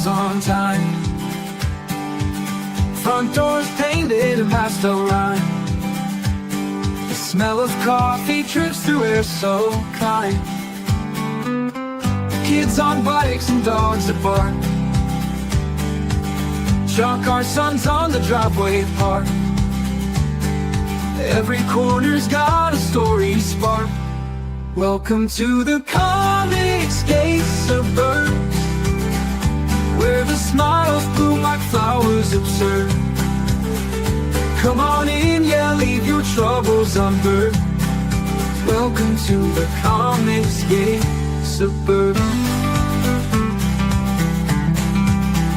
arrivals on time. Front doors painted in pastel rhyme. The smell of coffee drifts through air so kind. Kids on bikes and dogs that bark. Chalk our sons on the driveway park. Every corner's got a story spark. Welcome to the Comics Gate Suburbs, where the smiles bloom like flowers absurd. Come on in, yeah, leave your troubles unheard. Welcome to the Comics Gate Suburbs.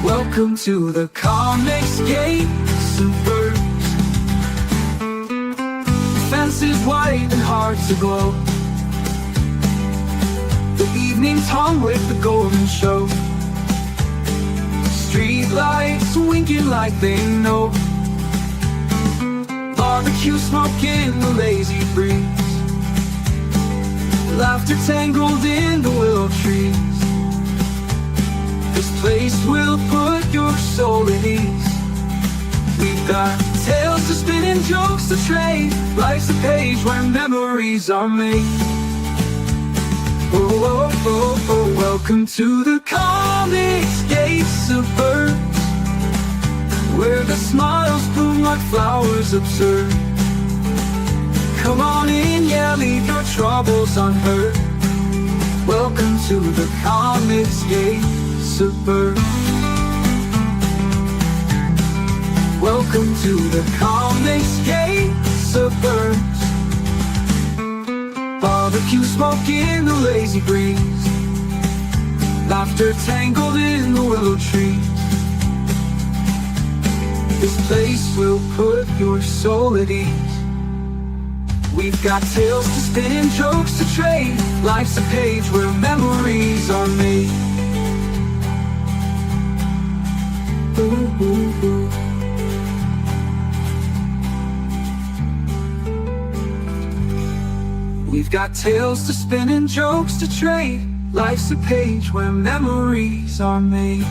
Welcome to the Comics Gate Suburbs. The fence is white and hard to glow. The evening's hung with the golden show. Street lights winking like they know. Barbecue smoke in the lazy breeze. Laughter tangled in the willow trees. This place will put your soul at ease. We've got tales to spin and jokes to trade. Life's a page where memories are made. Oh, oh, oh, oh, welcome to the Comics Gate Suburbs, where the smiles bloom like flowers absurd. Come on in, yeah, leave your troubles unheard. Welcome to the Comics Gate Suburbs. Welcome to the Comics Gate Suburbs. Barbecue smoke in the lazy breeze. Laughter tangled in the willow trees. This place will put your soul at ease. We've got tales to spin and jokes to trade. Life's a page where memories are made. Ooh, ooh, ooh. We've got tales to spin and jokes to trade. Life's a page where memories are made.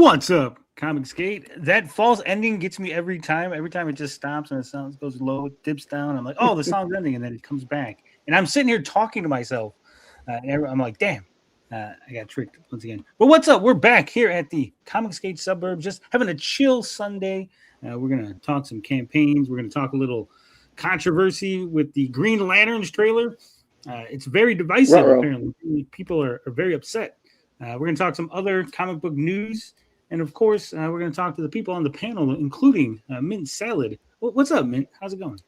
What's up, Comics Gate? That false ending gets me every time. Every time it just stops and the sound goes low, it dips down. I'm like, oh, the song's ending, and then it comes back. And I'm sitting here talking to myself. And I'm like, damn, I got tricked once again. But what's up? We're back here at the Comics Gate Suburbs, just having a chill Sunday. We're going to talk some campaigns. We're going to talk a little controversy with the Green Lanterns trailer. It's very divisive, apparently. People are very upset. We're going to talk some other comic book news. And, of course, we're going to talk to the people on the panel, including Mint Salad. What's up, Mint? How's it going?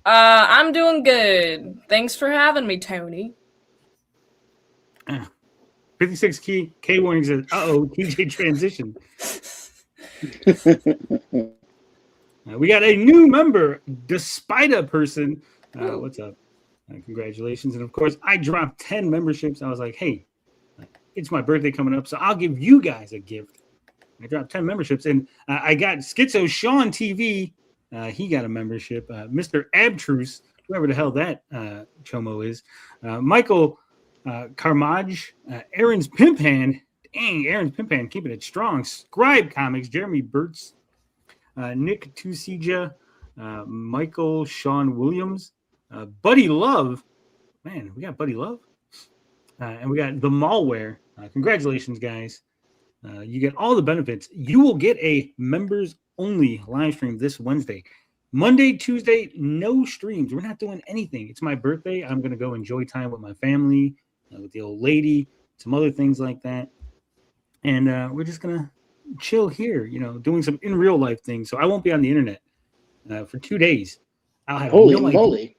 I'm doing good. Thanks for having me, Tony. 56 K warning says, uh-oh, TJ transition. We got a new member, Despite a Person. What's up? Congratulations. And, of course, I dropped 10 memberships. I was like, hey, it's my birthday coming up, so I'll give you guys a gift. I dropped 10 memberships, and I got Schizo Sean TV. He got a membership. Mr. Abtruse, whoever the hell that chomo is. Michael Carmage, Aaron's Pimp Hand. Dang, Aaron's Pimp Hand, keeping it strong. Scribe Comics, Jeremy Burtz. Nick Tusija, Michael Sean Williams. Buddy Love. Man, we got Buddy Love. And we got The Malware. Congratulations, guys. You get all the benefits. You will get a members-only live stream this Wednesday. Monday, Tuesday, no streams. We're not doing anything. It's my birthday. I'm going to go enjoy time with my family, with the old lady, some other things like that. And we're just going to chill here, doing some in real life things. So I won't be on the internet for 2 days. I'll have Holy moly.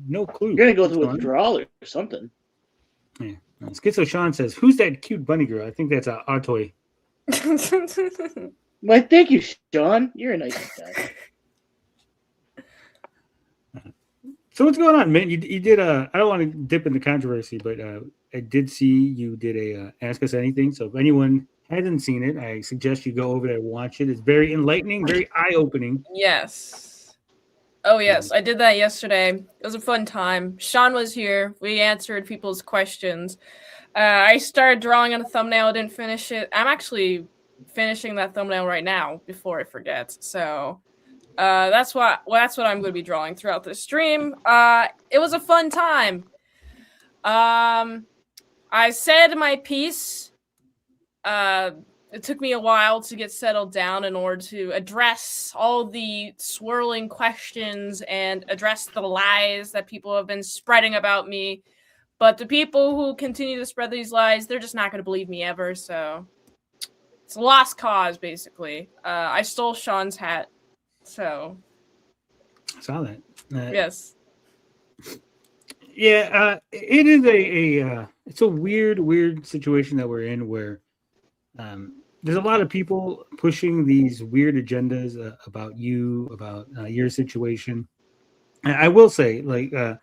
No clue. You're going to go through withdrawal or something. Yeah. Schizo Sean says, who's that cute bunny girl? I think that's Artoy. Why, thank you, Sean. You're a nice guy. So what's going on, man? You did I don't want to dip into controversy, but I did see you did a Ask Us Anything. So if anyone hasn't seen it, I suggest you go over there and watch it. It's very enlightening, very eye-opening. Yes. Oh, yes. I did that yesterday. It was a fun time. Sean was here. We answered people's questions. I started drawing on a thumbnail. I didn't finish it. I'm actually finishing that thumbnail right now before I forget. So that's what I'm going to be drawing throughout the stream. It was a fun time. I said my piece. It took me a while to get settled down in order to address all the swirling questions and address the lies that people have been spreading about me. But the people who continue to spread these lies, they're just not going to believe me ever. So it's a lost cause, basically. I stole Sean's hat. So I saw that. yes. Yeah, it is it's a weird situation that we're in where there's a lot of people pushing these weird agendas about you, about your situation. And I will say, like, I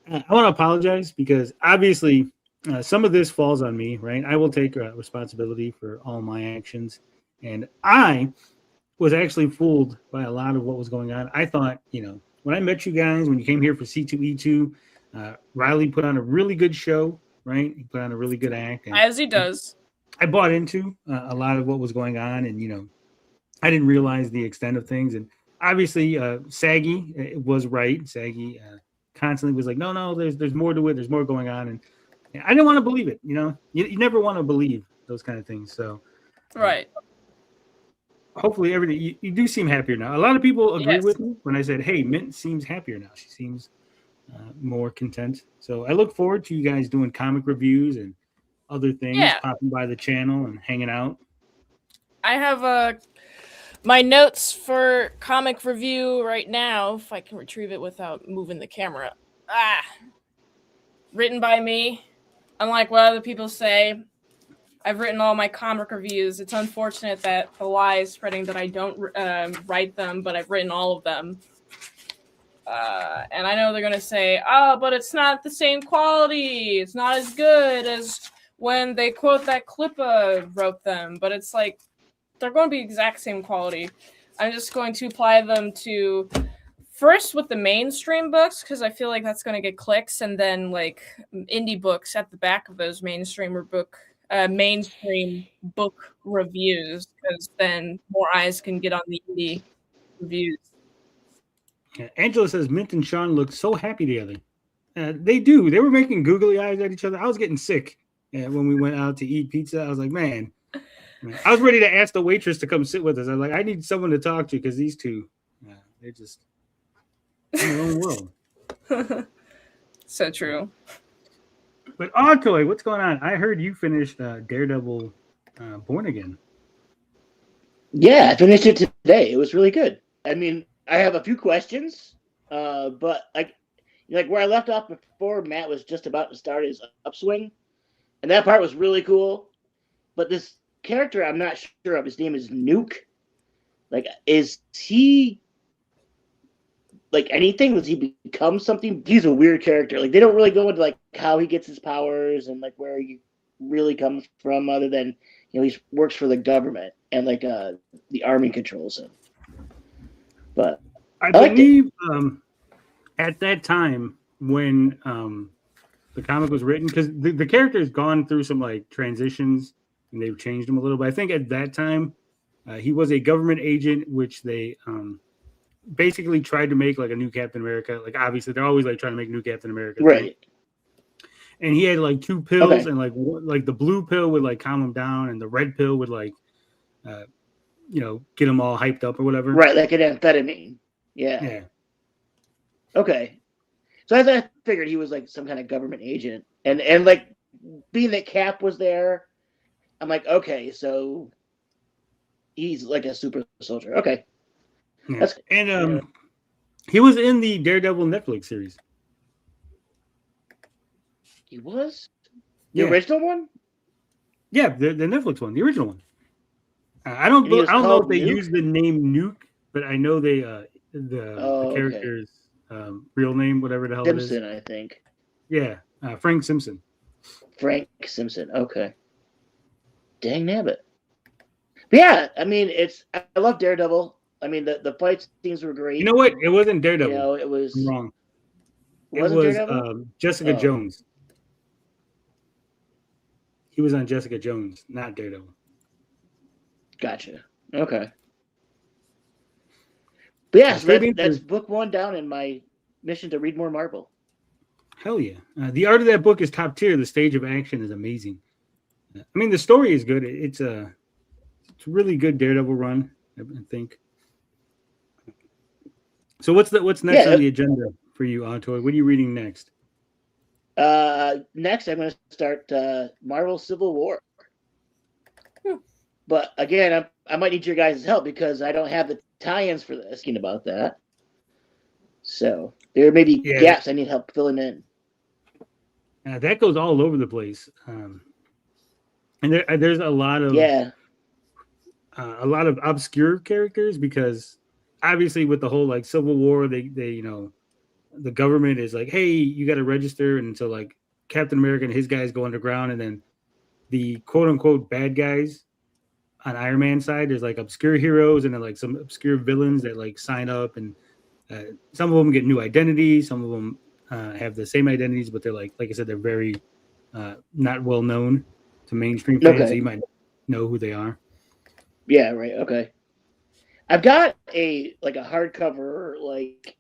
want to apologize because obviously some of this falls on me, right? I will take responsibility for all my actions. And I was actually fooled by a lot of what was going on. I thought, when I met you guys, when you came here for C2E2, Riley put on a really good show, right? He put on a really good act. And as he does. I bought into a lot of what was going on, and I didn't realize the extent of things. And obviously, Saggy was right. Saggy constantly was like, "No, there's more to it. There's more going on," and I didn't want to believe it. You never want to believe those kind of things. So, right. Hopefully, everything you do seem happier now. A lot of people agree Yes. with me when I said, "Hey, Mint seems happier now. She seems more content." So I look forward to you guys doing comic reviews and other things, popping by the channel and hanging out. I have my notes for comic review right now, if I can retrieve it without moving the camera. Written by me. Unlike what other people say, I've written all my comic reviews. It's unfortunate that the lie is spreading that I don't write them, but I've written all of them. And I know they're going to say, but it's not the same quality. It's not as good as when they quote that Klippa wrote them, but it's like they're going to be exact same quality. I'm just going to apply them to first with the mainstream books because I feel like that's going to get clicks, and then like indie books at the back of those mainstream book reviews, because then more eyes can get on the indie reviews. Yeah, Angela says Mint and Sean look so happy together. They do. They were making googly eyes at each other. I was getting sick. When we went out to eat pizza, I was like, man, I was ready to ask the waitress to come sit with us. I was like, I need someone to talk to because these two, they're just in their own world. So true. But Autoy, what's going on? I heard you finished Daredevil Born Again. Yeah, I finished it today. It was really good. I mean, I have a few questions, but like where I left off before, Matt was just about to start his upswing. And that part was really cool. But this character, I'm not sure of. His name is Nuke. Like, is he like anything? Does he become something? He's a weird character. Like, they don't really go into like how he gets his powers and like where he really comes from, other than he works for the government and like the army controls him. But I believe at that time when the comic was written, because the character's gone through some like transitions and they've changed him a little, but I think at that time he was a government agent, which they basically tried to make like a new Captain America. Like, obviously they're always like trying to make new Captain America, right? And he had like two pills, and like the blue pill would like calm him down, and the red pill would like get him all hyped up or whatever, right? Like an amphetamine. Yeah. Okay. So I figured he was like some kind of government agent, and like being that Cap was there, I'm like, okay, so he's like a super soldier. Okay. Yeah. And he was in the Daredevil Netflix series. He was the original one. Yeah, the Netflix one, the original one. I don't And he was know if called they Nuke? use the name Nuke, but I know they the Okay. character's real name, whatever the hell it is. Simpson, I think. Yeah, Frank Simpson. Frank Simpson. Okay. Dang nabbit. But yeah, I mean, I love Daredevil. I mean, the fight scenes were great. You know what? It wasn't Daredevil. You know, it was. I'm wrong. It Wasn't was Daredevil? Jessica Oh. Jones. He was on Jessica Jones, not Daredevil. Gotcha. Okay. But yeah, so Maybe that's book 1 down in my mission to read more Marvel. Hell yeah. The art of that book is top tier. The stage of action is amazing. I mean, the story is good. It's a really good Daredevil run, I think. So what's next on the agenda for you, Antoy? What are you reading next? Next, I'm going to start Marvel Civil War. But again, I might need your guys' help because I don't have the tie-ins for this. Thinking about that. So there may be gaps I need help filling in. That goes all over the place. And there's a lot of obscure characters because obviously with the whole like Civil War, they the government is like, hey, you got to register, and so like Captain America and his guys go underground, and then the quote unquote bad guys on Iron Man's side, there's like obscure heroes and then like some obscure villains that like sign up, and some of them get new identities, some of them have the same identities, but they're like I said, they're very not well known to mainstream fans, so you might know who they are. Yeah, right. Okay. I've got a hardcover like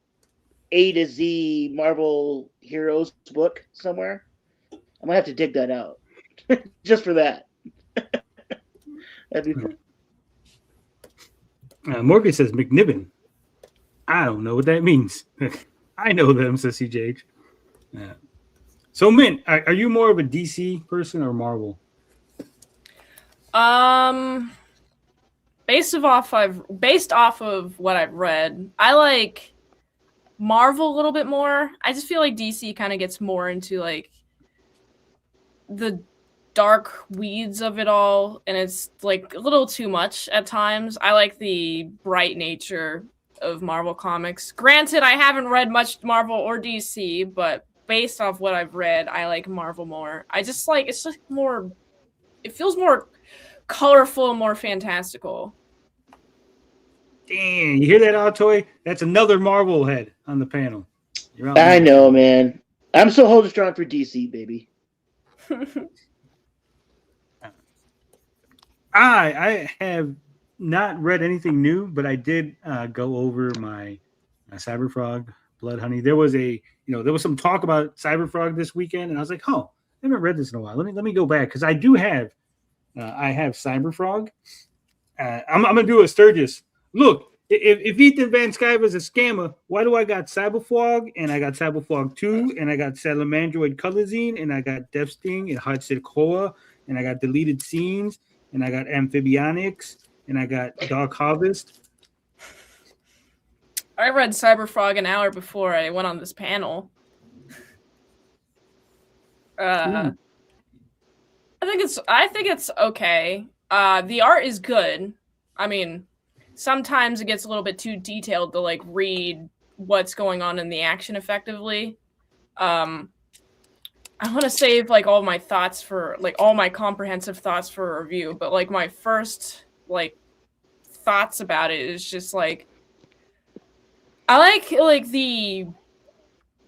A to Z Marvel Heroes book somewhere. I'm gonna have to dig that out just for that. That'd be fun. Morgan says McNiven. I don't know what that means. I know them, says CJH. So, Mint, are you more of a DC person or Marvel? Based off of what I've read, I like Marvel a little bit more. I just feel like DC kind of gets more into like the dark weeds of it all, and it's like a little too much at times. I like the bright nature of Marvel comics. Granted, I haven't read much Marvel or DC, but based off what I've read, I like Marvel more. I just like it's just more. It feels more colorful, more fantastical. Damn, you hear that, Altoy? That's another Marvel head on the panel. I know, man. I'm still holding strong for DC, baby. I have not read anything new, but I did go over my Cyberfrog Blood Honey. There was some talk about Cyberfrog this weekend, and I was like, oh, I haven't read this in a while. Let me go back because I do have I have Cyberfrog. I'm gonna do a Sturgis. Look, if Ethan Van Sciver is a scammer, why do I got Cyberfrog and I got Cyberfrog 2 and I got Salamandroid Colorine and I got Death Sting and Hudson Core and I got Deleted Scenes and I got Amphibionics and I got Dark Harvest. I read Cyberfrog an hour before I went on this panel. I think it's okay. The art is good. I mean, sometimes it gets a little bit too detailed to like read what's going on in the action effectively. I want to save like all my thoughts for like all my comprehensive thoughts for a review, but like my first like thoughts about it is just like I like the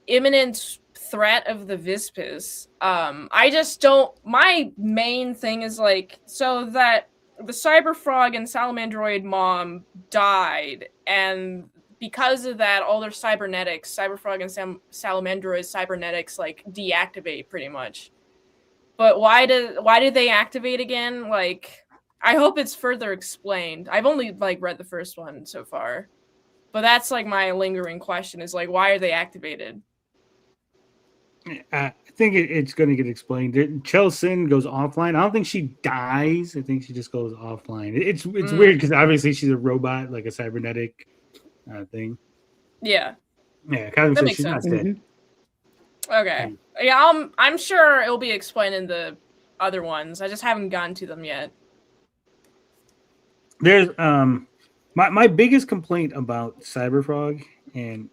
imminent threat of the Vispis. I just don't. My main thing is like so that the Cyberfrog and Salamandroid mom died, and because of that, all their cybernetics, Cyberfrog and Salamandroid cybernetics, like deactivate pretty much. But why did they activate again? Like, I hope it's further explained. I've only like read the first one so far, but that's like my lingering question: is like, why are they activated? I think it's going to get explained. Chelsin goes offline. I don't think she dies. I think she just goes offline. It's weird because obviously she's a robot, like a cybernetic thing. Yeah. Yeah, kind of that says makes she's sense. not dead. Okay. Yeah, I'm sure it'll be explained in the other ones. I just haven't gotten to them yet. There's my biggest complaint about Cyberfrog, and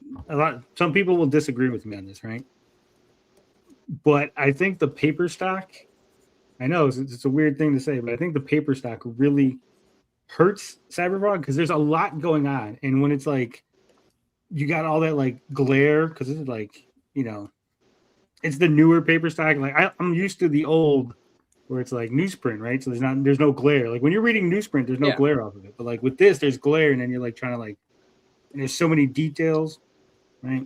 some people will disagree with me on this, right? But I think the paper stock, I know it's a weird thing to say, but I think the paper stock really hurts Cyberfrog because there's a lot going on, and when it's like you got all that like glare, because it's like, it's the newer paper stock. Like I'm used to the old where it's like newsprint, right? So there's no glare. Like when you're reading newsprint, there's no glare off of it. But like with this, there's glare, and then you're like trying to and there's so many details, right?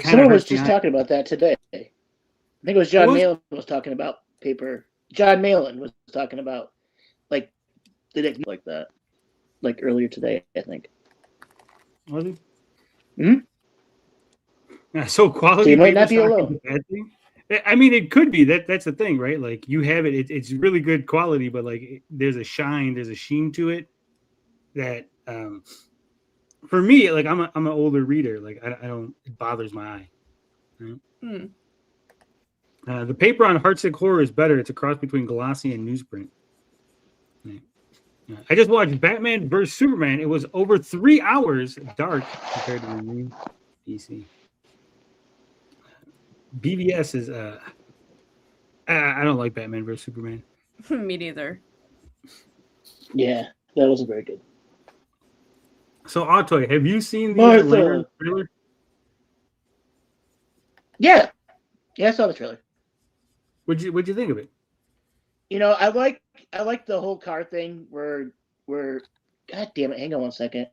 Someone was just talking about that today. I think it was John Malin was talking about paper. John Malin was talking about like that, like earlier today, I think. Was he? Hmm. Yeah, so quality. So you might not be alone. Bad thing? I mean, it could be that's the thing, right? Like you have it's really good quality, but like there's a sheen to it that for me, like I'm an older reader, like I don't, it bothers my eye. Right? The paper on Heartsick Horror is better. It's a cross between glossy and newsprint. Right. I just watched Batman vs Superman. It was over 3 hours dark compared to the new DC. BVS is I don't like Batman vs Superman. Me neither. Yeah, that wasn't very good. So Autoy, have you seen the trailer? Yeah, I saw the trailer. What'd you think of it? I like the whole car thing where God damn it, hang on one second.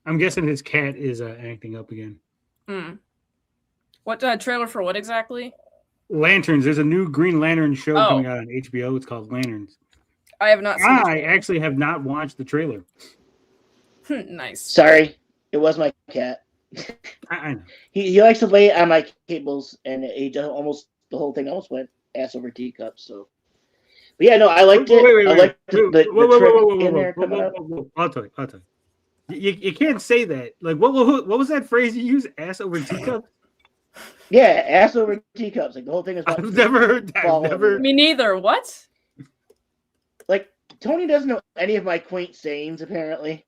I'm guessing his cat is acting up again. What trailer for what exactly? Lanterns. There's a new Green Lantern show coming out on HBO. It's called Lanterns. I have not seen it. I actually have not watched the trailer. Nice. Sorry, it was my cat. I know. He likes to lay on my cables, and he just the whole thing almost went ass over teacup. So, but yeah, no, I liked it. I liked the trick in there coming up. I'll tell you. You can't say that. Like, what was that phrase you used? Ass over teacup? Yeah, ass over teacups. Like the whole thing is. I've never heard that. Me neither. What? Like Tony doesn't know any of my quaint sayings. Apparently,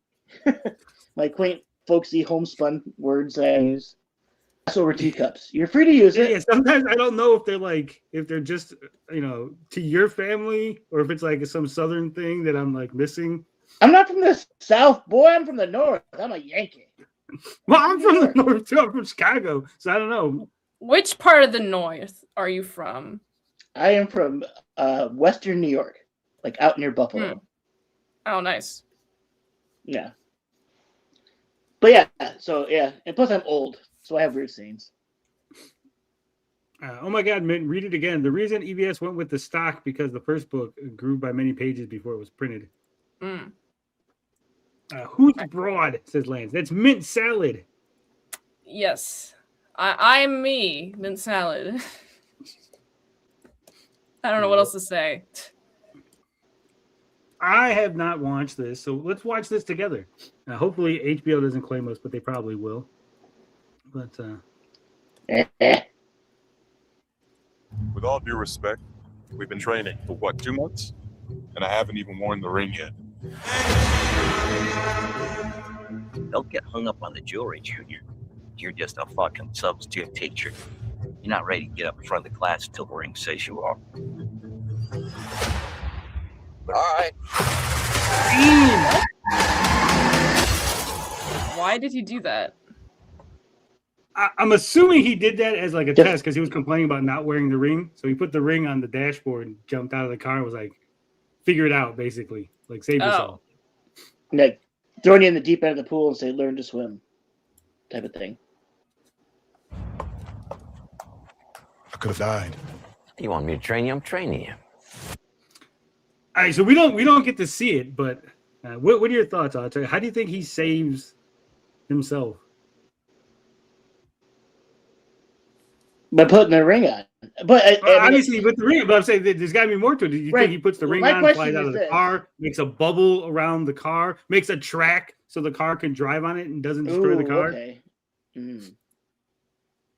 my quaint, folksy, homespun words that I use. Ass over teacups. You're free to use it. Yeah, sometimes I don't know if they're just to your family, or if it's like some southern thing that I'm like missing. I'm not from the South, boy. I'm from the North. I'm a Yankee. Well, I'm from the North too. I'm from Chicago, so I don't know. Which part of the North are you from? I am from Western New York, like out near Buffalo. Oh, nice. Yeah. But yeah, and plus I'm old, so I have weird sayings. Oh my God, Mint, read it again. The reason EVS went with the stock because the first book grew by many pages before it was printed. Who's broad, says Lance. That's Mint Salad. Yes. I'm me, Mint Salad. I don't know what else to say. I have not watched this, so let's watch this together. Hopefully HBO doesn't claim us, but they probably will. But with all due respect, we've been training for what, 2 months? And I haven't even worn the ring yet. Don't get hung up on the jewelry, Junior. You're just a fucking substitute teacher. You're not ready to get up in front of the class till the ring says you are. All right. Why did he do that? I'm assuming he did that as like a test because he was complaining about not wearing the ring. So he put the ring on the dashboard and jumped out of the car and was like, figure it out, basically. Like, save yourself. Like, throwing you in the deep end of the pool and say, learn to swim type of thing. I could have died. You want me to train you? I'm training you. All right, so we don't get to see it, but what are your thoughts on it? How do you think he saves himself? By putting the ring on. But obviously with the ring, but I'm saying there's got to be more to it. Do you think he puts the ring on, flies out of the car, makes a bubble around the car, makes a track so the car can drive on it and doesn't destroy the car? Okay.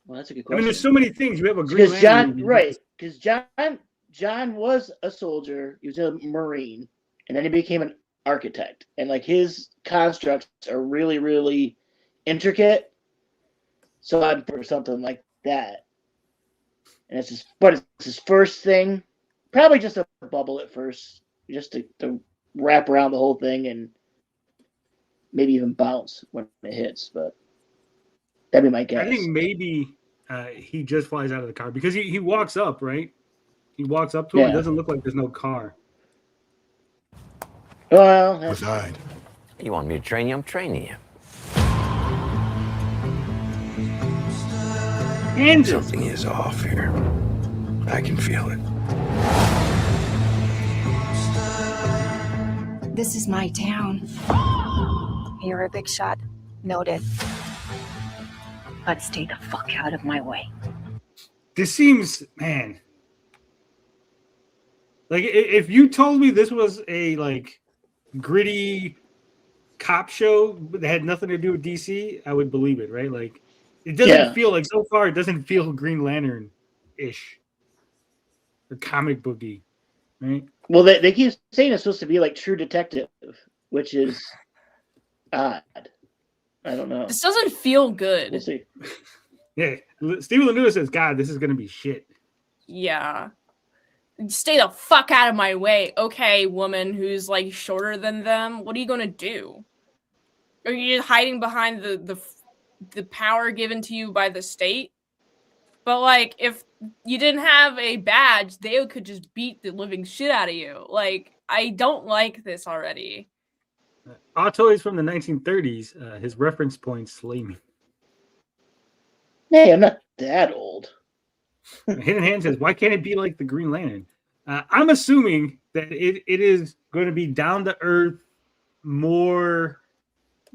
Well, that's a good I question. mean, there's so many things. You have a Green Lantern. Because John was a soldier. He was a Marine, and then he became an architect, and like his constructs are really, really intricate. So I'm for something like that. And it's his first thing. Probably just a bubble at first, just to wrap around the whole thing and maybe even bounce when it hits. But that'd be my guess. I think maybe he just flies out of the car because he walks up, right? He walks up to him. It doesn't look like there's no car. Well, Reside. You want me to train you? I'm training you. And Something is off here. I can feel it. This is my town. You're a big shot. Noted. But stay the fuck out of my way. this seems, man. Like if you told me this was a like gritty cop show that had nothing to do with DC, I would believe it, right? Like it doesn't feel like so far. It doesn't feel Green Lantern-ish or comic booky, right? Well, they keep saying it's supposed to be like True Detective, which is odd. I don't know. This doesn't feel good. We'll see. Yeah, Stephen Lewis says, "God, this is gonna be shit." Yeah. Stay the fuck out of my way. Okay, woman who's like shorter than them. What are you gonna do? Are you just hiding behind the power given to you by the state? But like, if you didn't have a badge, they could just beat the living shit out of you. Like, I don't like this already. Otto is from the 1930s. His reference points slay me. Hey, I'm not that old. Hidden Hand says, "Why can't it be like the Green Lantern?" I'm assuming that it is going to be down to earth, more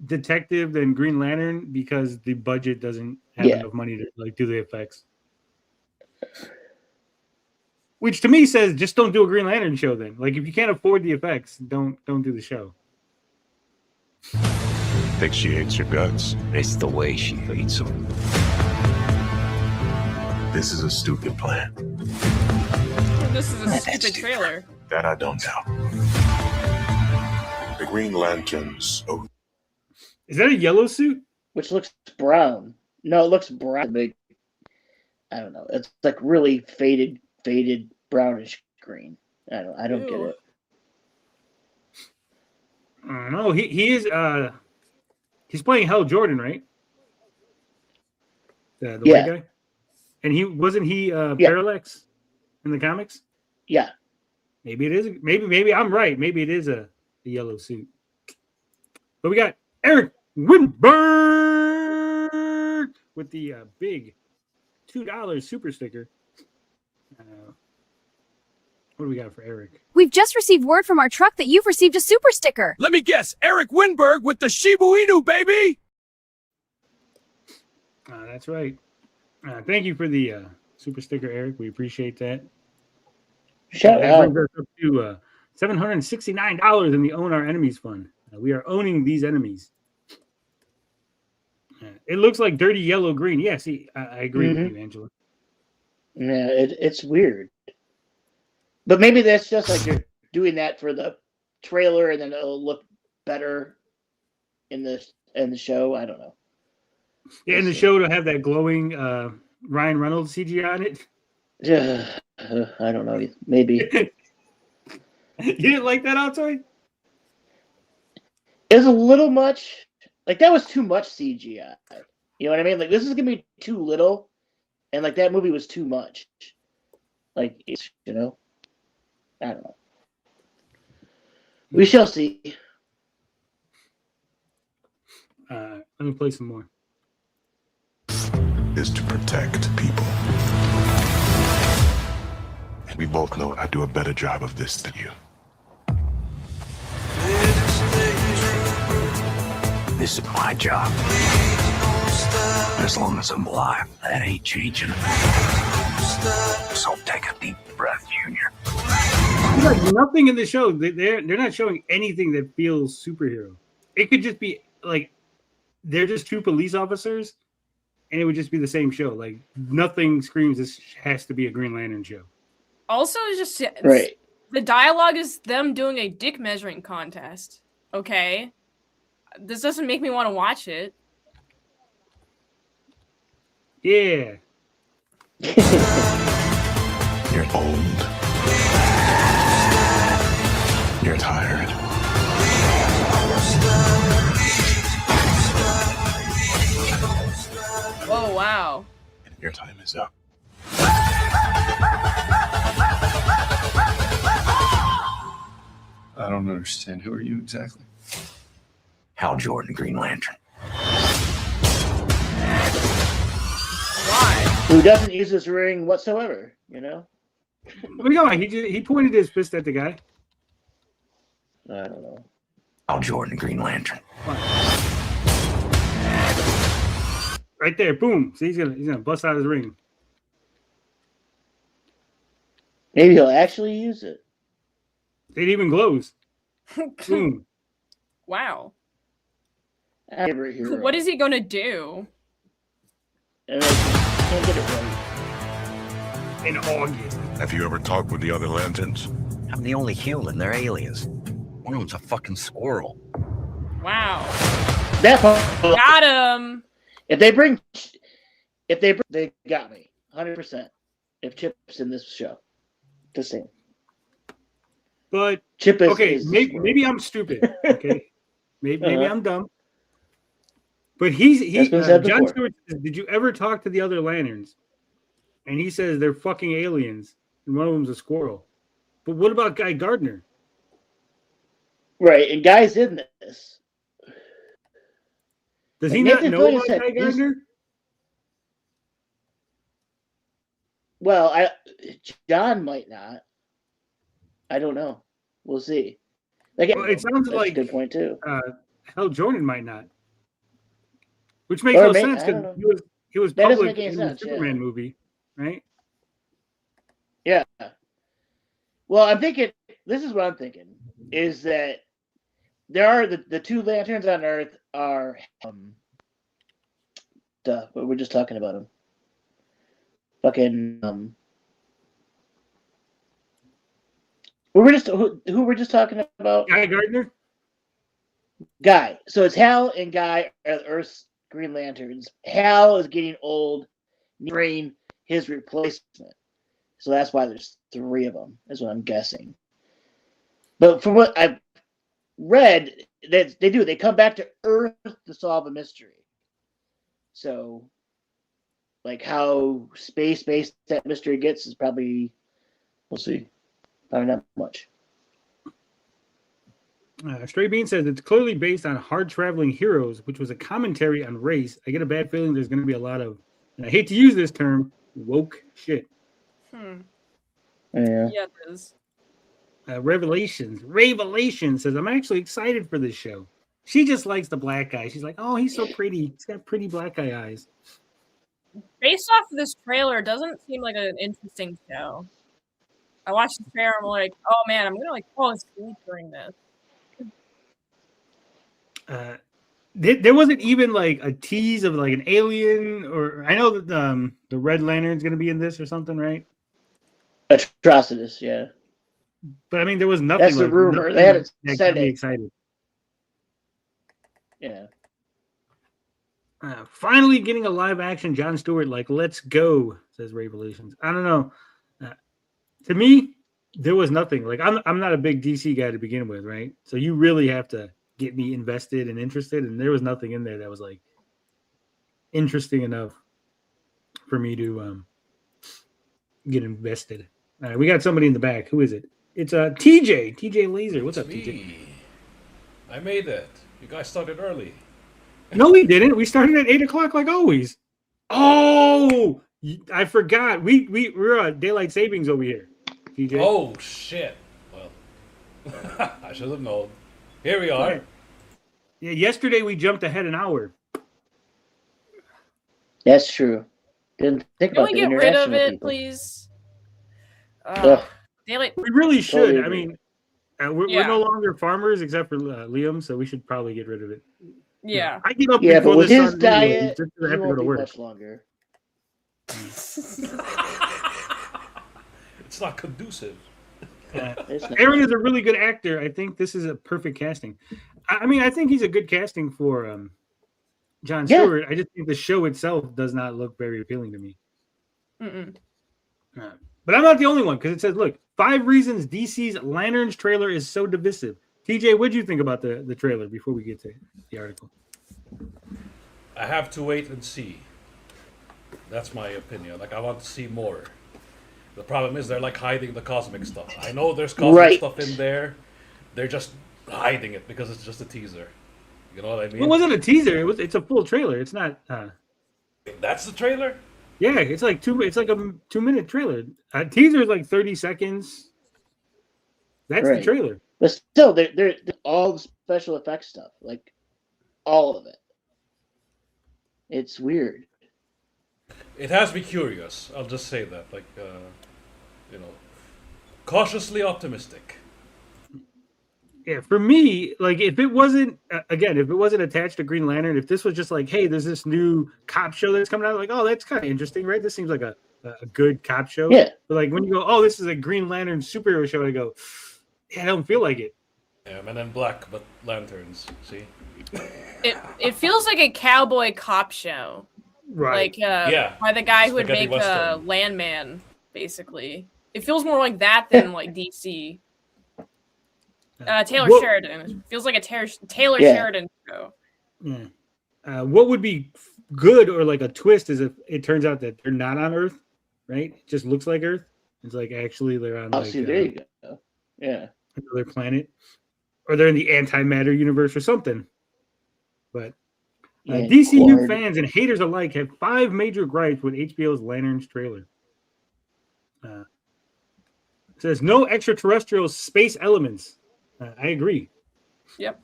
detective than Green Lantern because the budget doesn't have enough money to like do the effects. Which to me says, just don't do a Green Lantern show then. Like if you can't afford the effects, don't do the show. Think she hates your guts. It's the way she hates them. This is a stupid plan. This is a stupid trailer. That I don't doubt. The Green Lanterns. Oh, Is that a yellow suit? Which looks brown. No, it looks brown. But I don't know. It's like really faded brownish green. I don't get it. I don't know. He is he's playing Hal Jordan, right? The white guy. And he wasn't Parallax in the comics? Yeah. Maybe it is. Maybe I'm right. Maybe it is a yellow suit. But we got Eric Winberg with the big $2 super sticker. What do we got for Eric? We've just received word from our truck that you've received a super sticker. Let me guess, Eric Winberg with the Shibu Inu, baby! That's right. Thank you for the super sticker, Eric. We appreciate that. Shout out. Brings us up to $769 in the Own Our Enemies Fund. We are owning these enemies. It looks like dirty yellow green. Yeah, see, I agree with you, Angela. Yeah, it's weird. But maybe that's just like you're doing that for the trailer and then it'll look better in the show. I don't know. Yeah, in the show to have that glowing Ryan Reynolds CGI on it. I don't know. Maybe. You didn't like that, Altoy? It was a little much. Like, that was too much CGI. You know what I mean? Like, this is going to be too little. And, like, that movie was too much. Like, it's, I don't know. We shall see. Let me play some more. is to protect people. And we both know I do a better job of this than you. This is my job. As long as I'm alive, that ain't changing. So take a deep breath, Junior. Like nothing in the show. They're not showing anything that feels superhero. It could just be like they're just two police officers, and it would just be the same show. Like nothing screams this has to be a Green Lantern show. Also, it's just right. The dialogue is them doing a dick measuring contest. Okay. This doesn't make me want to watch it. Yeah. You're old. You're tired. Oh, wow. Your time is up. I don't understand. Who are you exactly? Hal Jordan, Green Lantern. Why? Who doesn't use this ring whatsoever, you know? What are you going? He pointed his fist at the guy. I don't know. Hal Jordan, Green Lantern. Right there, boom. See, he's gonna bust out his ring. Maybe he'll actually use it. It even glows. Boom. Wow. Favorite hero. What is he gonna do? And I can't get it right. In August. Have you ever talked with the other lanterns? I'm the only human. They're aliens. One of them's a fucking squirrel. Wow. That Got him. they got me 100%. If Chip's in this show, the same. But Chip is okay. is the squirrel. Maybe I'm stupid. Okay, maybe Uh-huh. I'm dumb. But That's been said John before. Stewart says, did you ever talk to the other lanterns? And he says they're fucking aliens, and one of them's a squirrel. But what about Guy Gardner? Right, and Guy's in this. Does Like he not Nathan know Fillion about said, Guy Gardner? Well, John might not. I don't know. We'll see. Like, Well, it sounds that's like a good point too. Hal Jordan might not, which makes Or no may- sense I don't because know. he was That doesn't public make any in the sense, yeah. Superman movie, right? Yeah. Well, I'm thinking. This is what I'm thinking: is that there are the two lanterns on Earth are but we're just talking about them. Fucking who we're just talking about? Guy Gardner. Guy. So it's Hal and Guy are Earth's Green Lanterns. Hal is getting old, nearing his replacement. So that's why there's three of them, is what I'm guessing. But from what I've read, they come back to Earth to solve a mystery. So, like how space-based that mystery gets is probably, we'll see. Probably not much. Stray Bean says it's clearly based on hard traveling heroes, which was a commentary on race. I get a bad feeling there's going to be a lot of, and I hate to use this term, woke shit. Yeah. Yeah, it is. Revelations says I'm actually excited for this show. She just likes the black guy. She's like, oh, he's so pretty. He's got pretty black guy eyes. Based off of this trailer, it doesn't seem like an interesting show. I watched the trailer, I'm like, oh man, I'm gonna fall asleep during this. There wasn't even like a tease of like an alien, or I know that the Red Lantern's going to be in this or something, right? Atrocitus, yeah. But I mean, there was nothing. That's the rumor. They haven't that said got me it. excited. Yeah. Finally getting a live action John Stewart, like, let's go, says Revelations. I don't know. To me, there was nothing. Like, I'm not a big DC guy to begin with, right? So you really have to get me invested and interested, and there was nothing in there that was like interesting enough for me to get invested. All right, we got somebody in the back. Who is it? It's TJ Laser. What's up, TJ? I made it. You guys started early. No, we didn't. We started at 8:00 like always. Oh, I forgot. We're on daylight savings over here. TJ. Oh shit. Well, I should have known. Here we are. Yeah, yesterday we jumped ahead an hour. That's true. Didn't think Can about we the get rid of international it, people. please? Ugh. Daylight. We really should. Totally I agree. mean, we're no longer farmers except for Liam, so we should probably get rid of it. Yeah. I get up Yeah, before but with the his sun anyway, diet, just he to have to go won't to be work. much longer. It's not conducive. Aaron is a really good actor. I think this is a perfect casting. I mean, I think he's a good casting for Jon Stewart. I just think the show itself does not look very appealing to me. But I'm not the only one, because it says, look, 5 reasons DC's Lanterns trailer is so divisive. TJ, what do you think about the trailer before we get to the article? I have to wait and see. That's my opinion. Like, I want to see more. The problem is they're like hiding the cosmic stuff. I know there's cosmic stuff in there. They're just hiding it because it's just a teaser. You know what I mean? It wasn't a teaser. It's a full trailer. It's not. That's the trailer? Yeah, it's like It's like a 2-minute trailer. Teaser is like 30 seconds. That's the trailer. But still, they're all the special effects stuff, like all of it. It's weird. It has me curious. I'll just say that, like, cautiously optimistic. Yeah, for me, like if it wasn't attached to Green Lantern, if this was just like, hey, there's this new cop show that's coming out, like, oh, that's kind of interesting, right? This seems like a good cop show. Yeah. But like when you go, oh, this is a Green Lantern superhero show, I go, yeah, I don't feel like it. Yeah, Men in Black, but lanterns. See. It feels like a cowboy cop show. Right. Like by the guy who would make Landman, basically. It feels more like that than like DC. Taylor Sheridan. It feels like a Taylor Sheridan show. Yeah. What would be good or like a twist is if it turns out that they're not on Earth, right? It just looks like Earth. It's like actually they're on there you go. Yeah. Another planet. Or they're in the antimatter universe or something. But DCU fans and haters alike have 5 major gripes with HBO's Lanterns trailer. It says no extraterrestrial space elements. I agree. Yep.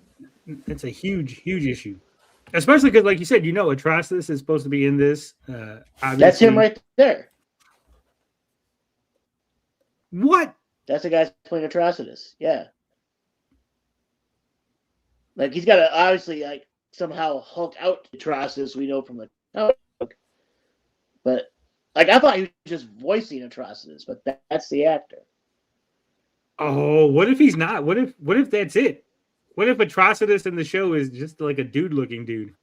It's a huge issue. Especially because, like you said, Atrocitus is supposed to be in this. Obviously. That's him right there. What? That's the guy playing Atrocitus. Yeah. Like, he's got to obviously, like, somehow Hulk out Atrocitus, we know from the comic. But, like, I thought he was just voicing Atrocitus, but that's the actor. Oh, what if he's not? What if that's it? What if Atrocitus in the show is just like a dude-looking dude?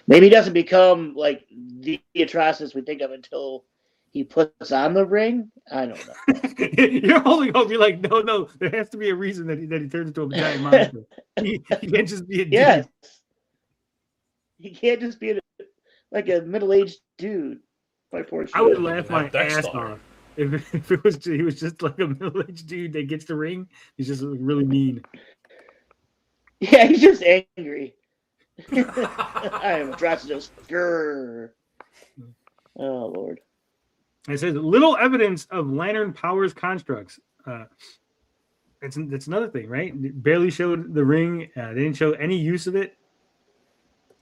Maybe he doesn't become like the Atrocitus we think of until he puts on the ring. I don't know. You're holding hope. You're like, no. There has to be a reason that he turns into a giant monster. He can't just be a dude. Yes. He can't just be like a middle-aged dude. I would laugh my ass off if he was just like a middle-aged dude that gets the ring. He's just really mean. Yeah, he's just angry. I am Atrocitus. Grrr. Oh, Lord. It says little evidence of Lantern powers constructs. That's another thing, right? Barely showed the ring. They didn't show any use of it.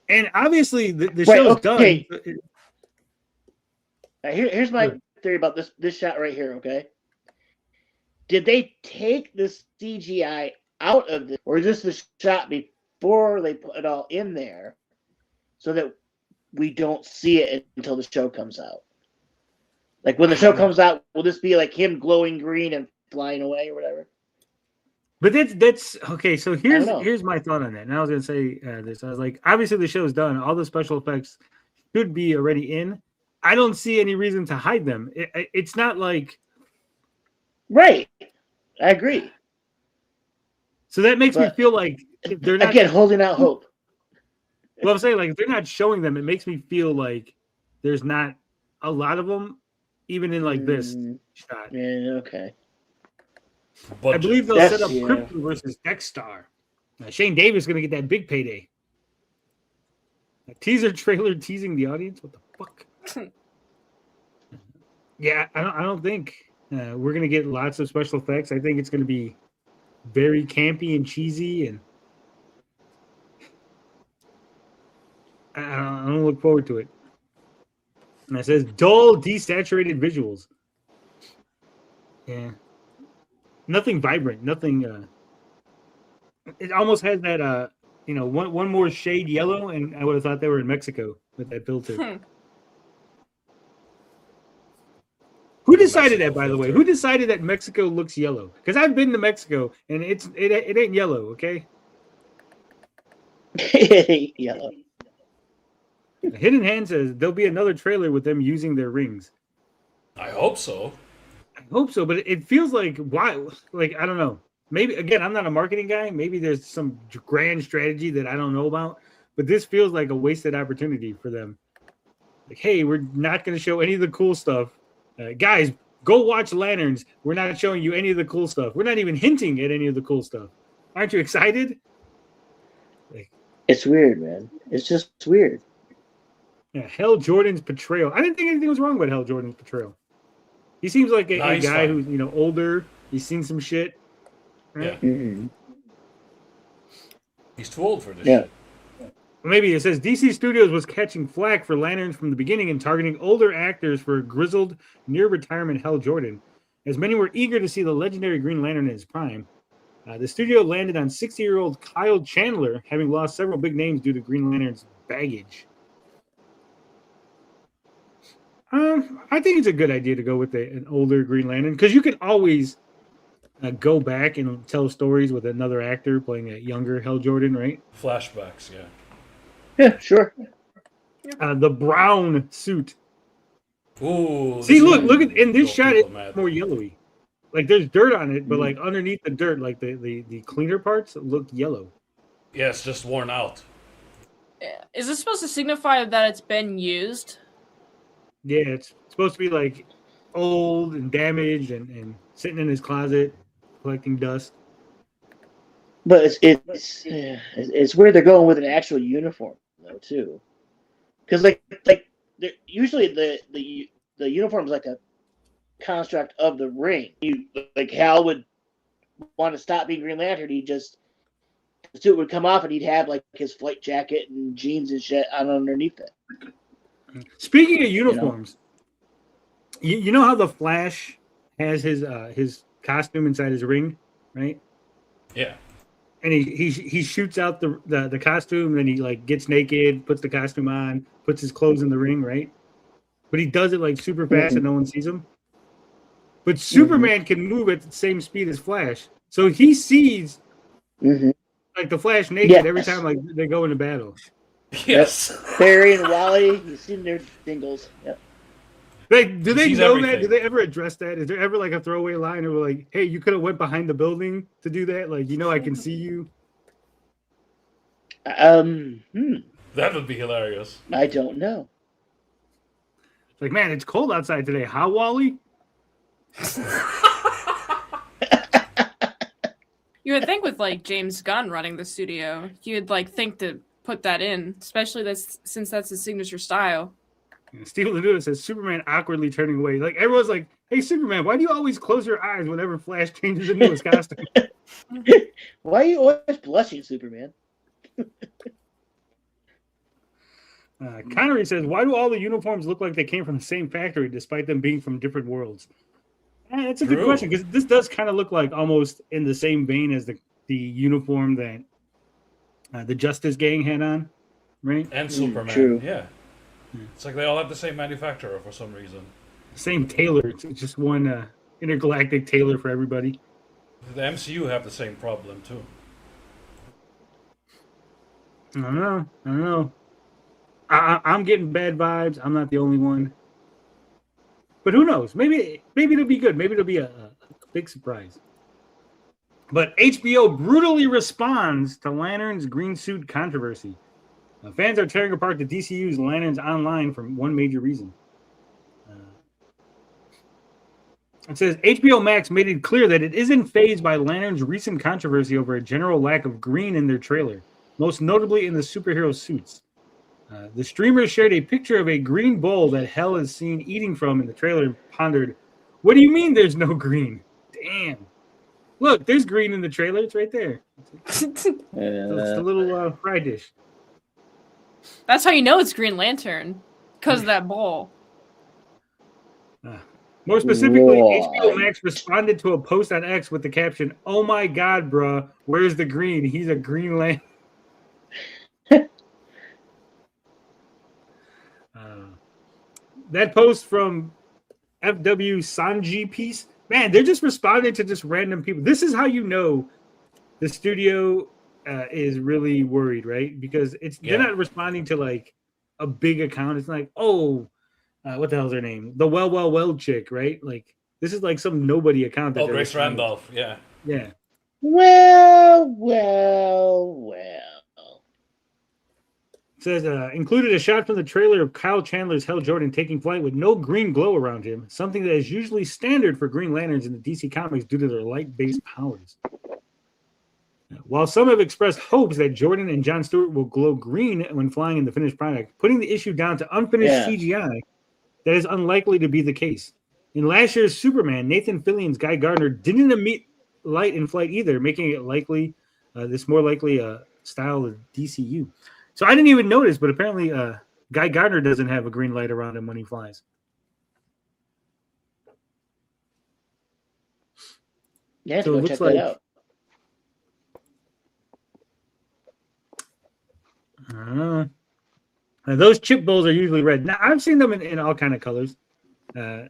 And obviously, the show's done. Here's my theory about this shot right here, okay? Did they take the CGI out of this, or is this the shot before they put it all in there so that we don't see it until the show comes out? Like, when the show comes out, will this be like him glowing green and flying away or whatever? But that's okay. So here's my thought on that. And I was going to say this. I was like, obviously the show's done. All the special effects should be already in. I don't see any reason to hide them. It's not like... Right. I agree. So that makes me feel like they're not... Again, holding out hope. Well, I'm saying, like, if they're not showing them, it makes me feel like there's not a lot of them, even in, like, this shot. Yeah, okay. I believe they'll set up Krypton versus X-Star. Shane Davis is going to get that big payday. A teaser trailer teasing the audience? What the fuck? Yeah, I don't think we're gonna get lots of special effects. I think it's gonna be very campy and cheesy, and I don't look forward to it. And it says dull, desaturated visuals. Yeah, nothing vibrant, nothing. It almost has that one more shade yellow, and I would have thought they were in Mexico with that filter. Who decided that, by the way? Who decided that Mexico looks yellow? Because I've been to Mexico and it ain't yellow, okay? It ain't yellow. Hidden Hand says there'll be another trailer with them using their rings. I hope so. I hope so, but it feels like why? Like I don't know. Maybe again, I'm not a marketing guy. Maybe there's some grand strategy that I don't know about. But this feels like a wasted opportunity for them. Like, hey, we're not going to show any of the cool stuff, guys. Go watch Lanterns. We're not showing you any of the cool stuff. We're not even hinting at any of the cool stuff. Aren't you excited? It's weird, man. It's just weird. Yeah, Hal Jordan's portrayal. I didn't think anything was wrong with Hal Jordan's portrayal. He seems like a guy who's older. He's seen some shit. Right? Yeah. Mm-hmm. He's too old for this shit. Maybe it says DC Studios was catching flack for Lanterns from the beginning and targeting older actors for a grizzled, near-retirement Hal Jordan, as many were eager to see the legendary Green Lantern in his prime. The studio landed on 60-year-old Kyle Chandler, having lost several big names due to Green Lantern's baggage. I think it's a good idea to go with an older Green Lantern, because you can always go back and tell stories with another actor playing a younger Hal Jordan, right? Flashbacks, yeah. Yeah, sure. The brown suit. Ooh. See, look at in this shot, it's more yellowy. Like there's dirt on it, but like underneath the dirt, like the cleaner parts look yellow. Yeah, it's just worn out. Is this supposed to signify that it's been used? Yeah, it's supposed to be like old and damaged and sitting in his closet collecting dust. But it's where they're going with an actual uniform though too, because like usually the uniform is like a construct of the ring. Like Hal would want to stop being Green Lantern. The suit would come off and he'd have like his flight jacket and jeans and shit on underneath it. Speaking of uniforms, you know how the Flash has his costume inside his ring, right? Yeah. And he shoots out the costume, and then he like gets naked, puts the costume on, puts his clothes in the ring, right? But he does it like super fast and no one sees him. But Superman can move at the same speed as Flash, so he sees like the Flash naked every time like they go into battle. Yes. Barry and Wally, you've seen their dingles. Yep. Do they know everything. that? Do they ever address that? Is there ever like a throwaway line or like, hey, you could have went behind the building to do that? Like, I can see you. That would be hilarious. I don't know. Like, man, it's cold outside today. How, Wally? You would think with like James Gunn running the studio, you would like think to put that in, especially since that's his signature style. Steve Lewis says Superman awkwardly turning away. Like everyone's like, "Hey, Superman, why do you always close your eyes whenever Flash changes into his costume?" Why are you always blushing, Superman? Connery says, "Why do all the uniforms look like they came from the same factory, despite them being from different worlds?" That's a good question, because this does kind of look like almost in the same vein as the uniform that the Justice Gang had on, right? And Superman, true. Yeah. It's like they all have the same manufacturer for some reason. Same tailor. It's just one intergalactic tailor for everybody. The MCU have the same problem too. I don't know. I'm getting bad vibes. I'm not the only one. But who knows? Maybe it'll be good. Maybe it'll be a big surprise. But HBO brutally responds to Lantern's green suit controversy. Fans are tearing apart the DCU's Lanterns online for one major reason. It says HBO Max made it clear that it isn't fazed by Lantern's recent controversy over a general lack of green in their trailer, most notably in the superhero suits. The streamers shared a picture of a green bowl that Hell is seen eating from in the trailer and pondered, "What do you mean there's no green? Damn. Look, there's green in the trailer. It's right there. It's a little fried dish." That's how you know it's Green Lantern, because of that bowl. More specifically, HBO Max responded to a post on X with the caption, "Oh my God, bruh, where's the green? He's a Green Lantern." That post from FW Sanji piece. Man, they're just responding to just random people. This is how you know the studio is really worried, right? Because they're not responding to like a big account. It's like, oh, what the hell's her name? The well chick, right? Like this is like some nobody account. That Grace Randolph. Yeah. Yeah. Well. It says included a shot from the trailer of Kyle Chandler's Hal Jordan taking flight with no green glow around him, something that is usually standard for Green Lanterns in the DC comics due to their light-based powers. While some have expressed hopes that Jordan and Jon Stewart will glow green when flying in the finished product, putting the issue down to unfinished CGI, that is unlikely to be the case. In last year's Superman, Nathan Fillion's Guy Gardner didn't emit light in flight either, making it likely this more likely style of DCU. So I didn't even notice, but apparently Guy Gardner doesn't have a green light around him when he flies. Yeah, so go check that out. Those chip bowls are usually red. Now I've seen them in all kind of colors. It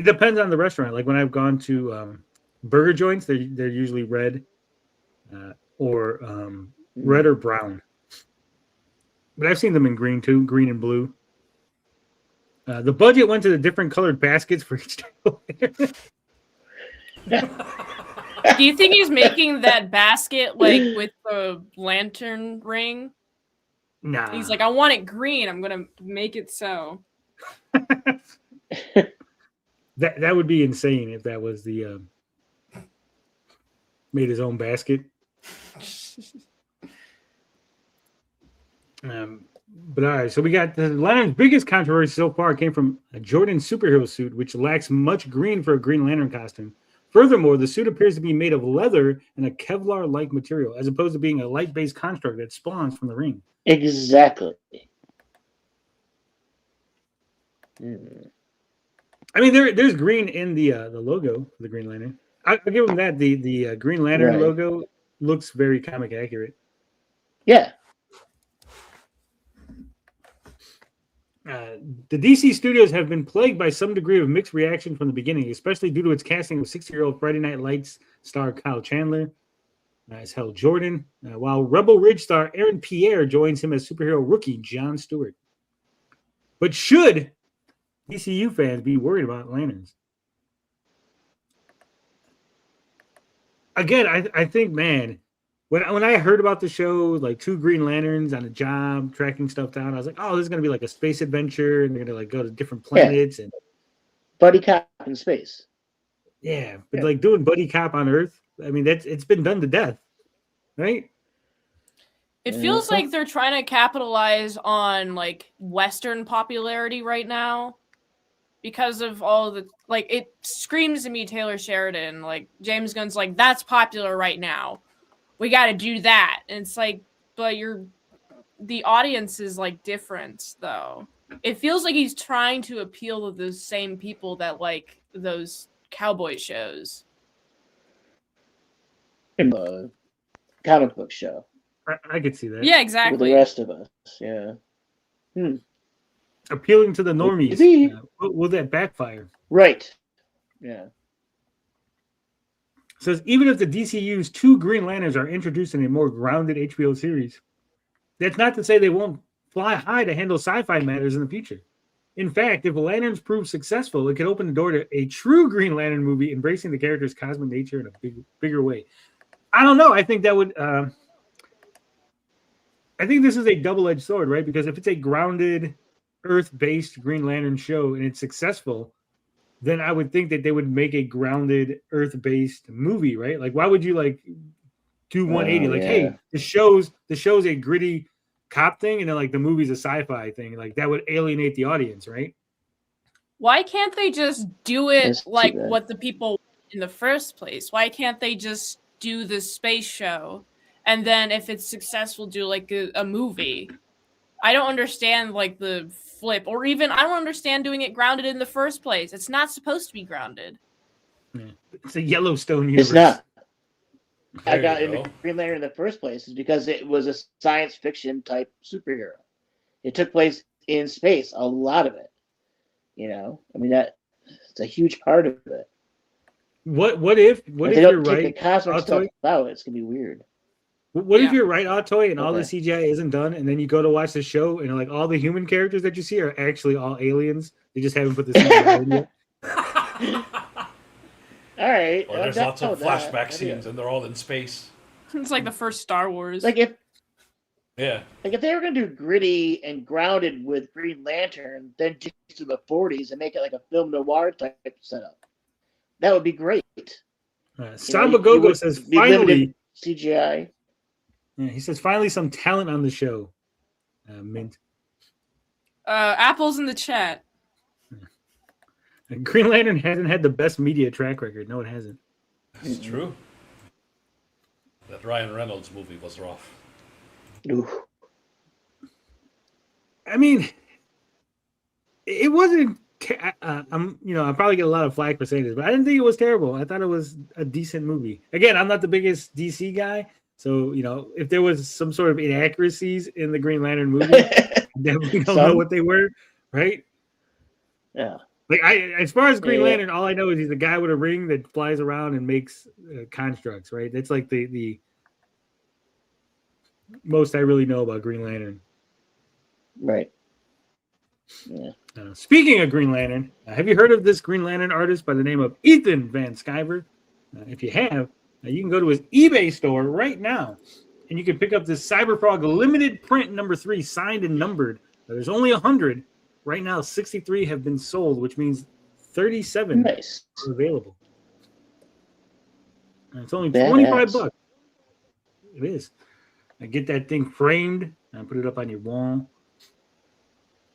depends on the restaurant. Like when I've gone to burger joints, they're usually red or red or brown. But I've seen them in green too, green and blue. The budget went to the different colored baskets for each table. Do you think he's making that basket like with the lantern ring? Nah. He's like, I want it green. I'm gonna make it so. That would be insane if that was the made his own basket. But all right, so we got the Lantern's biggest controversy so far came from a Jordan superhero suit, which lacks much green for a Green Lantern costume. Furthermore, the suit appears to be made of leather and a Kevlar-like material, as opposed to being a light-based construct that spawns from the ring. Exactly. I mean, there's green in the logo for the Green Lantern. I'll give them that. The Green Lantern logo looks very comic accurate. Yeah. The DC studios have been plagued by some degree of mixed reaction from the beginning, especially due to its casting of 60-year-old Friday Night Lights star Kyle Chandler as Hal Jordan, while Rebel Ridge star Aaron Pierre joins him as superhero rookie Jon Stewart. But should DCU fans be worried about Lanterns? Again, I think, man, when I heard about the show, like 2 Green Lanterns on a job tracking stuff down, I was like, oh, this is gonna be like a space adventure, and they're gonna like go to different planets and buddy cop in space. Yeah, but like doing buddy cop on Earth, I mean, it's been done to death, right? It feels like they're trying to capitalize on like Western popularity right now because of all the like. It screams to me Taylor Sheridan, like James Gunn's like, that's popular right now. We got to do that. And it's like, but the audience is like different though. It feels like he's trying to appeal to those same people that like those cowboy shows. In the comic book show. I could see that. Yeah, exactly. With the rest of us. Yeah. Appealing to the normies. Will that backfire? Right. Yeah. Says even if the DCU's 2 Green Lanterns are introduced in a more grounded HBO series, that's not to say they won't fly high to handle sci-fi matters in the future. In fact, if Lanterns prove successful, it could open the door to a true Green Lantern movie embracing the character's cosmic nature in a bigger way. I don't know. I think that would. I think this is a double-edged sword, right? Because if it's a grounded, Earth-based Green Lantern show and it's successful, then I would think that they would make a grounded, Earth-based movie, right? Like, why would you like do 180? Like, hey, the show's a gritty cop thing, and then like the movie's a sci-fi thing. Like that would alienate the audience, right? Why can't they just do it like what the people in the first place? Why can't they just do the space show and then if it's successful do like a movie? I don't understand like the flip, or even I don't understand doing it grounded in the first place. It's not supposed to be grounded. Yeah. It's a Yellowstone universe. It's not. I got into Green Lantern in the first place is because it was a science fiction type superhero. It took place in space, a lot of it. You know, I mean It's a huge part of it. What if If you're they don't take right, the cosmic stuff Autoy? out, it's gonna be weird. What if Yeah. you're right, Autoy, and all the Okay. CGI isn't done, and then you go to watch the show, and like all the human characters that you see are actually all aliens? They just haven't put the CGI in yet. All right. Or there's lots of flashback scenes, and they're all in space. It's like the first Star Wars. Like if Yeah. they were gonna do gritty and grounded with Green Lantern, then just to the 40s and make it like a film noir type setup, that would be great. Samba Gogo says be finally. limited CGI. Yeah, he says finally some talent on the show. Mint. Apple's in the chat. And Green Lantern hasn't had the best media track record. No, it hasn't. It's true. That Ryan Reynolds movie was rough. Ooh. I mean, it wasn't. I'll probably get a lot of flack for saying this, but I didn't think it was terrible. I thought it was a decent movie. Again, I'm not the biggest DC guy, so if there was some sort of inaccuracies in the Green Lantern movie, I definitely don't know what they were, right? Yeah. Like as far as Green Lantern, all I know is he's a guy with a ring that flies around and makes constructs, right? That's like the most I really know about Green Lantern. Right. Yeah. Speaking of Green Lantern, have you heard of this Green Lantern artist by the name of Ethan Van Sciver? If you have, you can go to his eBay store right now, and you can pick up this Cyberfrog limited print number 3, signed and numbered. There's only 100. Right now, 63 have been sold, which means 37 are available. And it's only $25. It is. I get that thing framed and put it up on your wall.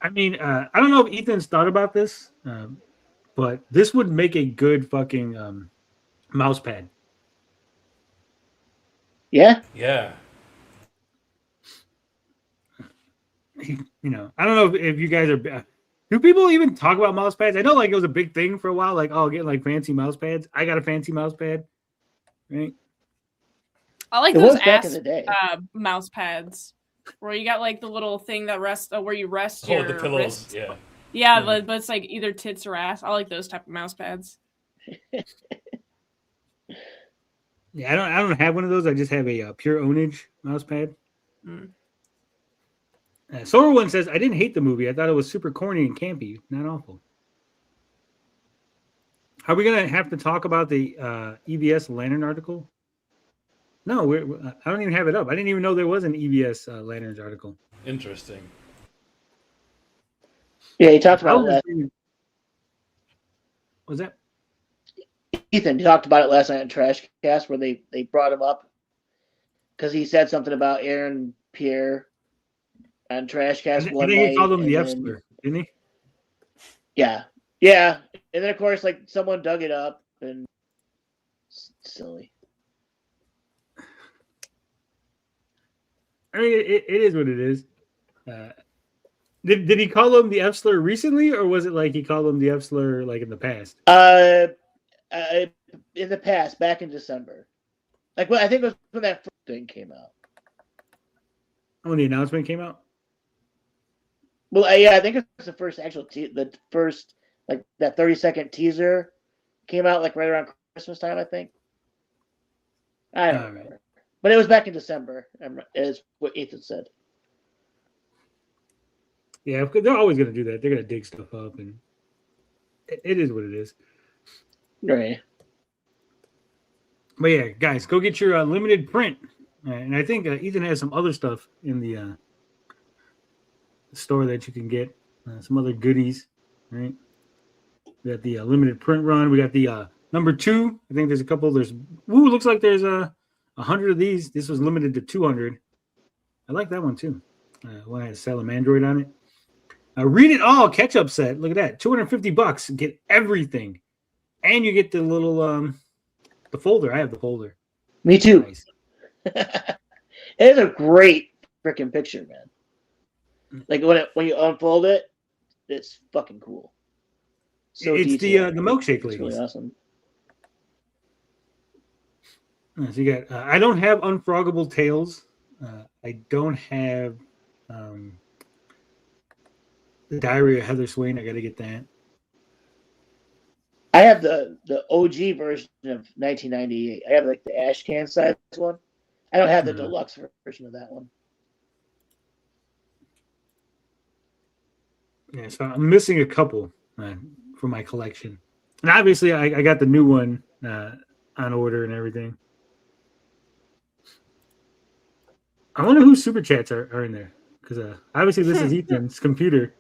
I mean, I don't know if Ethan's thought about this, but this would make a good fucking mouse pad. Yeah? Yeah. I don't know if you guys are. Do people even talk about mouse pads? I know like it was a big thing for a while, like getting like fancy mouse pads. I got a fancy mouse pad, right? I like It those was back ass in the day. mouse pads where you got like the little thing that rests where you rest Oh, your the pillows. wrist. Yeah. Yeah, but it's like either tits or ass. I like those type of mouse pads. Yeah, I don't have one of those. I just have a pure ownage mouse pad. Solar One says, I didn't hate the movie. I thought it was super corny and campy. Not awful. Are we going to have to talk about the EBS Lantern article? No, I don't even have it up. I didn't even know there was an EBS Lanterns article. Interesting. Yeah, he talked about that. Was that? Ethan talked about it last night in Trashcast where they brought him up because he said something about Aaron Pierre on Trashcast one I think night. he called him the and F-slur, didn't he? Yeah. Yeah. And then, of course, like someone dug it up and it's silly. I mean, it is what it is. Did he call him the F-slur recently, or was it like he called him the F-slur like in the past? In the past, back in December. Like, well, I think it was when that first thing came out. When the announcement came out? Well, yeah, I think it was the first actual the first like that 30-second teaser came out like right around Christmas time, I think. I don't remember. But it was back in December, is what Ethan said. Yeah, they're always going to do that. They're going to dig stuff up, and it is what it is. Right. But yeah, guys, go get your limited print. And I think Ethan has some other stuff in the store that you can get. Some other goodies, right? We got the limited print run. We got the number 2. I think there's a couple. Looks like there's 100 of these. This was limited to 200. I like that one too. One had Salamandroid on it. Read It All catch-up set. Look at that. $250. Get everything. And you get the little the folder. I have the folder. Me too. Nice. It is a great freaking picture, man. Like when you unfold it, it's fucking cool. So it's detailed. the milkshake It's ladies. really awesome. So you got. I don't have Unfroggable Tales. I don't have the Diary of Heather Swain. I got to get that. I have the OG version of 1998. I have like the ash can size one. I don't have the deluxe version of that one. Yeah, so I'm missing a couple from my collection, and obviously I got the new one on order and everything. I wonder whose super chats are in there, because obviously this is Ethan's computer.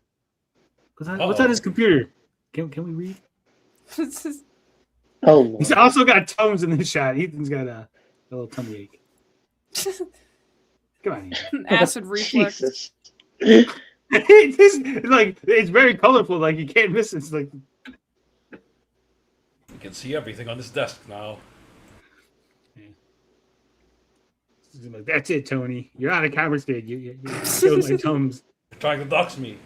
What's on his computer? Can we read? Oh, he's also got Tums in this shot. Ethan's got a little tummy ache. Come on, Ethan. Acid reflux. Jesus. It's very colorful. Like you can't miss it. It's like You can see everything on this desk now. That's it, Tony. You're out of conversation. You killed my Tums. You're trying to dox me.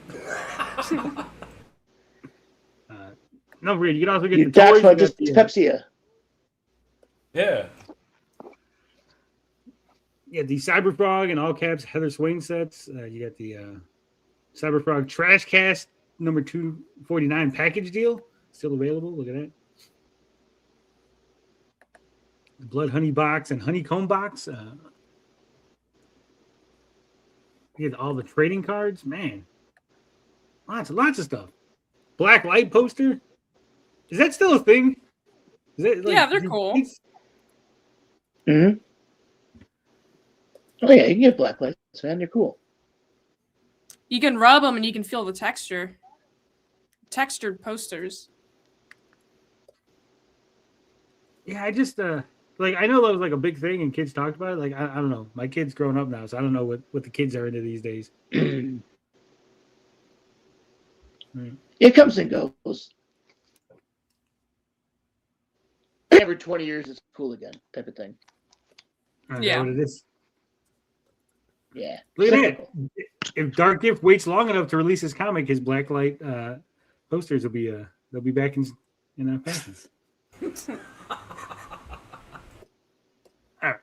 No, Reed, you can also get You the doxed toys. my You got the, dyspepsia. Yeah. yeah, the Cyberfrog in all caps Heather Swain sets. You got the Cyberfrog Trashcast number 249 package deal. Still available. Look at that. The Blood Honey box and Honeycomb box. You get all the trading cards. Man. Lots of stuff. Black Light poster. Is that still a thing? Is that, Yeah, they're cool. Mm-hmm. Oh yeah, you can get black lights, man. They're cool. You can rub them and you can feel the texture. Textured posters. Yeah, I just I know that was like a big thing and kids talked about it. Like I don't know. My kid's growing up now, so I don't know what the kids are into these days. Right. It comes and goes. Every 20 years, it's cool again, type of thing. I don't Yeah. know what it is. Yeah. Look at Cyclical. that. If Dark Gift waits long enough to release his comic, his Blacklight posters will be they'll be back in fashion. All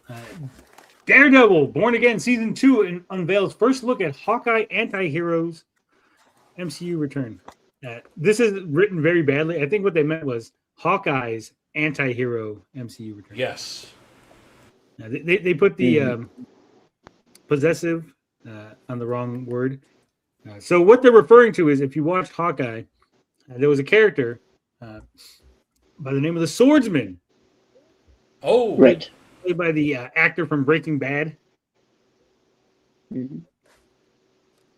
right. Daredevil, Born Again Season 2 unveils first look at Hawkeye Anti-Heroes MCU return. This is written very badly. I think what they meant was Hawkeye's Anti-Hero MCU return. Yes. They put the possessive on the wrong word. So what they're referring to is, if you watched Hawkeye, there was a character by the name of the Swordsman. Oh, Right. Played by the actor from Breaking Bad. Mm-hmm.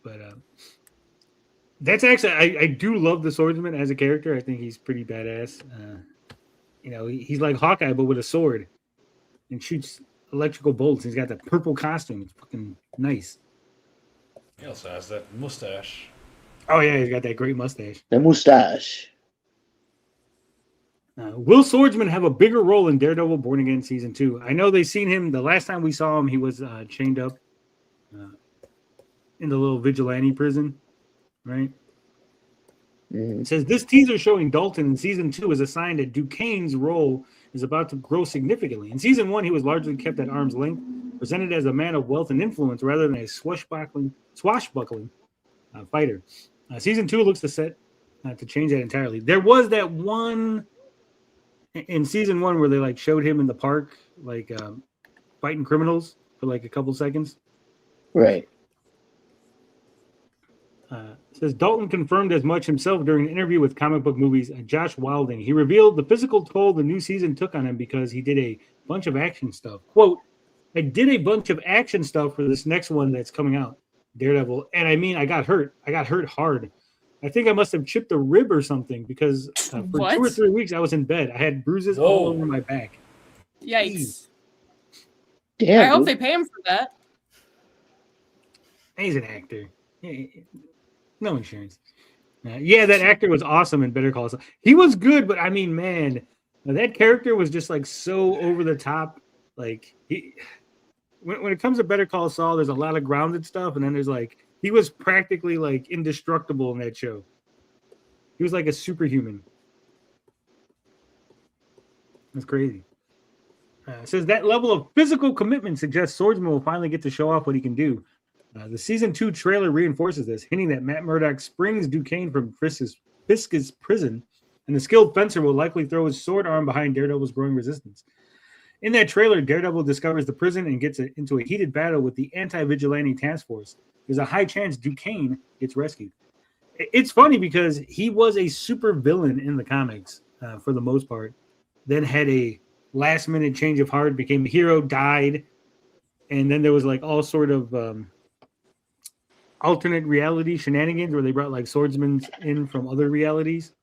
But that's actually, I do love the Swordsman as a character. I think he's pretty badass. He's like Hawkeye, but with a sword and shoots electrical bolts. He's got that purple costume. It's fucking nice. He also has that mustache. Oh, yeah, he's got that great mustache. The mustache. Will Swordsman have a bigger role in Daredevil Born Again Season 2? I know they've seen him. The last time we saw him, he was chained up in the little vigilante prison, right? Mm-hmm. It says, this teaser showing Dalton in Season 2 is a sign that Duquesne's role is about to grow significantly. In Season 1, he was largely kept at arm's length, presented as a man of wealth and influence rather than a swashbuckling fighter. Season 2 looks to change that entirely. There was that one in Season 1 where they showed him in the park fighting criminals for a couple seconds. Right. It says Dalton confirmed as much himself during an interview with Comic Book Movies Josh Wilding. He revealed the physical toll the new season took on him because he did a bunch of action stuff. Quote, I did a bunch of action stuff for this next one that's coming out, Daredevil. And I mean, I got hurt. I got hurt hard. I think I must have chipped a rib or something because for 2 or 3 weeks I was in bed. I had bruises all over my back. Yikes. Damn, I hope dude. they pay him for that. He's an actor. No insurance. That actor was awesome in Better Call Saul. He was good, but I mean, man, that character was just so over the top. When it comes to Better Call Saul, there's a lot of grounded stuff, and then there's he was practically indestructible in that show. He was like a superhuman. That's crazy. It says that level of physical commitment suggests Swordsman will finally get to show off what he can do. The Season 2 trailer reinforces this, hinting that Matt Murdock springs Duquesne from Chris's Fisk's prison, and the skilled fencer will likely throw his sword arm behind Daredevil's growing resistance. In that trailer, Daredevil discovers the prison and gets into a heated battle with the anti-vigilante task force. There's a high chance Duquesne gets rescued. It's funny because he was a super villain in the comics for the most part, then had a last-minute change of heart, became a hero, died, and then there was like all sort of alternate reality shenanigans where they brought like swordsmen in from other realities.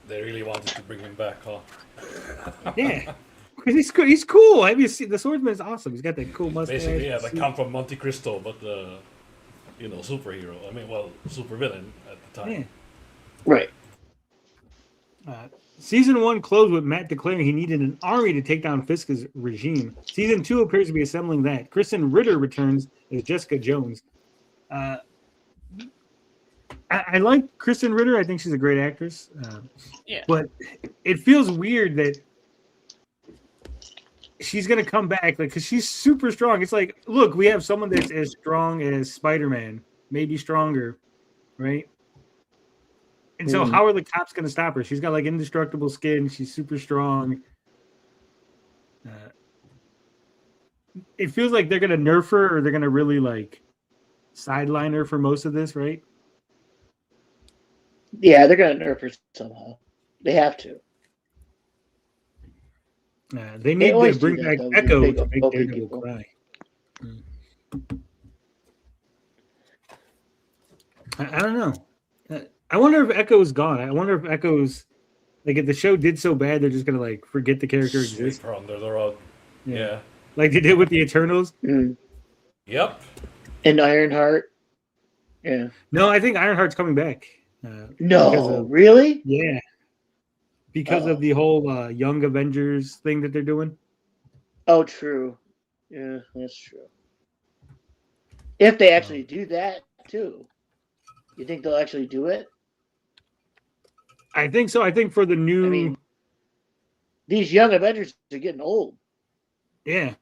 They really wanted to bring him back, huh? Yeah, because he's cool. Have you seen the swordsman is awesome. He's got that cool mustache. Basically, yeah, the Count from Monte Cristo, but superhero. I mean, well, super villain at the time. Yeah. Right. Season 1 closed with Matt declaring he needed an army to take down Fisk's regime. Season 2 appears to be assembling that. Kristen Ritter returns as Jessica Jones. I like Kristen Ritter. I think she's a great actress. Yeah. But it feels weird that she's going to come back because she's super strong. It's like, look, we have someone that's as strong as Spider-Man, maybe stronger, right? And so how are the cops going to stop her? She's got like indestructible skin. She's super strong. It feels like they're going to nerf her or they're going to really like sideline her for most of this, right? Yeah, they're going to nerf her somehow. They have to. They need to bring back Echo to make Daredevil cry. I don't know. I wonder if Echo's gone. I wonder if Echo's like if the show did so bad, they're just gonna like forget the character exists. Sweep her under the rug. Yeah. Like they did with the Eternals. Yep. And Ironheart. Yeah. No, I think Ironheart's coming back. No, really? Yeah. Because of the whole Young Avengers thing that they're doing. Oh, true. Yeah, that's true. If they actually do that too, you think they'll actually do it? I think so. I think for the new. I mean, these Young Avengers are getting old. Yeah.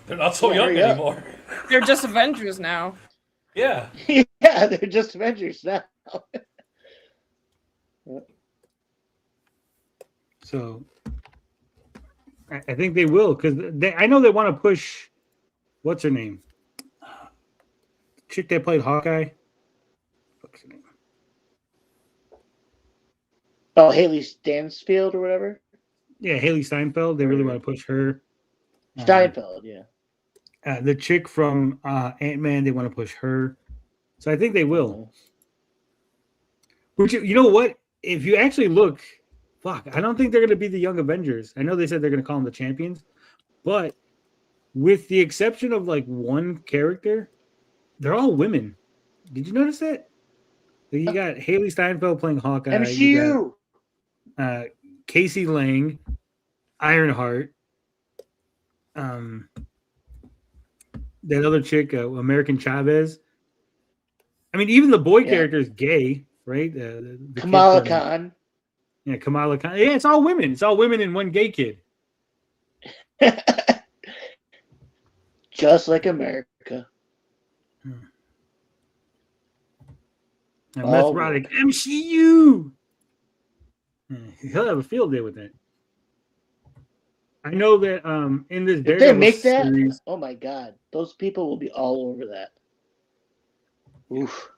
They're not so young anymore. They're just Avengers now. Yeah. Yeah, they're just Avengers now. So I think they will because I know they want to push. What's her name? Chick that played Hawkeye. What's her name? Oh, Haley Stansfield or whatever. Yeah, Haley Steinfeld. They really want to push her. Steinfeld, yeah. The chick from Ant-Man. They want to push her. So I think they will. Which you know what? If you actually look. Fuck, I don't think they're going to be the Young Avengers. I know they said they're going to call them the Champions, but with the exception of like one character, they're all women. Did you notice that? You got Haley Steinfeld playing Hawkeye. MCU. You got, Casey Lang, Ironheart, that other chick, American Chavez. I mean, even the boy character is gay, right? The Kamala Khan. Yeah, Kamala Khan. Yeah, it's all women. It's all women and one gay kid. Just like America. Methodic MCU. He'll have a field day with that. I know that in this Daredevil they make that series, oh my god, those people will be all over that. Oof.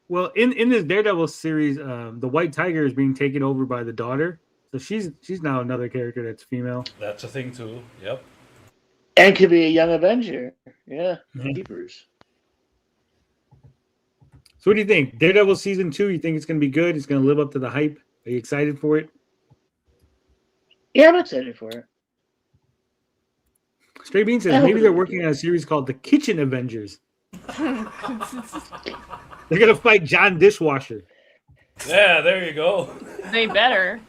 Well, in this Daredevil series, the White Tiger is being taken over by the daughter, so she's now another character that's female. That's a thing too. Yep. And could be a Young Avenger. Yeah. Keepers. So, what do you think? Daredevil season 2? You think it's going to be good? It's going to live up to the hype? Are you excited for it? Yeah, I'm excited for it. Stray Bean says maybe they're working on a series called The Kitchen Avengers. They're gonna fight John Dishwasher. Yeah, there you go. They better.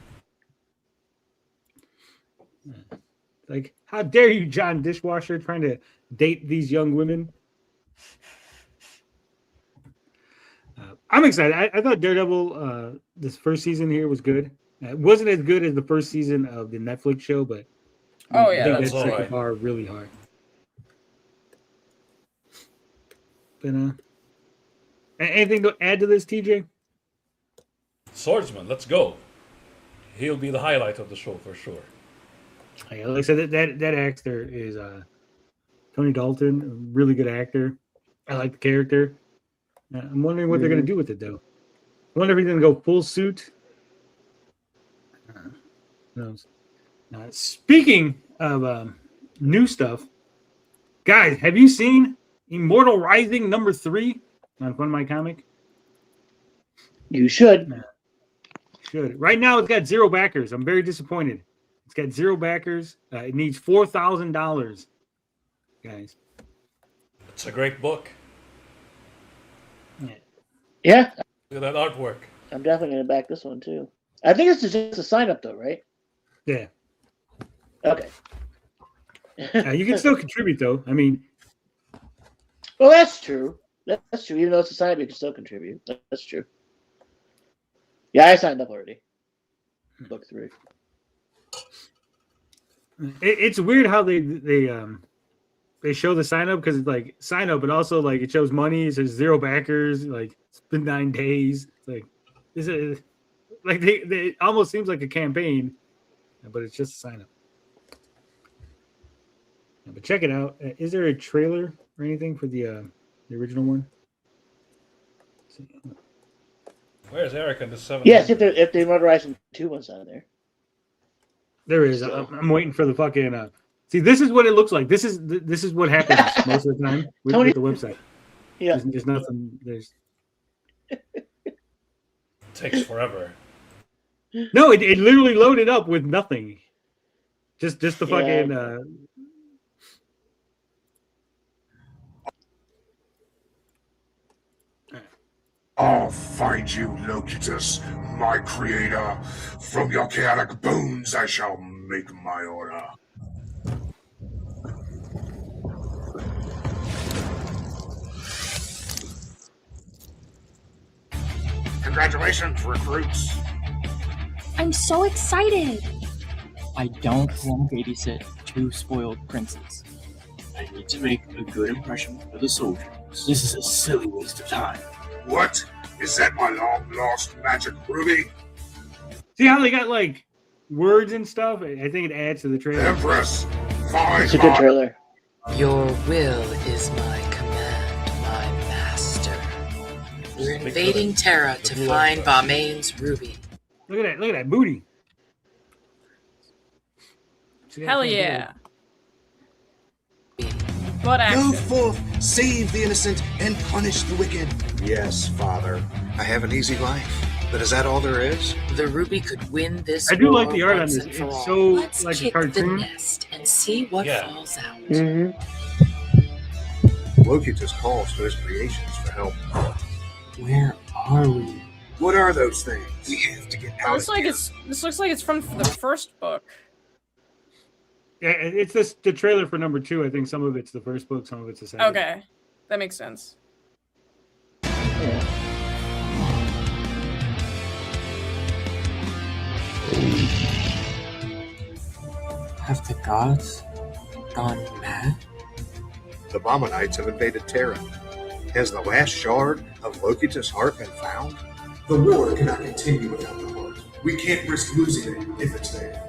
Like, how dare you, John Dishwasher, trying to date these young women? I'm excited. I thought Daredevil, this first season here was good. It wasn't as good as the first season of the Netflix show, but I think that set the bar really hard. But Anything to add to this, TJ? Swordsman, let's go. He'll be the highlight of the show for sure. Yeah, like I said, that actor is Tony Dalton, a really good actor. I like the character. I'm wondering what they're going to do with it, though. I wonder if he's going to go full suit. Who knows? Speaking of new stuff, guys, have you seen Immortal Rising #3 on Fun My Comic? You should. Should. Right now, it's got 0 backers. I'm very disappointed. It's got 0 backers. It needs $4,000, guys. It's a great book. Yeah. Look at that artwork. I'm definitely going to back this one, too. I think it's just a sign-up, though, right? Yeah. Okay. You can still contribute, though. I mean... Well, that's true. That's true. Even though it's a sign-up, you can still contribute. That's true. Yeah, I signed up already. Book 3. It's weird how they show the sign up because it's like sign up, but also like it shows money. It says 0 backers. Like it's been 9 days. It's like is it like they it almost seems like a campaign, but it's just a sign up. Yeah, but check it out. Is there a trailer or anything for the original one? Where's Eric in the 7? Yes, if the Immortal Rising 2 one's on there. There is. I'm waiting for the fucking. See, this is what it looks like. This is what happens most of the time with the website. Yeah, there's nothing. There's takes forever. No, it literally loaded up with nothing. Just the fucking. I'll find you, Locutus, my creator. From your chaotic bones I shall make my order. Congratulations, recruits. I'm so excited. I don't want to babysit 2 spoiled princes. I need to make a good impression for the soldiers. This is a silly waste of time. What? Is that my long-lost magic ruby? See how they got like words and stuff? I think it adds to the trailer. Empress, fine. It's a good trailer. Your will is my command, my master. We're invading Terra to find Balmain's ruby. Look at that booty. Hell yeah. What action? Go forth, save the innocent, and punish the wicked. Yes, Father. I have an easy life. But is that all there is? The ruby could win this. I do like the art on this. It's so Let's like a kick cartoon. the nest and see what falls out. Locutus calls to his creations for help. Where are we? What are those things? We have to get out This looks like it's from the first book. Yeah, it's the trailer for #2. I think some of it's the first book, some of it's the second. Okay, that makes sense. Have the gods gone mad? The Bomanites have invaded Terra. Has the last shard of Locutus' heart been found? The war cannot continue without the heart. We can't risk losing it if it's there.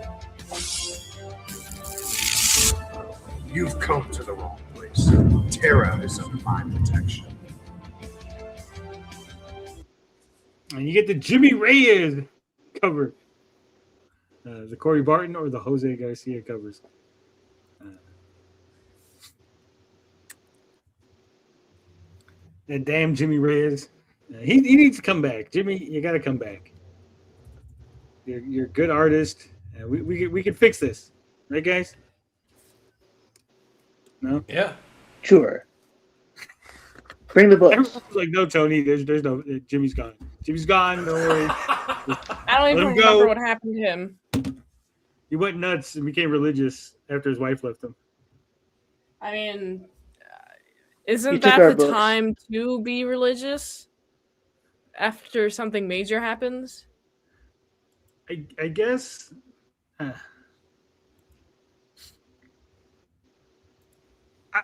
You've come to the wrong place. Terra is of my protection. And you get the Jimmy Reyes cover. The Corey Barton or the Jose Garcia covers. That damn Jimmy Reyes. He needs to come back. Jimmy, you got to come back. You're a good artist. We can fix this. Right, guys? No? Yeah. Sure. Bring the books. Everyone's like, no, Tony, there's no... Jimmy's gone. Jimmy's gone. Don't worry. I don't even remember what happened to him. He went nuts and became religious after his wife left him. I mean, isn't He took that our the books. time to be religious? After something major happens? I guess...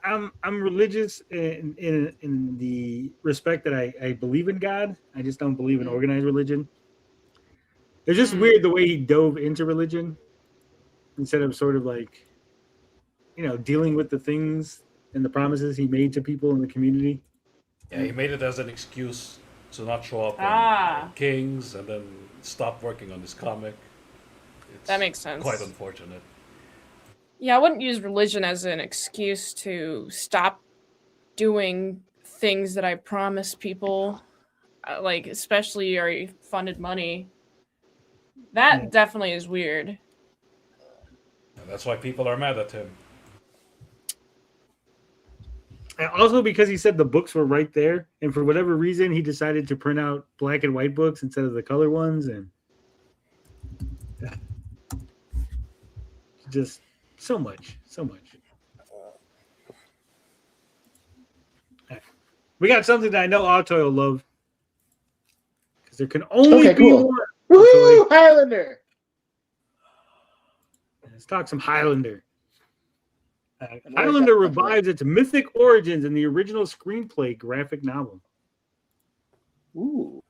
I'm religious in the respect that I believe in God. I just don't believe in organized religion. It's just weird the way he dove into religion instead of sort of like, dealing with the things and the promises he made to people in the community. Yeah, he made it as an excuse to not show up on Kings and then stop working on this comic. That makes sense. Quite unfortunate. Yeah, I wouldn't use religion as an excuse to stop doing things that I promise people, like especially our funded money. That definitely is weird. And that's why people are mad at him. And also because he said the books were right there, and for whatever reason, he decided to print out black and white books instead of the color ones, and just so much. We got something that I know Autoy will love, because there can only be one. Woohoo, Highlander! Let's talk some Highlander. Highlander revives its mythic origins in the original screenplay graphic novel. Ooh.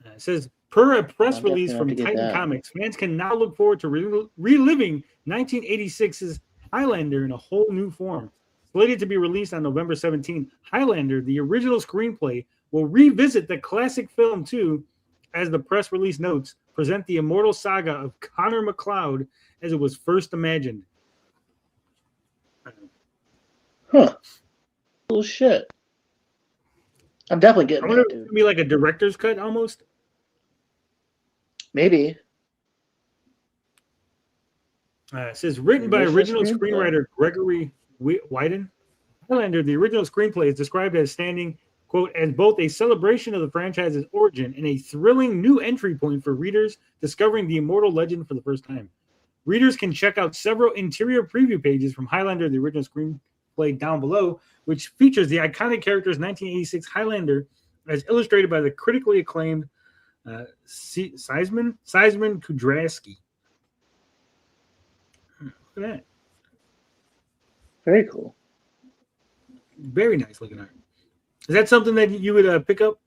It says, per a press release from Titan Comics, fans can now look forward to reliving 1986's Highlander in a whole new form. Slated to be released on November 17, Highlander, the original screenplay, will revisit the classic film too, as the press release notes, present the immortal saga of Connor MacLeod as it was first imagined. Huh. Cool shit. I'm definitely getting I wonder that, if dude. it'd be like a director's cut almost. Maybe. It says, written by original screenwriter Gregory Wyden. Highlander, the original screenplay, is described as standing, quote, as both a celebration of the franchise's origin and a thrilling new entry point for readers discovering the immortal legend for the first time. Readers can check out several interior preview pages from Highlander, the original screenplay, down below, which features the iconic character's 1986 Highlander as illustrated by the critically acclaimed Seisman Kudrasky. Look at that. Very cool. Very nice looking art. Is that something that you would pick up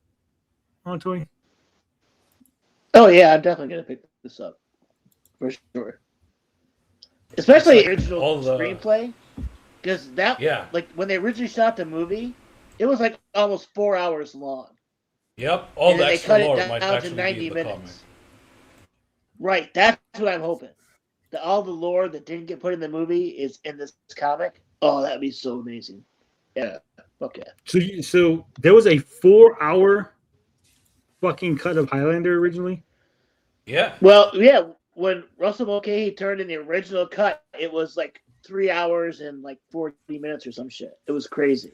on Toy? Oh yeah, I'm definitely gonna pick this up for sure. Especially Like original screenplay, because like when they originally shot the movie, it was like almost 4 hours long. Yep, all the extra lore they cut might it down to actually 90 be in the minutes. comic. Right, that's what I'm hoping. All the lore that didn't get put in the movie is in this comic. Oh, that'd be so amazing. Yeah, fuck yeah. So there was a 4-hour fucking cut of Highlander originally? Yeah. Well, yeah, when Russell Mulcahy turned in the original cut, it was like 3 hours and like 40 minutes or some shit. It was crazy.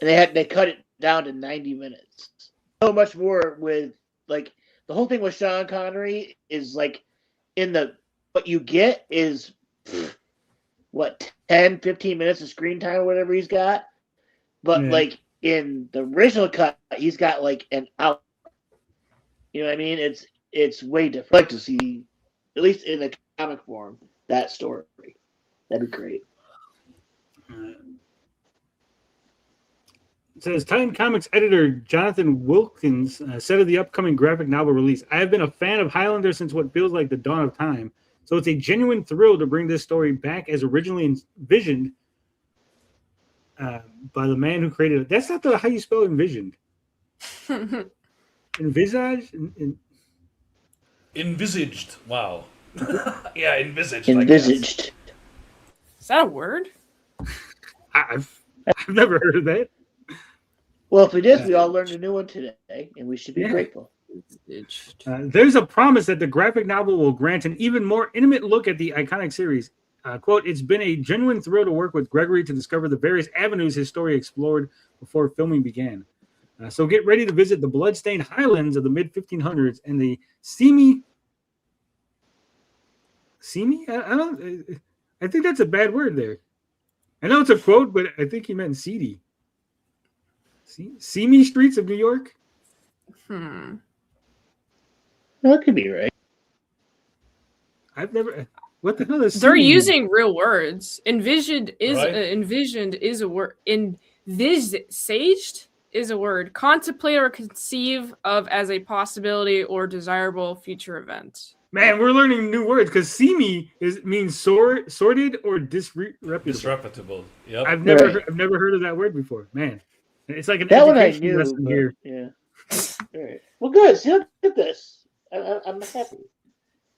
And they cut it down to 90 minutes. So much more with, like, the whole thing with Sean Connery is like, what you get is, 10, 15 minutes of screen time or whatever he's got. But like in the original cut, he's got like an hour. You know what I mean? It's way different. I'd like to see, at least in the comic form, that story. That'd be great. It says Titan Comics editor Jonathan Wilkins said of the upcoming graphic novel release, I have been a fan of Highlander since what feels like the dawn of time. So it's a genuine thrill to bring this story back as originally envisioned by the man who created it. That's not how you spell envisioned. Envisage? Envisaged. Wow. Yeah, envisaged. Envisaged. Is that a word? I've never heard of that. Well, if it is, we all learned a new one today, and we should be grateful. There's a promise that the graphic novel will grant an even more intimate look at the iconic series. Quote, it's been a genuine thrill to work with Gregory to discover the various avenues his story explored before filming began. So get ready to visit the blood-stained highlands of the mid-1500s and the seamy? I think that's a bad word there. I know it's a quote, but I think he meant seedy. Seamy streets of New York? That could be right. I've never. What the hell is They're see me? using real words. Envisioned is Right. a word. Envisaged is a word. Contemplate or conceive of as a possibility or desirable future event. Man, we're learning new words because see me means sorted or disreputable. Disreputable. Yep. I've never Right. heard of that word before. Man, it's like an That one I education knew, lesson but here. yeah. All right. Well, good. See, look at this. I'm happy.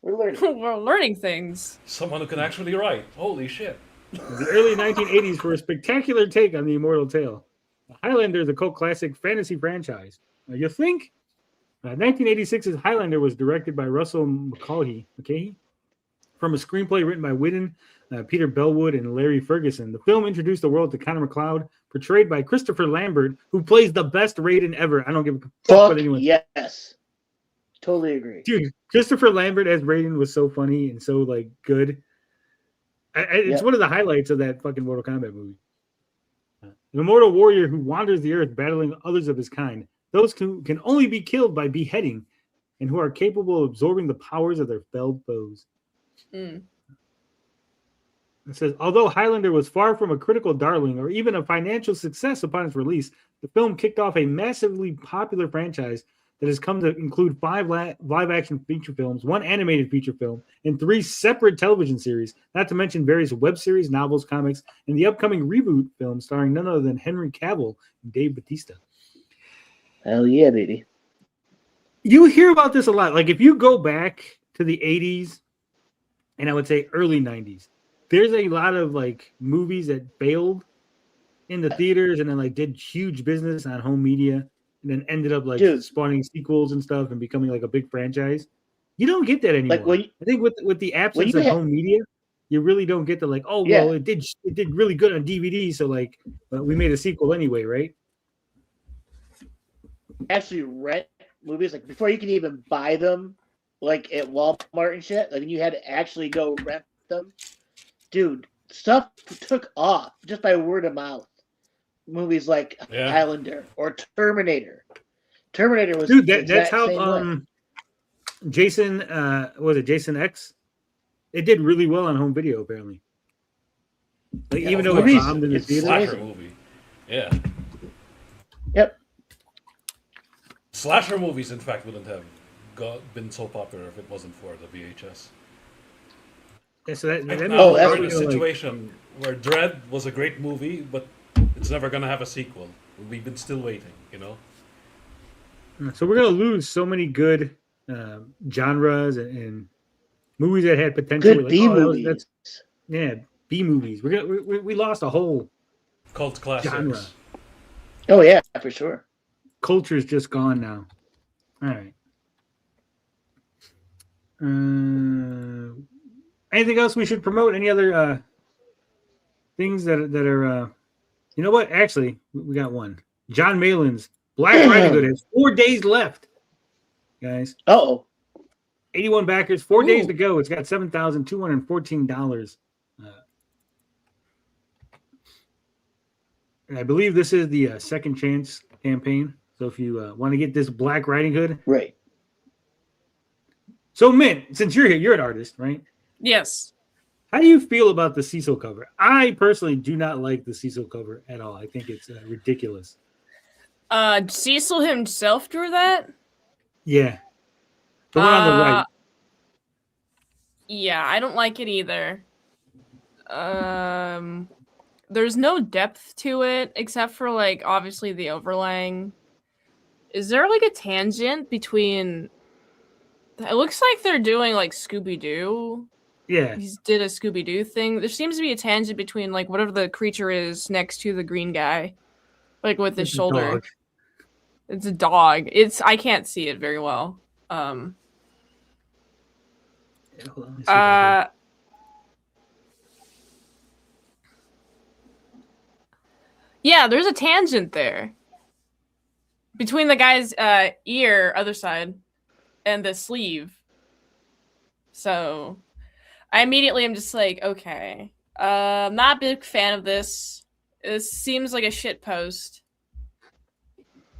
We're learning. We're learning things. Someone who can actually write. Holy shit. The early 1980s for a spectacular take on the immortal tale. Highlander is a cult classic fantasy franchise. You think? 1986's Highlander was directed by Russell McKay from a screenplay written by Whitten, Peter Bellwood, and Larry Ferguson. The film introduced the world to Connor McLeod, portrayed by Christopher Lambert, who plays the best Raiden ever. I don't give a fuck what anyone. Yes, totally agree, dude. Christopher Lambert as Raiden was so funny and so like good. It's one of the highlights of that fucking Mortal Kombat movie. An immortal warrior who wanders the earth battling others of his kind. Those who can only be killed by beheading and who are capable of absorbing the powers of their felled foes. It says, although Highlander was far from a critical darling or even a financial success upon its release, the film kicked off a massively popular franchise that has come to include 5 live-action feature films, 1 animated feature film, and 3 separate television series, not to mention various web series, novels, comics, and the upcoming reboot film starring none other than Henry Cavill and Dave Bautista. Hell yeah, baby. You hear about this a lot. Like, if you go back to the 80s, and I would say early 90s, there's a lot of, like, movies that failed in the theaters and then, like, did huge business on home media, and then ended up like spawning sequels and stuff and becoming like a big franchise. You don't get that anymore. Like I think with the absence of home media, you really don't get the like, oh well, it did really good on DVD, so like we made a sequel anyway, right? Actually, rent movies like before you can even buy them, like at Walmart and shit. Like you had to actually go rent them, dude. Stuff took off just by word of mouth. Movies like Highlander or Terminator. Terminator was that's how Jason was it Jason X? It did really well on home video apparently. Like even though it bombed in the theater. Slasher movie. Yeah. Yep. Slasher movies, in fact, wouldn't have been so popular if it wasn't for the VHS. Yeah, so that we're in a situation where Dread was a great movie, but it's never going to have a sequel. We've been still waiting, you know? So we're going to lose so many good genres and movies that had potential. Good B-movies. B-movies. We lost a whole cult classics. Genre. Oh, yeah, for sure. Culture's just gone now. All right. Anything else we should promote? Any other things that are... You know what? Actually, we got one. John Malin's Black Riding Hood has 4 days left, guys. 81 backers, 4 days to go. It's got $7,214. And I believe this is the second chance campaign. So if you want to get this Black Riding Hood, right? So, Mint, since you're here, you're an artist, right? Yes. How do you feel about the Cecil cover? I personally do not like the Cecil cover at all. I think it's ridiculous. Cecil himself drew that? Yeah. The one on the right. Yeah, I don't like it either. There's no depth to it except for like obviously the overlaying. Is there like a tangent between? It looks like they're doing like Scooby-Doo. Yeah. He did a Scooby-Doo thing. There seems to be a tangent between like whatever the creature is next to the green guy. Like with his shoulder. It's a dog. I can't see it very well. Yeah, there's a tangent there. Between the guy's ear, other side, and the sleeve. So I immediately am just like, okay. I'm not a big fan of this. This seems like a shit post.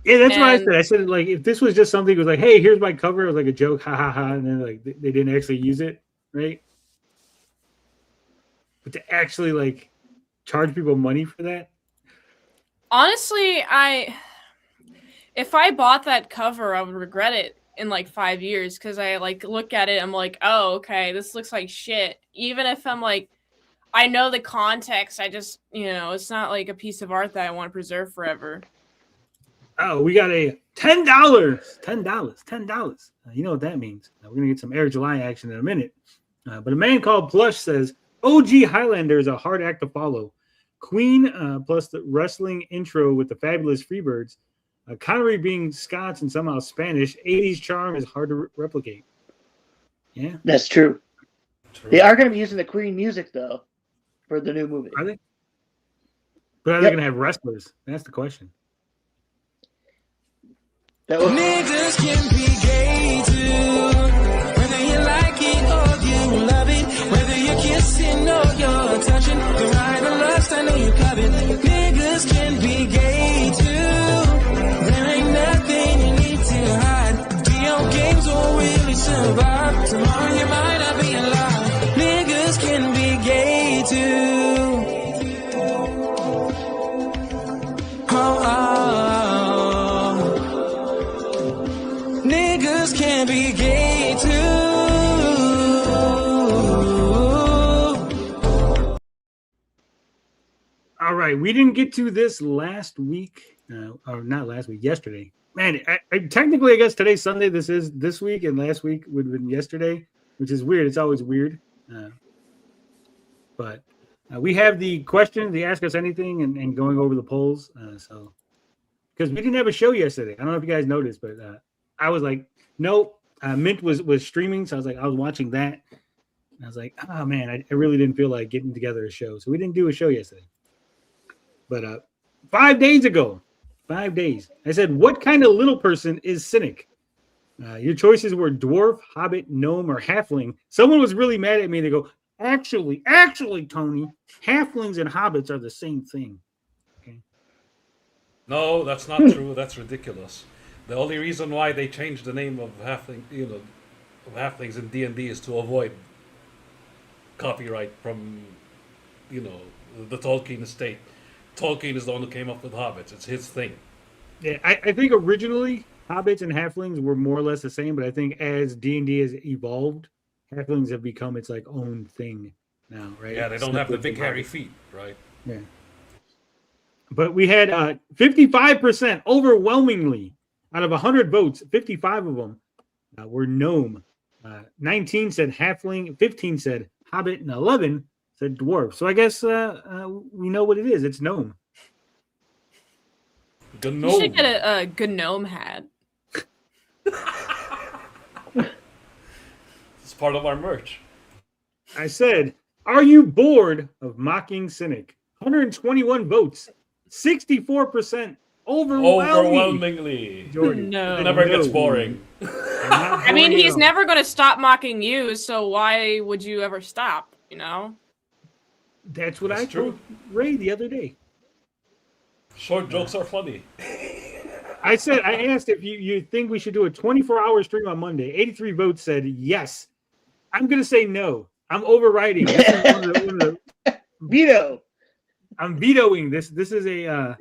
Yeah, that's what I said. I said, like, if this was just something that was like, hey, here's my cover, it was like a joke, ha ha ha, and then like they didn't actually use it, right? but to actually like charge people money for that. Honestly, if I bought that cover, I would regret it in like 5 years because I like look at it, I'm like, oh, okay, this looks like shit. Even if I'm like, I know the context, I just, it's not like a piece of art that I want to preserve forever. Oh, we got a $10. You know what that means. We're going to get some Air July action in a minute. But a man called Plush says, OG Highlander is a hard act to follow. Queen plus the wrestling intro with the fabulous Freebirds. Connery being Scots and somehow Spanish. 80s charm is hard to replicate. Yeah. That's true. They are going to be using the Queen music, though, for the new movie. Are they? But are they going to have wrestlers? That's the question. Niggas can be gay too. Whether you like it or you love it, whether you're kissing or you're touching, the ride or lust, I know you love it. Niggas can be gay too. There ain't nothing you need to hide. Video games won't really survive. Tomorrow you might not be alive. Niggas can be gay too. Niggas can be gay too. All right, we didn't get to this last week, or not last week, yesterday. Man, technically, I guess today's Sunday. This is this week, and last week would have been yesterday, which is weird. It's always weird. But we have the question, the Ask Us Anything, and going over the polls. So, because we didn't have a show yesterday. I don't know if you guys noticed, but I was like, nope. Mint was streaming, so I was watching that. And I was like, oh man, I really didn't feel like getting together a show, so we didn't do a show yesterday. But 5 days ago, I said, what kind of little person is cynic? Your choices were dwarf, hobbit, gnome, or halfling. Someone was really mad at me. They go, actually, Tony, halflings and hobbits are the same thing. Okay. No, that's not true. That's ridiculous. The only reason why they changed the name of halfling, of halflings in D&D is to avoid copyright from, the Tolkien estate. Tolkien is the one who came up with hobbits. It's his thing. Yeah, I think originally hobbits and halflings were more or less the same, but I think as D&D has evolved, halflings have become its like own thing now, right? Yeah, they don't have the big hairy feet, right? Yeah. But we had 55% overwhelmingly out of 100 votes, 55 of them were gnome. 19 said halfling, 15 said hobbit, and 11 said dwarf. So I guess we know what it is. It's gnome. You should get a gnome hat. It's part of our merch. I said, are you bored of mocking cynic? 121 votes, 64% overwhelmingly. Jordan, No. It never gets boring. I mean, he's never going to stop mocking you, so why would you ever stop, That's what I told Ray the other day. Short jokes are funny. I asked if you think we should do a 24-hour stream on Monday. 83 votes said yes. I'm going to say no. I'm overriding. Veto. I'm vetoing this. This is a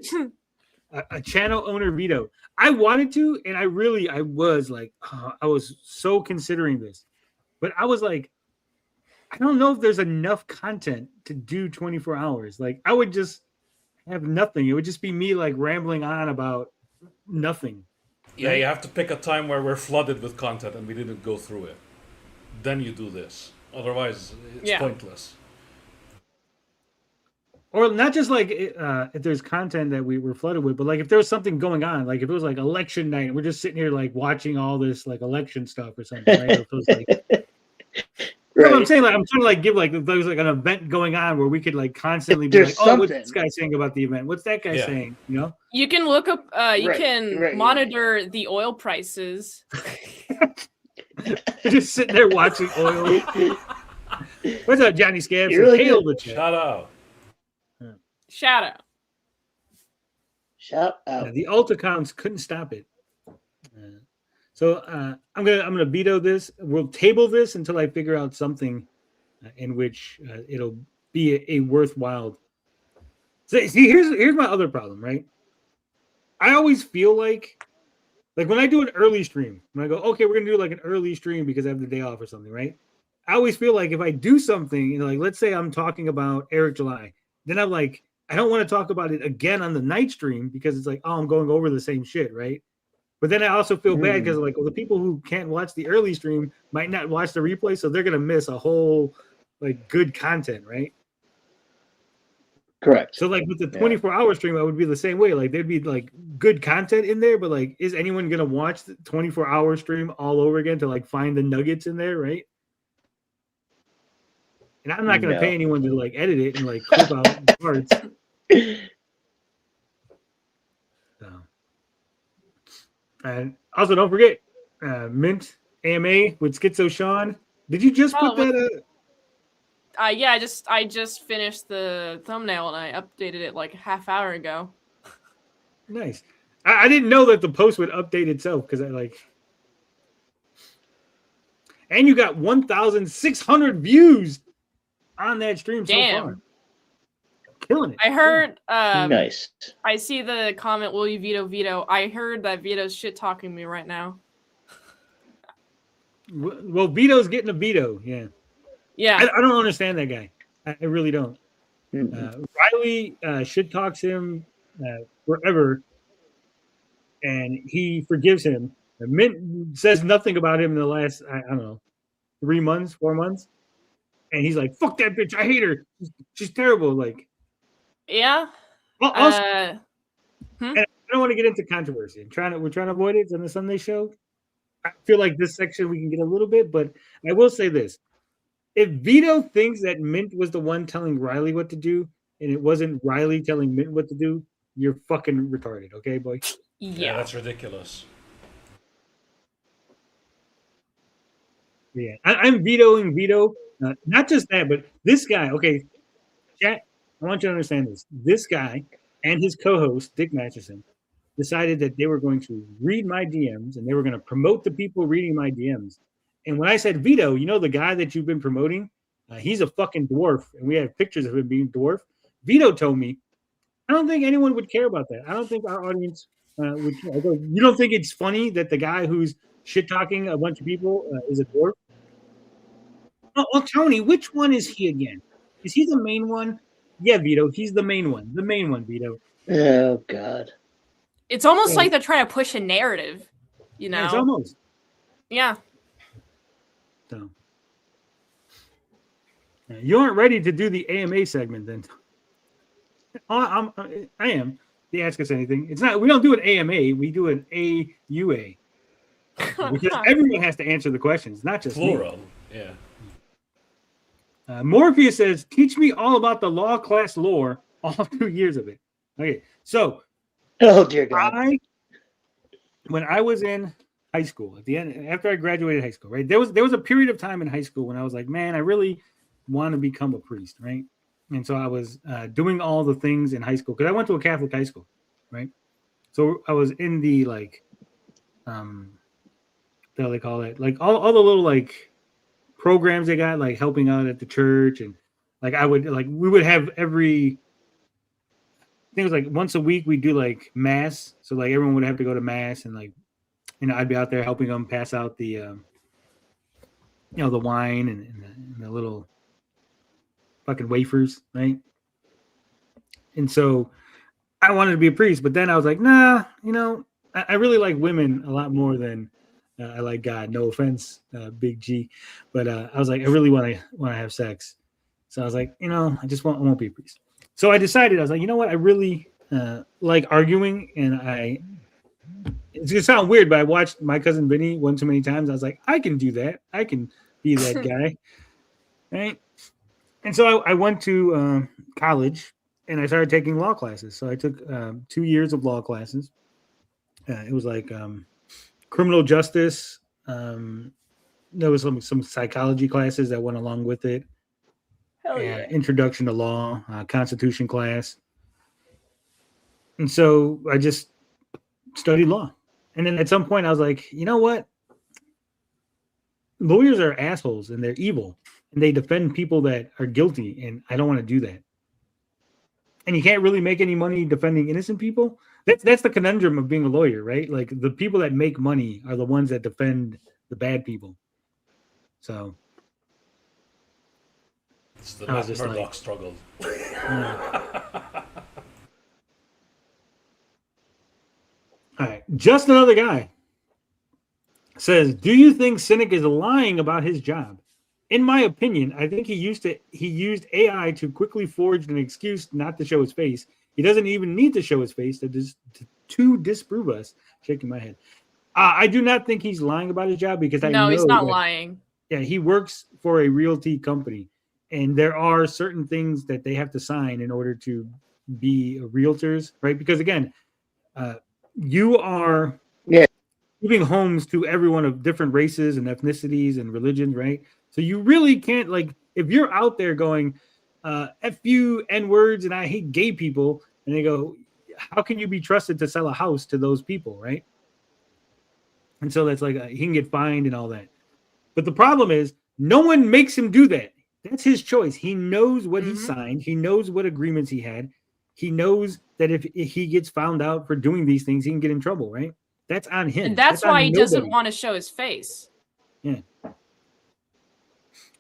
channel owner veto. I wanted to, and I was like, I was so considering this. But I was like, I don't know if there's enough content to do 24 hours. Like, I would just have nothing. It would just be me like rambling on about nothing. Yeah, you have to pick a time where we're flooded with content and we didn't go through it. Then you do this. Otherwise, it's pointless. Or not just like if there's content that we were flooded with, but like if there was something going on, like if it was like election night, and we're just sitting here like watching all this like election stuff or something, right? Or if it was like, you know what I'm saying? Like I'm trying to like give like if there was like an event going on where we could like constantly be like, oh, what's this guy saying about the event? What's that guy saying? You can look up. You can monitor the oil prices. Just sitting there watching oil. What's up, Johnny Scabs? Really Shout out. Shout out. Shout out. The alt accounts couldn't stop it. So I'm gonna veto this. We'll table this until I figure out something in which it'll be a worthwhile. See, here's my other problem, right? I always feel like when I do an early stream, when I go, okay, we're gonna do like an early stream because I have the day off or something, right? I always feel like if I do something, like let's say I'm talking about Eric July, then I'm like, I don't want to talk about it again on the night stream because it's like, oh, I'm going over the same shit, right? But then I also feel bad because like, well, the people who can't watch the early stream might not watch the replay, so they're gonna miss a whole like good content, right? Correct. So like with the 24-hour stream, I would be the same way. Like there'd be like good content in there, but like, is anyone gonna watch the 24-hour stream all over again to like find the nuggets in there, right? And I'm not gonna pay anyone to like edit it and like clip out parts. So. And also, don't forget Mint AMA with Schizo Sean. Did you just put that? Yeah, I just finished the thumbnail and I updated it like a half hour ago. Nice. I didn't know that the post would update itself because I like. And you got 1,600 views on that stream so far. Killing it. I heard. Nice. I see the comment. Will you veto? I heard that Vito's shit talking me right now. Well, Vito's getting a veto. Yeah. Yeah. I don't understand that guy. I really don't. Riley shit talks him forever, and he forgives him. Mint says nothing about him in the last I don't know 4 months, and he's like, "Fuck that bitch! I hate her. She's terrible." Like. Yeah. Well, also, and I don't want to get into controversy. We're trying to avoid it on the Sunday show. I feel like this section we can get a little bit, but I will say this: if Vito thinks that Mint was the one telling Riley what to do, and it wasn't Riley telling Mint what to do, you're fucking retarded, okay, boy? Yeah, that's ridiculous. Yeah, I'm vetoing Vito. Not just that, but this guy. Okay, chat. I want you to understand this. This guy and his co-host, Dick Matheson, decided that they were going to read my DMs and they were going to promote the people reading my DMs. And when I said Vito, you know the guy that you've been promoting? He's a fucking dwarf, and we have pictures of him being dwarf. Vito told me, I don't think anyone would care about that. I don't think our audience would care. I go, you don't think it's funny that the guy who's shit-talking a bunch of people is a dwarf? Well, Tony, which one is he again? Is he the main one? Yeah, Vito, he's the main one. The main one, Vito. Oh, God. It's almost like they're trying to push a narrative, you know? Yeah, it's almost. Yeah. So. You aren't ready to do the AMA segment, then. I am. The Ask Us Anything. It's not. We don't do an AMA. We do an AUA. Because everyone has to answer the questions, not just plural. Me. Yeah. Morpheus says, teach me all about the law class lore, all 2 years of it. Okay, so oh dear God. When I was in high school, at the end, after I graduated high school, right, there was a period of time in high school when I was like, man, I really want to become a priest, right? And so I was doing all the things in high school because I went to a Catholic high school, right? So I was in the like, what do they call it? Like all the little like programs they got, like helping out at the church, and like we would have every, I think it was like once a week we do like mass, so like everyone would have to go to mass, and like, you know, I'd be out there helping them pass out the you know, the wine and the little fucking wafers, right? And so I wanted to be a priest, but then I was like, nah, you know, I really like women a lot more than I like God. No offense, Big G, but I was like, I really want to have sex. So I was like, you know, I won't be a priest. So I decided, I was like, you know what, I really like arguing, and it's gonna sound weird, but I watched My Cousin Vinny one too many times. I was like, I can do that. I can be that guy, right? And so I went to college, and I started taking law classes. So I took 2 years of law classes. It was like criminal justice. There was some psychology classes that went along with it. Hell yeah. Introduction to law, constitution class. And so I just studied law. And then at some point I was like, you know what? Lawyers are assholes and they're evil. and they defend people that are guilty, and I don't want to do that. And you can't really make any money defending innocent people. That's the conundrum of being a lawyer, right? Like the people that make money are the ones that defend the bad people. So it's the Matt Murdock struggle. All right, just another guy says, "Do you think Cynic is lying about his job? In my opinion, I think he used AI to quickly forge an excuse not to show his face. He doesn't even need to show his face to disprove us." Shaking my head. I do not think he's lying about his job because I know he's not lying. Yeah, he works for a realty company, and there are certain things that they have to sign in order to be realtors, right? Because again, you are giving homes to everyone of different races and ethnicities and religions, right? So you really can't, like, if you're out there going, F you, N words, and I hate gay people, and they go, how can you be trusted to sell a house to those people, right? And so that's like, he can get fined and all that. But the problem is, no one makes him do that. That's his choice. He knows what he signed. He knows what agreements he had. He knows that if he gets found out for doing these things, he can get in trouble, right? That's on him. And that's why he doesn't want to show his face. Yeah.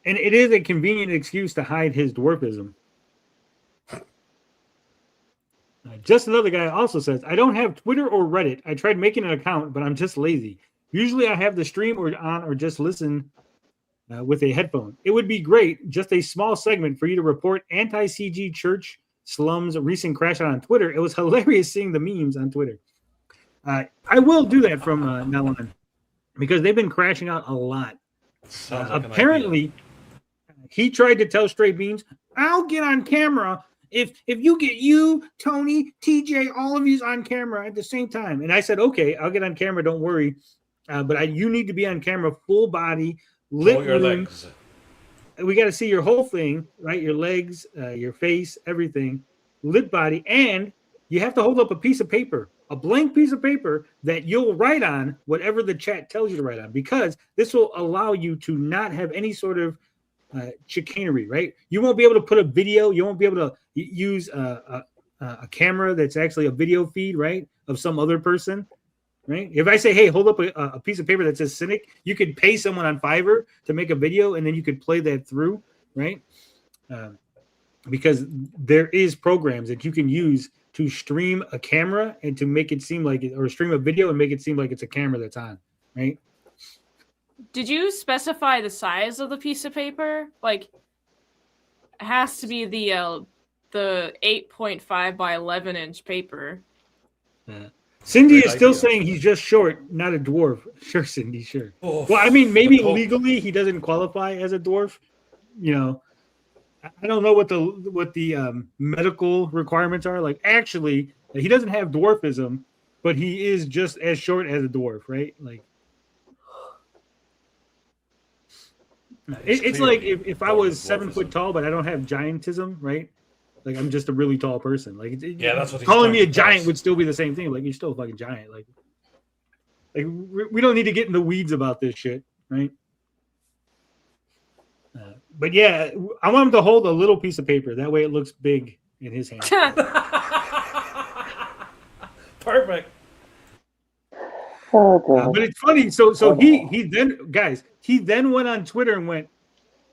And it is a convenient excuse to hide his dwarfism. Just another guy also says, I don't have Twitter or Reddit. I tried making an account, but I'm just lazy. Usually I have the stream or just listen with a headphone. It would be great, just a small segment for you to report anti-CG church slums recent crash out on Twitter. It was hilarious seeing the memes on Twitter. I will do that from now on because they've been crashing out a lot. Apparently, he tried to tell Straight Beans, I'll get on camera if you get you, Tony, TJ, all of you on camera at the same time. And I said, okay, I'll get on camera. Don't worry. But you need to be on camera, full body, lit your room. legs. We got to see your whole thing, right? Your legs, your face, everything, lit body. And you have to hold up a piece of paper, a blank piece of paper that you'll write on whatever the chat tells you to write on, because this will allow you to not have any sort of chicanery, right? You won't be able to put a video. You won't be able to use a camera that's actually a video feed, right, of some other person, right? If I say, hey, hold up a piece of paper that says Cynic, you could pay someone on Fiverr to make a video, and then you could play that through, right? Because there is programs that you can use to stream a camera and to make it seem like it, or stream a video and make it seem like it's a camera that's on, right? Did you specify the size of the piece of paper? Like, it has to be the 8.5 by 11-inch paper. Cindy is still saying he's just short, not a dwarf. Sure, Cindy, sure. Oh, well, I mean, maybe legally he doesn't qualify as a dwarf. You know, I don't know what the medical requirements are. Like, actually, he doesn't have dwarfism, but he is just as short as a dwarf, right? Like, it's like if I was 7 foot tall, but I don't have giantism, right? Like, I'm just a really tall person. Like, yeah, that's what he's calling me a giant would still be the same thing. Like, you're still a fucking giant. Like we don't need to get in the weeds about this shit, right? But yeah, I want him to hold a little piece of paper. That way, it looks big in his hand. Perfect. But it's funny. So he then went on Twitter and went,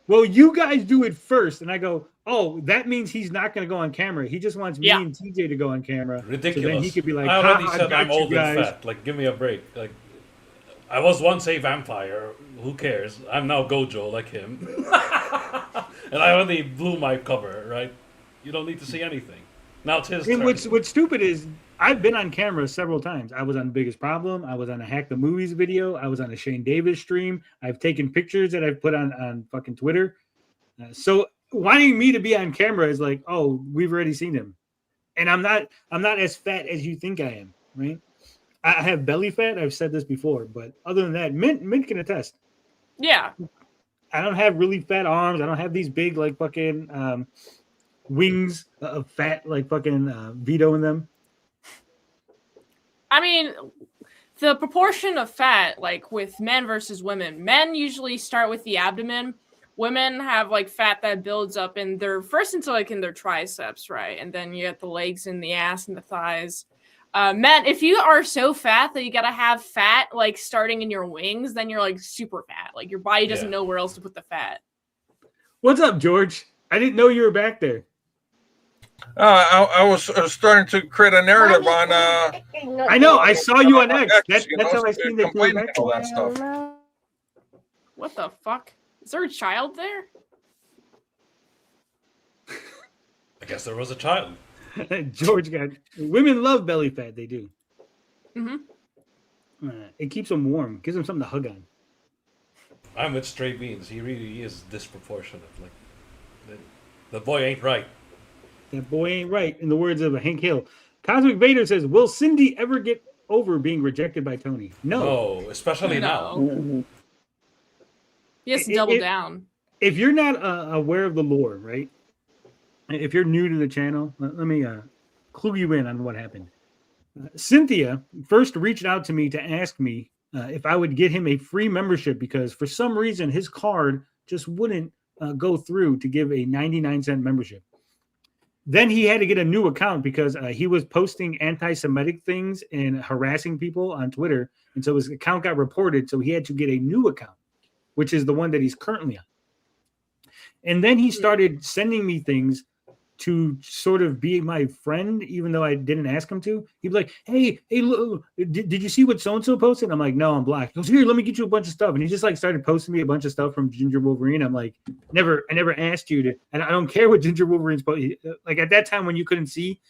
well, you guys do it first. And I go, oh, that means he's not going to go on camera. He just wants me and TJ to go on camera. Ridiculous. So then he could be like, I already said I I'm old and fat. Like, give me a break. Like, I was once a vampire. Who cares? I'm now Gojo, like him. And I already blew my cover, right? You don't need to see anything. Now it's his turn. What's stupid is I've been on camera several times. I was on Biggest Problem. I was on a Hack the Movies video. I was on a Shane Davis stream. I've taken pictures that I've put on fucking Twitter. So wanting me to be on camera is like, oh, we've already seen him. And I'm not as fat as you think I am, right? I have belly fat. I've said this before, but other than that, Mint can attest. Yeah. I don't have really fat arms. I don't have these big, like, fucking wings of fat, like fucking Vito in them. I mean, the proportion of fat, like with men versus women, men usually start with the abdomen, women have like fat that builds up in their in their triceps, right? And then you get the legs and the ass and the thighs. Men, if you are so fat that you gotta have fat like starting in your wings, then you're like super fat. Like your body doesn't know where else to put the fat. What's up, George? I didn't know you were back there. I was starting to create a narrative on. I know. I saw you on X. That's you know, how I seen that you were back all there. that stuff. What the fuck? Is there a child there? I guess there was a child. George got women love belly fat. They do. Mm-hmm. It keeps them warm. Gives them something to hug on. I'm with Stray Beans. He really is disproportionate. Like, the boy ain't right. That boy ain't right. In the words of Hank Hill, Cosmic Vader says, "Will Cindy ever get over being rejected by Tony?" No, especially now. He has to double down. If you're not aware of the lore, right? If you're new to the channel, let me clue you in on what happened. Cynthia first reached out to me to ask me if I would get him a free membership because for some reason his card just wouldn't go through to give a 99-cent membership. Then he had to get a new account because he was posting anti-Semitic things and harassing people on Twitter. And so his account got reported. So he had to get a new account, which is the one that he's currently on. And then he started sending me things to sort of be my friend, even though I didn't ask him to. He'd be like, hey, look, did you see what so-and-so posted? I'm like, no, I'm black. He goes, here, let me get you a bunch of stuff. And he just like started posting me a bunch of stuff from Ginger Wolverine. I'm like, I never asked you to, and I don't care what Ginger Wolverine's posting. Like at that time when you couldn't see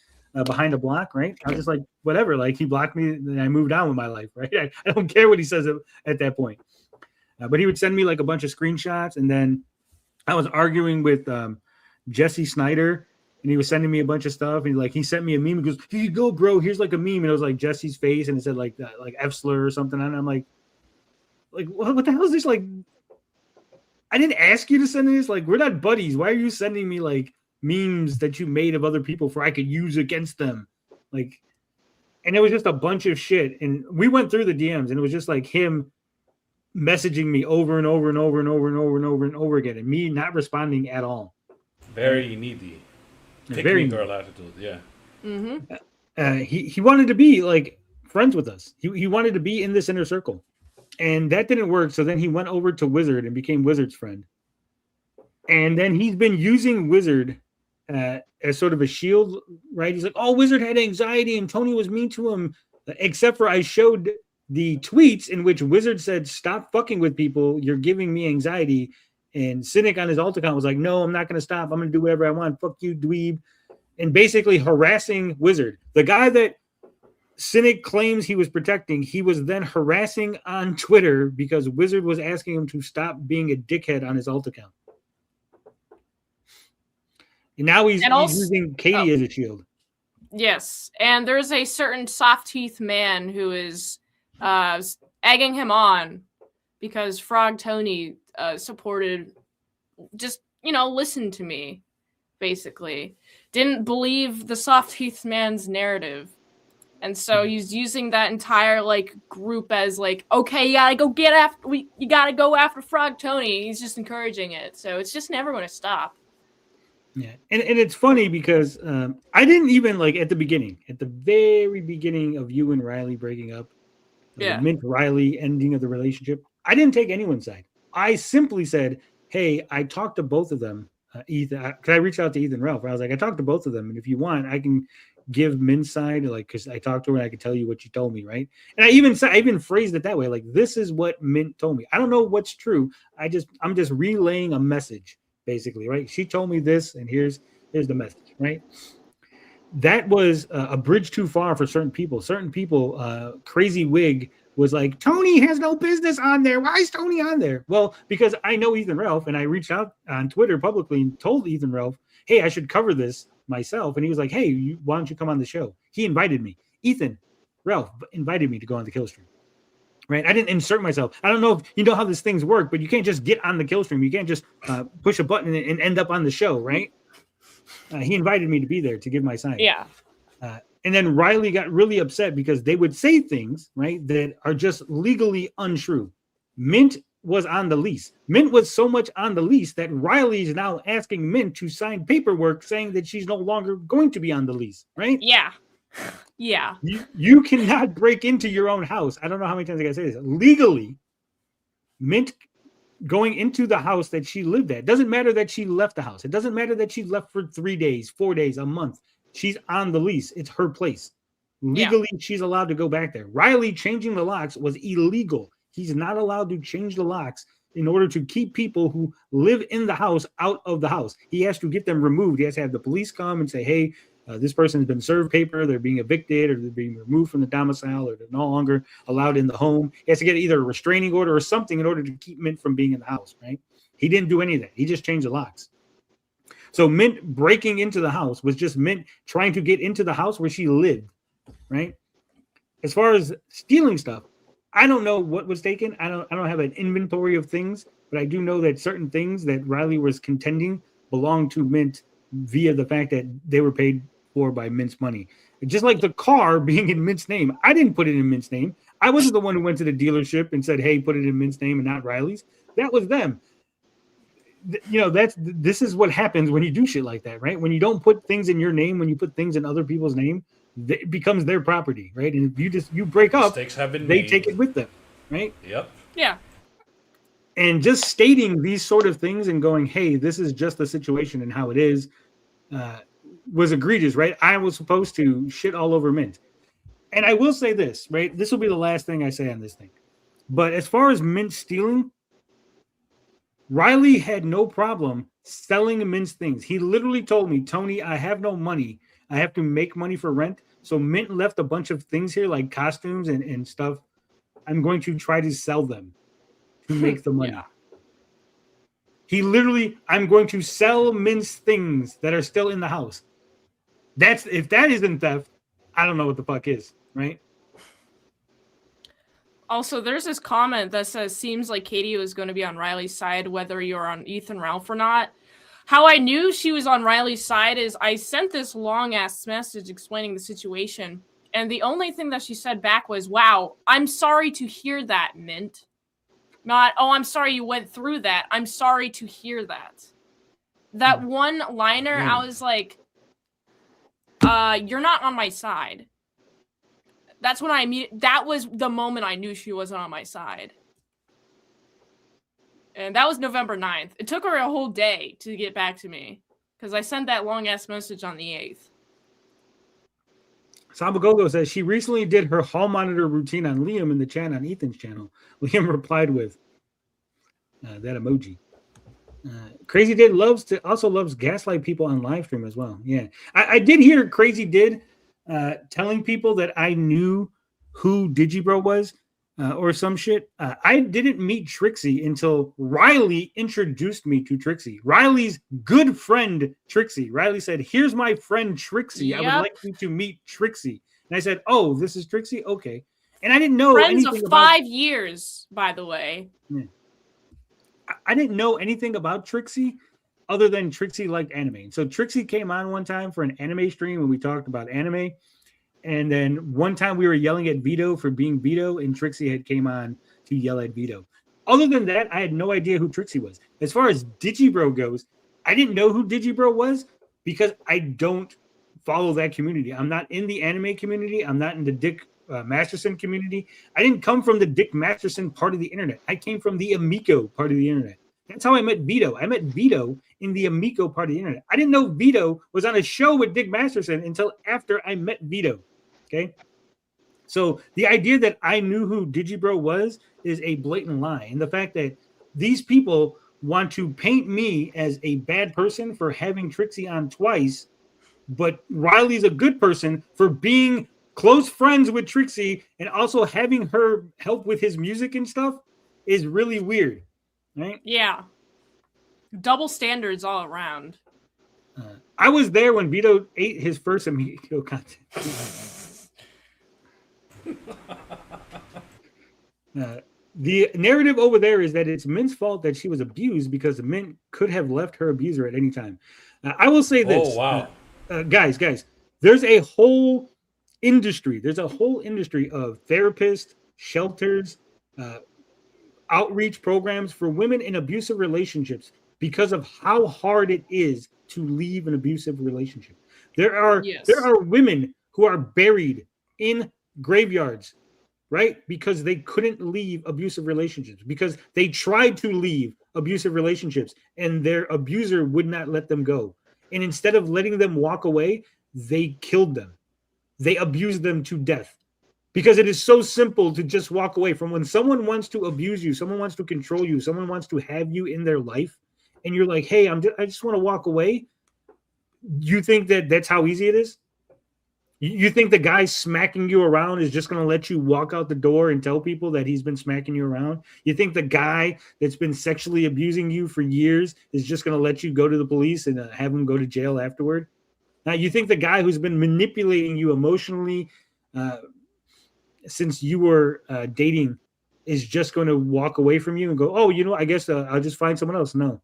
behind a block, right? I was just like, whatever. Like he blocked me and I moved on with my life, right? I don't care what he says at that point. But he would send me like a bunch of screenshots. And then I was arguing with Jesse Snyder. And he was sending me a bunch of stuff, and he sent me a meme. He goes, "Here you go, bro. Here's like a meme," and it was like Jesse's face, and it said like F slur or something. And I'm like what the hell is this? Like, I didn't ask you to send this. Like, we're not buddies. Why are you sending me like memes that you made of other people for I could use against them? Like, and it was just a bunch of shit. And we went through the DMs, and it was just like him messaging me over and over and over and over and over and over and over again, and me not responding at all. Very needy. Very girl attitude, yeah. Mm-hmm. He wanted to be like friends with us. He wanted to be in this inner circle, and that didn't work. So then he went over to Wizard and became Wizard's friend. And then he's been using Wizard as sort of a shield, right? He's like, "Oh, Wizard had anxiety, and Tony was mean to him." Except for I showed the tweets in which Wizard said, "Stop fucking with people. You're giving me anxiety." And Cynic on his alt account was like, "No, I'm not going to stop. I'm going to do whatever I want. Fuck you, dweeb." And basically harassing Wizard. The guy that Cynic claims he was protecting, he was then harassing on Twitter because Wizard was asking him to stop being a dickhead on his alt account. And now he's using Katie as a shield. Yes. And there's a certain soft-teeth man who is egging him on because Frog Tony supported, just, listened to me, basically. Didn't believe the soft-teeth man's narrative. And so he's using that entire, group as, okay, you gotta go after Frog Tony. He's just encouraging it. So it's just never going to stop. Yeah. And it's funny because I didn't even, at the very beginning of you and Riley breaking up, the Mint Riley ending of the relationship, I didn't take anyone's side. I simply said, hey, I talked to both of them, Ethan, because I reached out to Ethan Ralph. I was like, I talked to both of them, and if you want, I can give Mint's side, because I talked to her and I could tell you what she told me, right? And I even phrased it that way, this is what Mint told me. I don't know what's true. I'm just relaying a message, basically, right? She told me this, and here's the message, right? That was a bridge too far for certain people. Certain people, Crazy Wig was like, Tony has no business on there. Why is Tony on there? Well, because I know Ethan Ralph, and I reached out on Twitter publicly and told Ethan Ralph, hey, I should cover this myself. And he was like, hey, why don't you come on the show? He invited me. Ethan Ralph invited me to go on the kill stream. Right? I didn't insert myself. I don't know if you know how these things work, but you can't just get on the kill stream. You can't just push a button and end up on the show, right? He invited me to be there to give my side. Yeah. And then Riley got really upset because they would say things, right, that are just legally untrue. Mint was on the lease. Mint was so much on the lease that Riley is now asking Mint to sign paperwork saying that she's no longer going to be on the lease, right? Yeah. Yeah. You cannot break into your own house. I don't know how many times I gotta say this. Legally, Mint going into the house that she lived at. Doesn't matter that she left the house. It doesn't matter that she left for 3 days, 4 days, a month. She's on the lease. It's her place. Legally, she's allowed to go back there. Riley changing the locks was illegal. He's not allowed to change the locks in order to keep people who live in the house out of the house. He has to get them removed. He has to have the police come and say, hey, this person has been served paper, they're being evicted, or they're being removed from the domicile, or they're no longer allowed in the home. He has to get either a restraining order or something in order to keep Mint from being in the house, right? He didn't do any of that. He just changed the locks. So Mint breaking into the house was just Mint trying to get into the house where she lived, right? As far as stealing stuff, I don't know what was taken. I don't have an inventory of things, but I do know that certain things that Riley was contending belonged to Mint via the fact that they were paid for by Mint's money. Just like the car being in Mint's name. I didn't put it in Mint's name. I wasn't the one who went to the dealership and said, hey, put it in Mint's name and not Riley's. That was them. You know, this is what happens when you do shit like that, right? When you don't put things in your name, when you put things in other people's name, it becomes their property, right? And if you break up, they take it with them, right? Yep. Yeah. And just stating these sort of things and going, hey, this is just the situation and how it is, was egregious, right? I was supposed to shit all over Mint. And I will say this, right? This will be the last thing I say on this thing. But as far as Mint stealing, Riley had no problem selling Mint's things. He literally told me, Tony, I have no money. I have to make money for rent. So Mint left a bunch of things here, like costumes and stuff. I'm going to try to sell them to make the money. Yeah. He literally, I'm going to sell Mint's things that are still in the house. If that isn't theft, I don't know what the fuck is, right? Also, there's this comment that says, seems like Katie was going to be on Riley's side, whether you're on Ethan Ralph or not. How I knew she was on Riley's side is I sent this long-ass message explaining the situation, and the only thing that she said back was, wow, I'm sorry to hear that, Mint. Not, oh, I'm sorry you went through that. I'm sorry to hear that. That one liner, I was like, you're not on my side. That's when that was the moment I knew she wasn't on my side. And that was November 9th. It took her a whole day to get back to me because I sent that long-ass message on the 8th. Sabagogo says she recently did her hall monitor routine on Liam in the chat on Ethan's channel. Liam replied with that emoji. Crazy Did also loves gaslight people on live stream as well. Yeah, I did hear Crazy Did telling people that I knew who Digibro was or some shit. I didn't meet Trixie until Riley introduced me to Trixie. Riley's good friend Trixie. Riley said, "Here's my friend Trixie. Yep. I would like you to meet Trixie." And I said, "Oh, this is Trixie? Okay." And I didn't know Friends anything of about 5 years, by the way. Yeah. I didn't know anything about Trixie other than Trixie liked anime. So Trixie came on one time for an anime stream and we talked about anime. And then one time we were yelling at Vito for being Vito, and Trixie had came on to yell at Vito. Other than that, I had no idea who Trixie was. As far as Digibro goes, I didn't know who Digibro was because I don't follow that community. I'm not in the anime community. I'm not in the Dick Masterson community. I didn't come from the Dick Masterson part of the internet. I came from the Amico part of the internet. That's how I met Vito. I met Vito in the Amico part of the internet. I didn't know Vito was on a show with Dick Masterson until after I met Vito. Okay. So the idea that I knew who Digibro was is a blatant lie. And the fact that these people want to paint me as a bad person for having Trixie on twice, but Riley's a good person for being close friends with Trixie and also having her help with his music and stuff is really weird, right? Yeah. Double standards all around. I was there when Vito ate his first Amigo content. The narrative over there is that it's Mint's fault that she was abused because Mint could have left her abuser at any time. I will say this. Oh, wow. Guys, there's a whole industry. There's a whole industry of therapists, shelters, outreach programs for women in abusive relationships because of how hard it is to leave an abusive relationship. There are women who are buried in graveyards, right? Because they couldn't leave abusive relationships, because they tried to leave abusive relationships and their abuser would not let them go. And instead of letting them walk away, they killed them. They abused them to death. Because it is so simple to just walk away from when someone wants to abuse you, someone wants to control you, someone wants to have you in their life, and you're like, hey, I just want to walk away. You think that that's how easy it is? You think the guy smacking you around is just going to let you walk out the door and tell people that he's been smacking you around? You think the guy that's been sexually abusing you for years is just going to let you go to the police and have him go to jail afterward? Now, you think the guy who's been manipulating you emotionally since you were dating is just going to walk away from you and go, oh, I guess I'll just find someone else? No.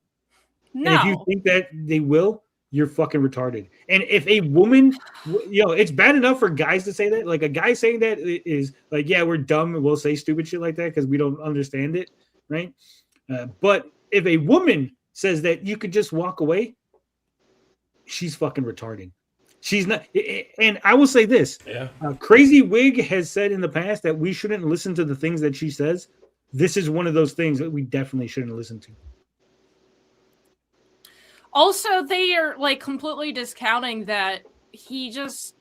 And if you think that they will, you're fucking retarded. And if a woman, it's bad enough for guys to say that. Like, a guy saying that is like, yeah, we're dumb and we'll say stupid shit like that because we don't understand it, right? But if a woman says that you could just walk away, she's fucking retarded. She's not. And I will say this. Yeah. Crazy Wig has said in the past that we shouldn't listen to the things that she says. This is one of those things that we definitely shouldn't listen to. Also, they are like completely discounting that he just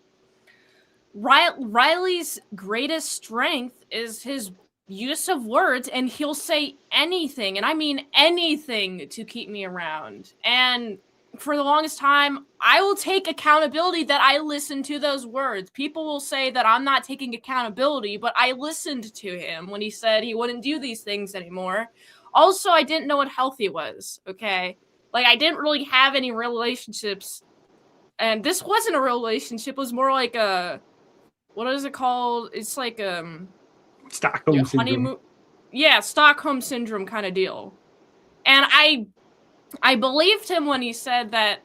Riley's greatest strength is his use of words, and he'll say anything, and I mean anything, to keep me around. And for the longest time, I will take accountability that I listened to those words. People will say that I'm not taking accountability, but I listened to him when he said he wouldn't do these things anymore. Also, I didn't know what healthy was, okay? Like, I didn't really have any relationships, and this wasn't a relationship. It was more like a, what is it called? It's like Stockholm syndrome. Yeah, Stockholm syndrome kind of deal. And I believed him when he said that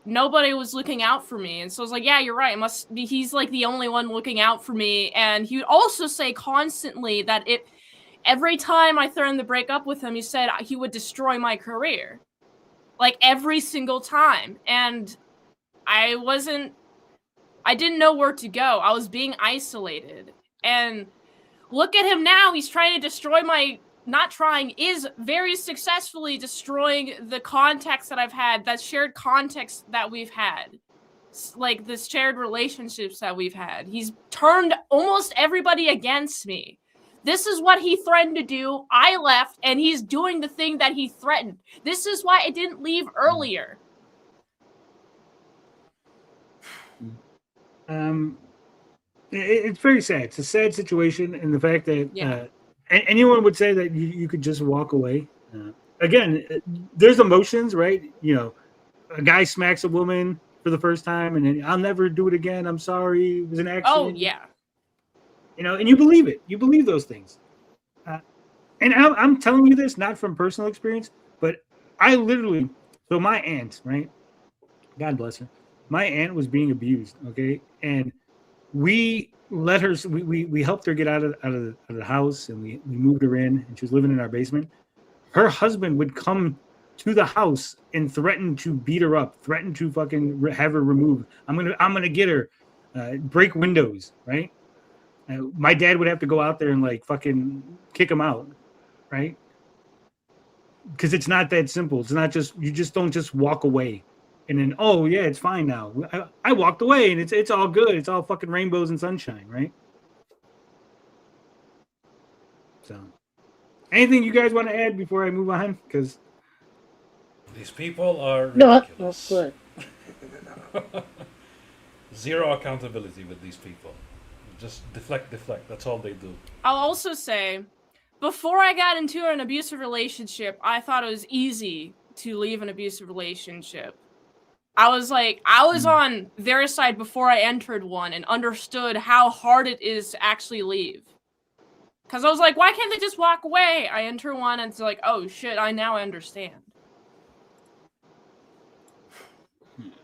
nobody was looking out for me. And so I was like, yeah, you're right. It must be, he's like the only one looking out for me. And he would also say constantly that every time I threatened to break up with him, he said he would destroy my career. Like, every single time. And I didn't know where to go. I was being isolated. And look at him now. He's trying to destroy is very successfully destroying the context that I've had, that shared context that we've had. Like, the shared relationships that we've had. He's turned almost everybody against me. This is what he threatened to do. I left, and he's doing the thing that he threatened. This is why I didn't leave earlier. It's very sad. It's a sad situation, and the fact that anyone would say that you could just walk away. Again, there's emotions, right? A guy smacks a woman for the first time, and then I'll never do it again. I'm sorry. It was an accident. Oh, yeah. And you believe it. You believe those things. And I'm telling you this not from personal experience, but I literally, so my aunt, right? God bless her. My aunt was being abused, okay? And we let her, we helped her get out of the house, and we moved her in, and she was living in our basement. Her husband would come to the house and threaten to beat her up, threaten to fucking have her removed. I'm gonna get her, break windows, right? My dad would have to go out there and like fucking kick him out, right? Because it's not that simple. It's not just, you just don't just walk away and then, oh yeah, it's fine now. I walked away and it's all good. It's all fucking rainbows and sunshine, right? So, anything you guys want to add before I move on? Because these people are ridiculous. No, Zero accountability with these people. Just deflect. That's all they do. I'll also say, before I got into an abusive relationship, I thought it was easy to leave an abusive relationship. I was on their side before I entered one and understood how hard it is to actually leave. Because I was like, why can't they just walk away? I enter one and it's like, oh shit, I now understand.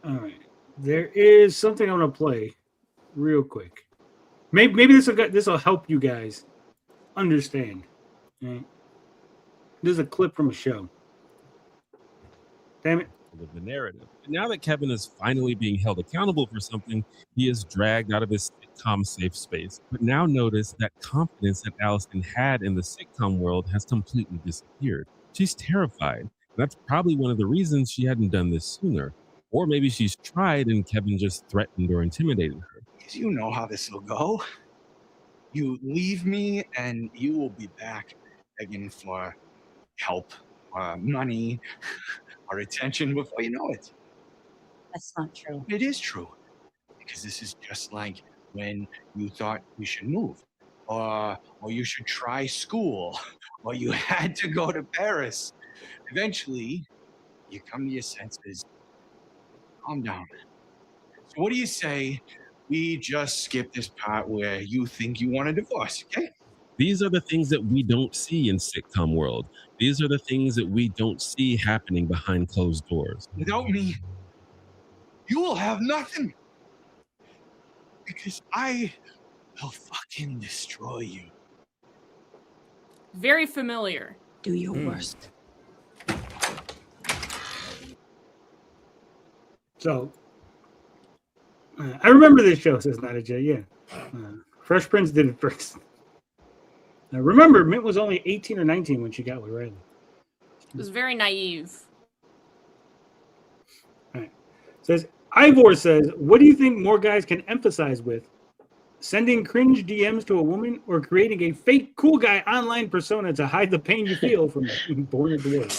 All right. There is something I'm going to play real quick. Maybe this will help you guys understand. Right. This is a clip from a show. Damn it. Of the narrative. And now that Kevin is finally being held accountable for something, he is dragged out of his sitcom safe space. But now notice that confidence that Allison had in the sitcom world has completely disappeared. She's terrified. And that's probably one of the reasons she hadn't done this sooner. Or maybe she's tried and Kevin just threatened or intimidated her. Because you know how this will go. You leave me and you will be back begging for help, money, or attention before you know it. That's not true. It is true. Because this is just like when you thought you should move, or you should try school, or you had to go to Paris. Eventually, you come to your senses. Calm down. So what do you say we just skip this part where you think you want a divorce, okay? These are the things that we don't see in sitcom world. These are the things that we don't see happening behind closed doors. Without me, you will have nothing. Because I will fucking destroy you. Very familiar. Do your worst. So, I remember this show, says Nada J. Yeah. Fresh Prince did it first. Now, remember, Mint was only 18 or 19 when she got with Riley. It was very naive. All right. Says, Ivor says, what do you think more guys can emphasize with? Sending cringe DMs to a woman or creating a fake cool guy online persona to hide the pain you feel from being born into the world?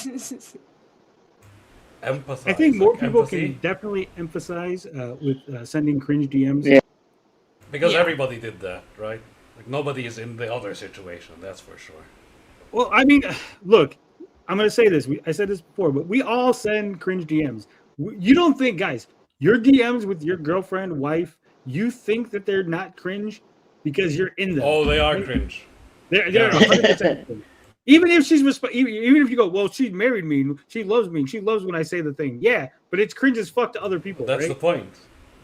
Empathize. I think more like people empathy. can definitely emphasize with sending cringe DMs. Yeah. Because everybody did that, right? Like nobody is in the other situation, that's for sure. Well, I mean, look, I'm going to say this. I said this before, but we all send cringe DMs. You don't think, guys, your DMs with your girlfriend, wife, you think that they're not cringe because you're in them. Oh, they are cringe. They're 100% cringe. Even if she's even if you go, well, she married me, she loves me, she loves when I say the thing. Yeah, but it's cringe as fuck to other people. That's right? the point.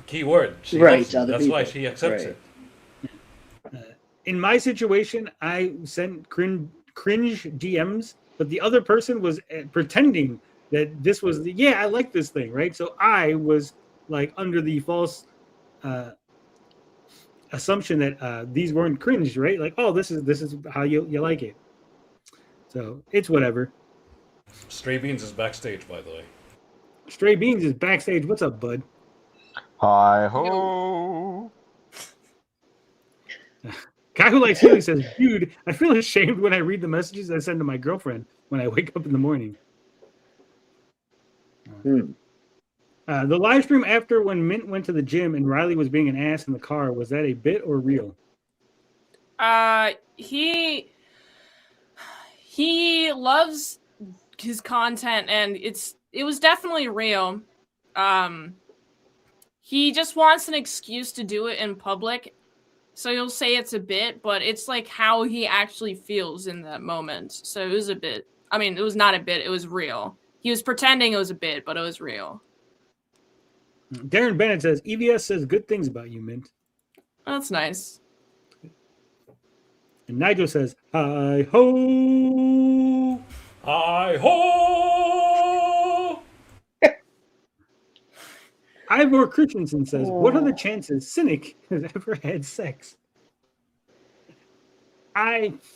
Key word. She Right, loves to it. other That's why people. she accepts Right. it. In my situation, I sent cringe DMs, but the other person was pretending that this was I like this thing, right? So I was like under the false assumption that these weren't cringe, right? Like, oh, this is how you like it. So it's whatever. Stray Beans is backstage, by the way. Stray Beans is backstage. What's up, bud? Hi ho. Guy who likes healing says, dude, I feel ashamed when I read the messages I send to my girlfriend when I wake up in the morning. The live stream after when Mint went to the gym and Riley was being an ass in the car, was that a bit or real? He loves his content, and it was definitely real. He just wants an excuse to do it in public, so he'll say it's a bit, but it's like how he actually feels in that moment. So it was a bit. I mean, it was not a bit; it was real. He was pretending it was a bit, but it was real. Darren Bennett says, EVS says good things about you, Mint. That's nice. And Nigel says, hi ho. Hi ho. Ivor Christensen says, what are the chances Cynic has ever had sex?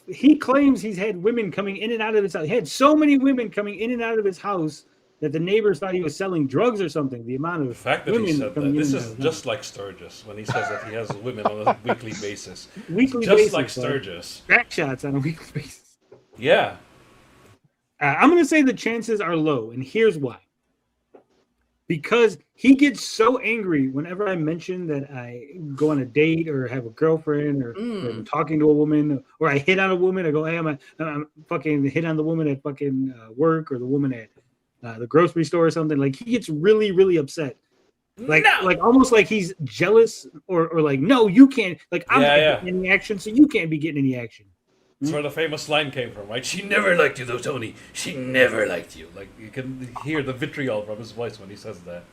He claims he's had women coming in and out of his house. He had so many women coming in and out of his house that the neighbors thought he was selling drugs or something. The amount of The fact that women he said coming that, in this and is out. just like Sturgis when he says that he has women on a weekly basis. Weekly just basis, like Sturgis. Back shots on a weekly basis. Yeah. I'm going to say the chances are low, and here's why. Because he gets so angry whenever I mention that I go on a date or have a girlfriend or I'm talking to a woman or I hit on a woman. I go, hey, I'm fucking hit on the woman at fucking work or the woman at the grocery store or something. Like, he gets really, really upset. Like almost like he's jealous or like, no, you can't. Like, I'm not getting any action, so you can't be getting any action. That's where the famous line came from, right? She never liked you, though, Tony. She never liked you. Like, you can hear the vitriol from his voice when he says that.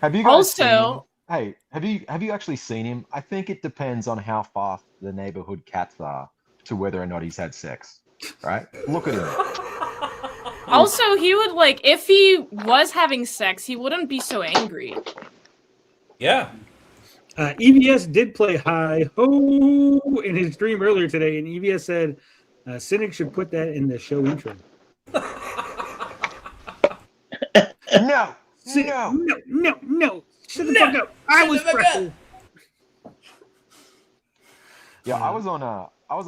Have you guys seen him? Hey, have you actually seen him? I think it depends on how fast the neighborhood cats are to whether or not he's had sex. right? Look at him. Also, he would like if he was having sex, he wouldn't be so angry. Yeah. EVS did play Hi Ho in his stream earlier today, and EVS said Cynic should put that in the show intro. No. Shut the fuck up. I was Freckle. Yeah, I was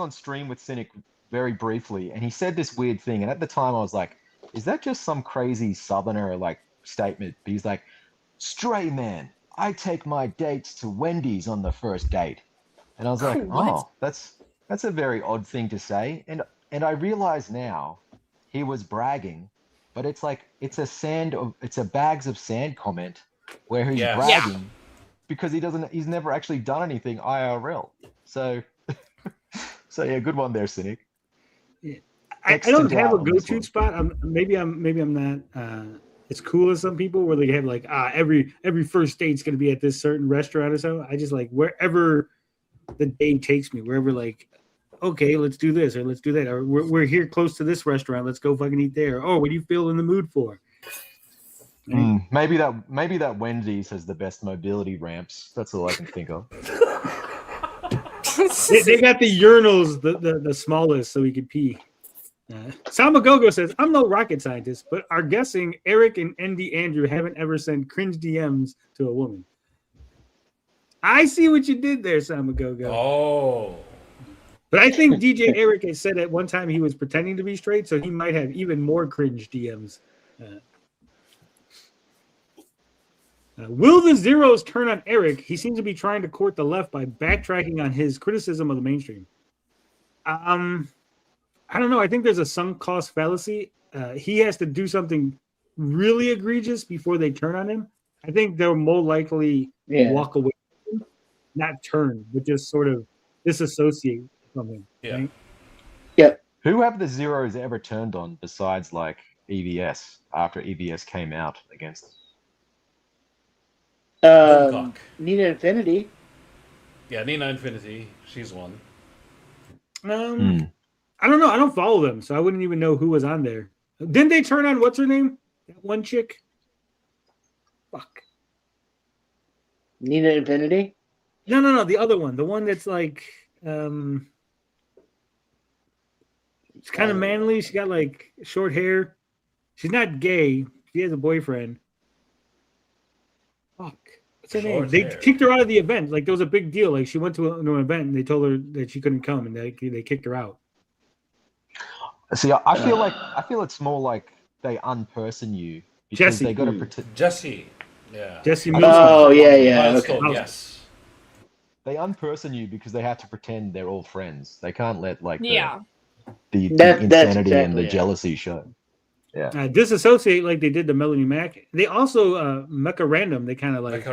on stream with Cynic very briefly, and he said this weird thing, and at the time I was like, is that just some crazy southerner like statement? But he's like, stray man, I take my dates to Wendy's on the first date. And I was like, oh, that's a very odd thing to say. And I realize now he was bragging, but it's like it's a bags of sand comment where he's bragging because he's never actually done anything IRL. So yeah, good one there, Cynic. Yeah. I don't have a go-to spot. Maybe I'm not as cool as some people where they have like every first date's gonna be at this certain restaurant or so. I just like wherever the day takes me, wherever like, okay, let's do this or let's do that, or we're here close to this restaurant, let's go fucking eat there. Oh, what do you feel in the mood for? Maybe that Wendy's has the best mobility ramps. That's all I can think of. they got the urinals, the smallest, so we could pee. Samagogo says, I'm no rocket scientist, but are guessing Eric and Andy Andrew haven't ever sent cringe DMs to a woman. I see what you did there, Samagogo. Oh. But I think DJ Eric has said at one time he was pretending to be straight, so he might have even more cringe DMs. Will the Zeros turn on Eric? He seems to be trying to court the left by backtracking on his criticism of the mainstream. I don't know. I think there's a sunk cost fallacy. He has to do something really egregious before they turn on him. I think they'll more likely walk away from him, not turn, but just sort of disassociate from him. Yeah. Right? Yeah. Who have the Zeros ever turned on besides like EVS after EVS came out against them? Nina Infinity. Yeah, Nina Infinity. She's one. I don't know. I don't follow them, so I wouldn't even know who was on there. Didn't they turn on what's her name? That one chick. Fuck. Nina Infinity? No. The other one. The one that's like it's kind of manly. She got like short hair. She's not gay. She has a boyfriend. Fuck. What's her name? They kicked her out of the event. Like there was a big deal. Like she went to an event and they told her that she couldn't come and they kicked her out. See, I feel it's more like they unperson you because Jesse. they got to pretend. Jesse. Yeah. Jesse. Oh yeah. Milestone, Okay. yes. They unperson you because they have to pretend they're all friends. They can't let like the That's insanity and exactly the jealousy show. Yeah. Disassociate like they did to Melanie Mac. They also Mecha Random. They kind of like.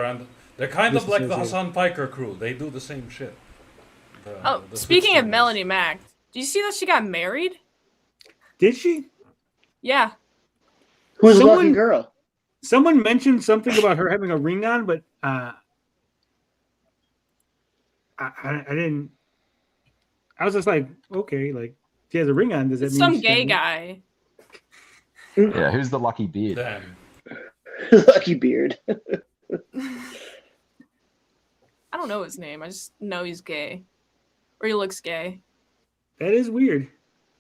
They're kind of like the Hassan Piker crew. They do the same shit. Speaking of Melanie Mac, do you see that she got married? Did she? Yeah. Who's the lucky girl? Someone mentioned something about her having a ring on, but I didn't. I was just like, okay, like she has a ring on. Does that mean Some gay guy? Yeah, who's the lucky beard? Damn. Lucky beard. I don't know his name. I just know he's gay, or he looks gay. That is weird.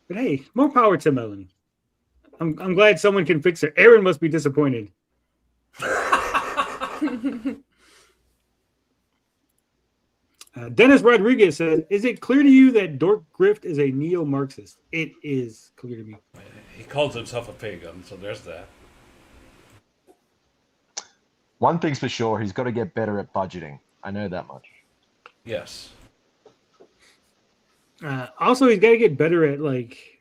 But hey, more power to Melanie. I'm glad someone can fix her. Aaron must be disappointed. Dennis Rodriguez says, is it clear to you that Dork Grift is a neo-Marxist? It is clear to me. He calls himself a pagan, so there's that. One thing's for sure, he's got to get better at budgeting. I know that much. Yes. Also, he's got to get better at like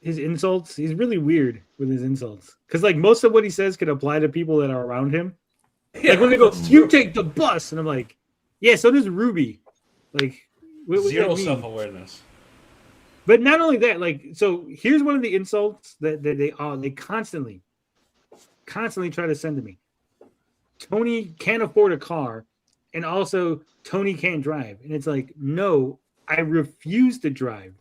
his insults. He's really weird with his insults because like most of what he says can apply to people that are around him. Like when they go, "You take the bus," and I'm like, "Yeah, so does Ruby." Like zero self-awareness. But not only that, like so here's one of the insults that they constantly try to send to me. Tony can't afford a car, and also Tony can't drive, and it's like no. I refuse to drive.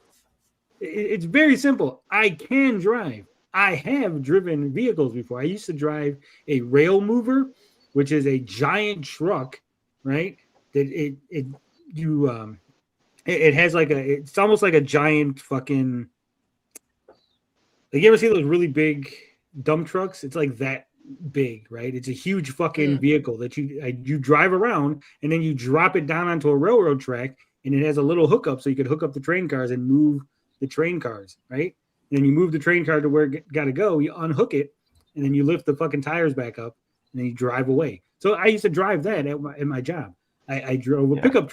It's very simple. I can drive. I have driven vehicles before. I used to drive a rail mover, which is a giant truck, right? That it has like it's almost like a giant fucking. Like you ever see those really big dump trucks? It's like that big, right? It's a huge fucking vehicle that you drive around and then you drop it down onto a railroad track, and it has a little hookup so you could hook up the train cars and move the train cars, right? And then you move the train car to where it got to go, you unhook it, and then you lift the fucking tires back up, and then you drive away. So I used to drive that at my job. I drove a pickup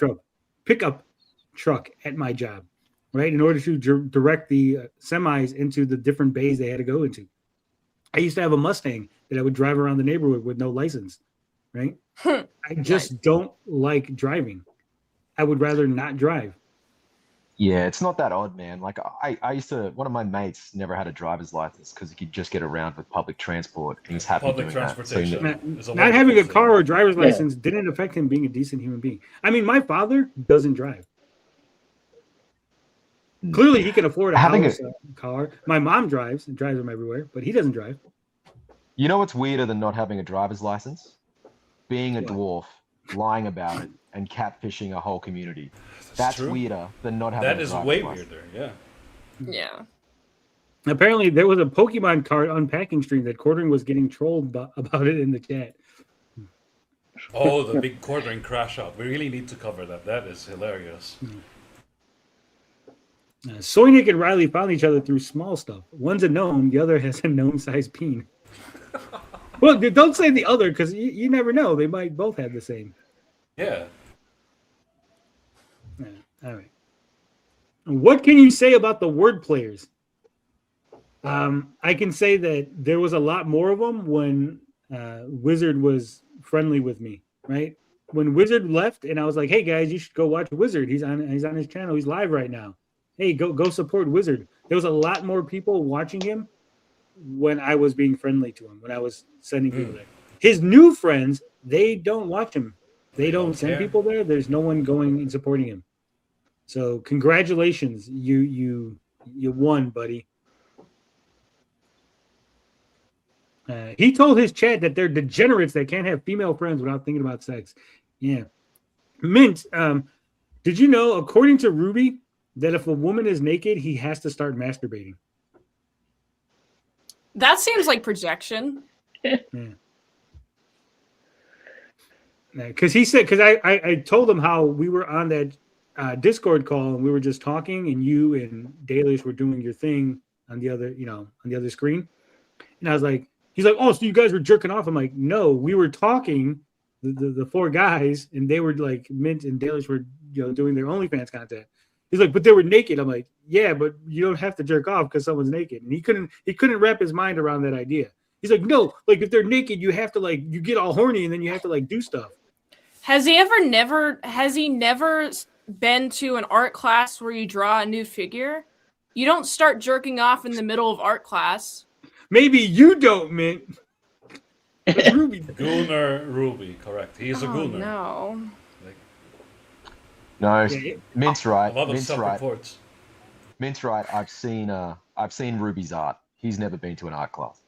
truck at my job, right? In order to direct the semis into the different bays they had to go into. I used to have a Mustang that I would drive around the neighborhood with no license, right? I just don't like driving. I would rather not drive. Yeah, it's not that odd, man. Like I used to, one of my mates never had a driver's license because he could just get around with public transport, and he's happy Public doing that. transportation. So, Not having a car or driver's license didn't affect him being a decent human being. I mean, my father doesn't drive. Clearly, he can afford a car. My mom drives and drives him everywhere, but he doesn't drive. You know what's weirder than not having a driver's license? Being a dwarf, lying about it, and catfishing a whole community. That's true. weirder than not having a driver's license. That is way weirder, yeah. Yeah. Apparently, there was a Pokemon card unpacking stream that Quartering was getting trolled about it in the chat. Oh, the big Quartering crash out. We really need to cover that. That is hilarious. Soynik and Riley found each other through small stuff. One's a gnome, the other has a gnome-sized peen. Well, don't say the other, because you never know. They might both have the same. Yeah. All right. What can you say about the word players? I can say that there was a lot more of them when Wizard was friendly with me, right? When Wizard left, and I was like, "Hey guys, you should go watch Wizard. He's on his channel. He's live right now. Hey, go support Wizard." There was a lot more people watching him when I was being friendly to him, when I was sending people there. His new friends, they don't watch him. They don't send people there. There's no one going and supporting him. So congratulations, you won, buddy. He told his chat that they're degenerates that can't have female friends without thinking about sex. Yeah. Mint, did you know, according to Ruby, that if a woman is naked, he has to start masturbating? That seems like projection. Because he said, because I told him how we were on that Discord call and we were just talking, and you and Dalish were doing your thing on the other, on the other screen. And I was like, he's like, "Oh, so you guys were jerking off?" I'm like, "No, we were talking, the four guys, and they were like, Mint and Dalish were, doing their OnlyFans content." He's like, "But they were naked." I'm like, "Yeah, but you don't have to jerk off because someone's naked." And he couldn't wrap his mind around that idea. He's like, "No, like if they're naked, you have to you get all horny and then you have to do stuff." Has he never been to an art class where you draw a new figure? You don't start jerking off in the middle of art class. Maybe you don't, Mint. Ruby. Gunnar Ruby, correct. He is a Gunnar. No. No, Mint's right. A lot of Mint's right. self-reports. Mint's right. I've seen Ruby's art. He's never been to an art class.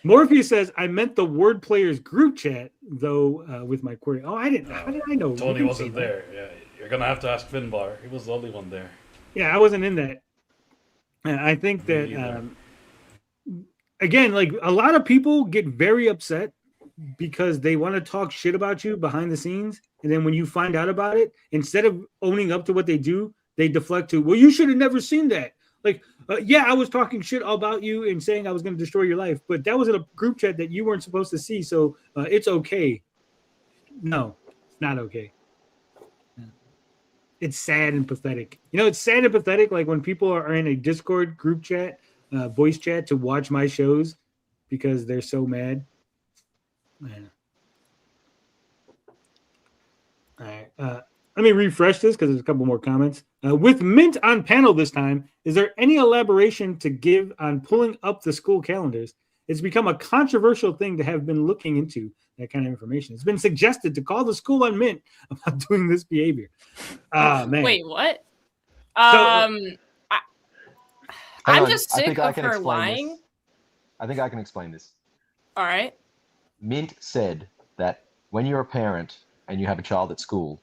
Morpheus says, "I meant the word players group chat, though, with my query." Oh, I didn't. How did I know? Tony wasn't there. Yeah, you're gonna have to ask Finbar. He was the only one there. Yeah, I wasn't in that. And I think that again, a lot of people get very upset because they want to talk shit about you behind the scenes, and then when you find out about it, instead of owning up to what they do, they deflect to, "Well, you should have never seen that." Yeah, I was talking shit about you and saying I was going to destroy your life, but that was in a group chat that you weren't supposed to see, so it's okay. No, it's not okay. It's sad and pathetic. It's sad and pathetic, like when people are in a Discord group chat, voice chat to watch my shows because they're so mad. Man. All right. Let me refresh this because there's a couple more comments. With Mint on panel this time, is there any elaboration to give on pulling up the school calendars? It's become a controversial thing to have been looking into that kind of information. It's been suggested to call the school on Mint about doing this behavior. Man. Wait, what? I'm Hang on, just I sick think I of can her explain lying. this. I think I can explain this. All right. Mint said that when you're a parent and you have a child at school,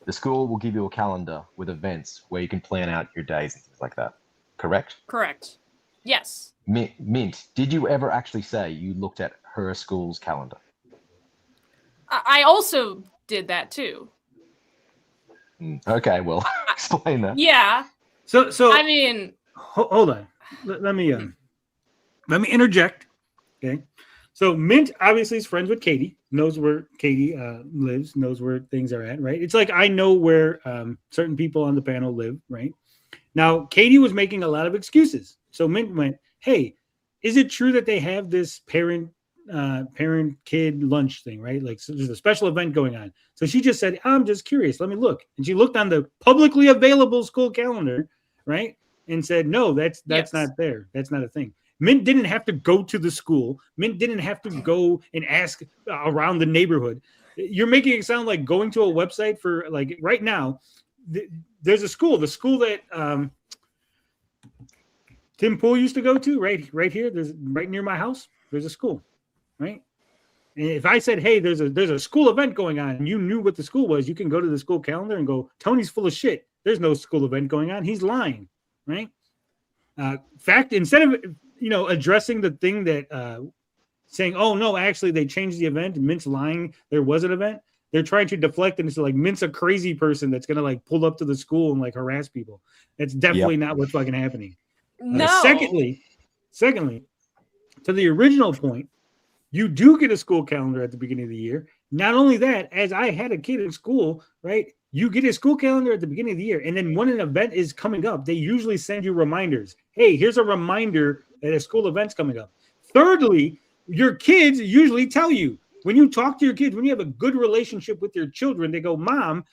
the school will give you a calendar with events where you can plan out your days and things like that. Correct? Correct. Yes. Mint, did you ever actually say you looked at her school's calendar? I also did that too. Okay, well, explain that. Yeah. So I mean, hold on. Let me interject. Okay. So Mint obviously is friends with Katie, knows where Katie lives, knows where things are at, right? It's like I know where certain people on the panel live, right? Now, Katie was making a lot of excuses. So Mint went, hey, is it true that they have this parent-kid lunch thing, right? Like, so there's a special event going on. So she just said, I'm just curious. Let me look. And she looked on the publicly available school calendar, right? And said, no, that's not there. That's not a thing. Mint didn't have to go to the school. Mint didn't have to go and ask around the neighborhood. You're making it sound like going to a website for, like, right now, there's a school, the school that Tim Pool used to go to, right here. There's right near my house. There's a school, right? And if I said, hey, there's a school event going on, and you knew what the school was, you can go to the school calendar and go, Tony's full of shit. There's no school event going on. He's lying, right? Fact, instead of addressing the thing that saying, oh no, actually they changed the event, Mint's lying, there was an event. They're trying to deflect, and it's like Mint's a crazy person that's gonna like pull up to the school and like harass people. That's definitely not what's fucking happening. No. Secondly, to the original point, you do get a school calendar at the beginning of the year. Not only that, as I had a kid in school, right? You get a school calendar at the beginning of the year, and then when an event is coming up, they usually send you reminders. Hey, here's a reminder that a school event's coming up. Thirdly, your kids usually tell you, when you talk to your kids, when you have a good relationship with your children, they go, Mom,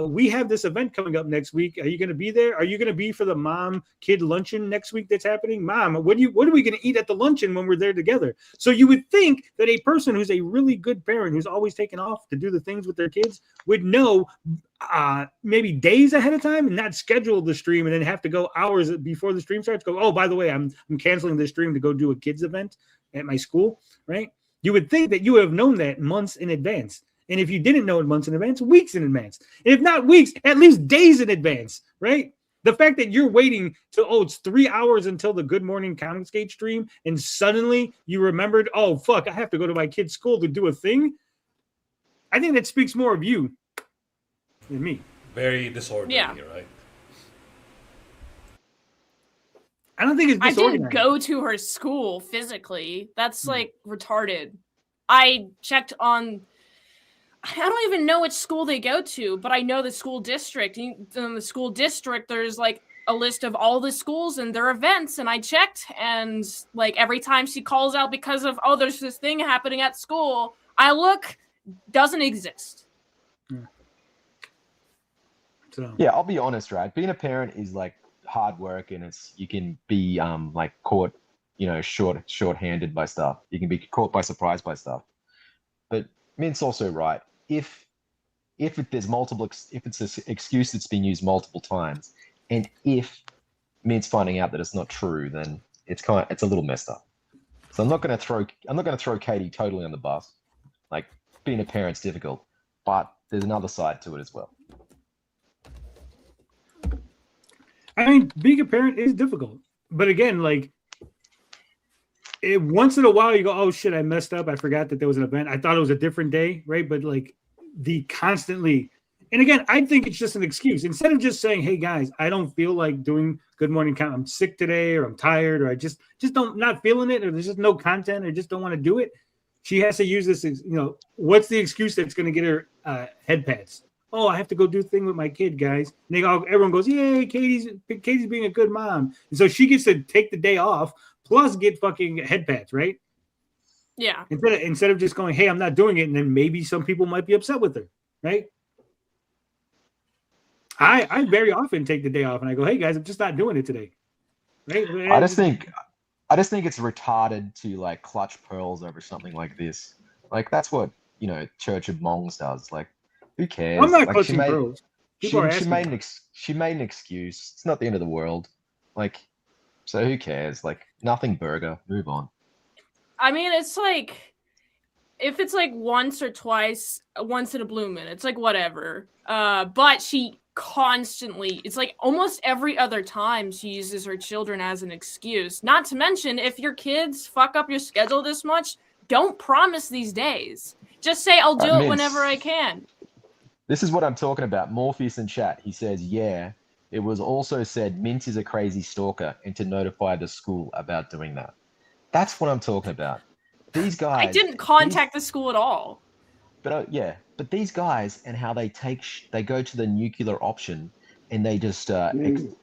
we have this event coming up next week. Are you going to be there? Are you going to be for the mom-kid luncheon next week that's happening? Mom, what are we going to eat at the luncheon when we're there together? So you would think that a person who's a really good parent, who's always taken off to do the things with their kids, would know maybe days ahead of time and not schedule the stream and then have to go hours before the stream starts. Go, oh, by the way, I'm canceling this stream to go do a kids event at my school, right? You would think that you would have known that months in advance. And if you didn't know it months in advance, weeks in advance. And if not weeks, at least days in advance, right? The fact that you're waiting to, it's 3 hours until the Good Morning Comicsgate stream, and suddenly you remembered, oh, fuck, I have to go to my kid's school to do a thing. I think that speaks more of you than me. Very disorderly, right? I don't think it's I disorganized. didn't go to her school physically. That's like retarded. I checked on, I don't even know which school they go to, but I know the school district. In the school district, there's like a list of all the schools and their events, and I checked, and like every time she calls out because of, oh, there's this thing happening at school, I look, doesn't exist. So. Yeah, I'll be honest, right? Being a parent is like hard work, and you can be like caught, short-handed by stuff. You can be caught by surprise by stuff. But Mint's also right. If it's an excuse that's been used multiple times, and if Mint's finding out that it's not true, then it's a little messed up. So I'm not going to throw Katie totally on the bus. Like, being a parent's difficult, but there's another side to it as well. I mean, being a parent is difficult, but again, like, once in a while you go, oh shit, I messed up. I forgot that there was an event. I thought it was a different day, right? But like the constantly, and again, I think it's just an excuse. Instead of just saying, hey guys, I don't feel like doing Good Morning Count. I'm sick today, or I'm tired, or I just not feeling it, or there's just no content, or just don't want to do it. She has to use this, what's the excuse that's going to get her head pats? Oh, I have to go do a thing with my kid, guys. And everyone goes, yay, Katie's being a good mom. And so she gets to take the day off, plus get fucking head pats, right? Yeah. Instead of just going, hey, I'm not doing it, and then maybe some people might be upset with her, right? I very often take the day off, and I go, hey, guys, I'm just not doing it today. Right? I just think it's retarded to like clutch pearls over something like this. Like, that's what, Church of Mongs does. Like, who cares? I'm not like, clutching pearls. People are She asking. made she made an excuse. It's not the end of the world. Like, so who cares? Like, nothing burger. Move on. I mean, it's like if it's like once or twice, once in a blue moon, it's like whatever. But she constantly, it's like almost every other time she uses her children as an excuse. Not to mention, if your kids fuck up your schedule this much, don't promise these days. Just say I'll do it Mince. whenever I can. This is what I'm talking about. Morpheus in chat. He says, yeah. It was also said Mince is a crazy stalker and to notify the school about doing that. That's what I'm talking about. These guys. I didn't contact the school at all. But yeah, but these guys and how they they go to the nuclear option and they just they just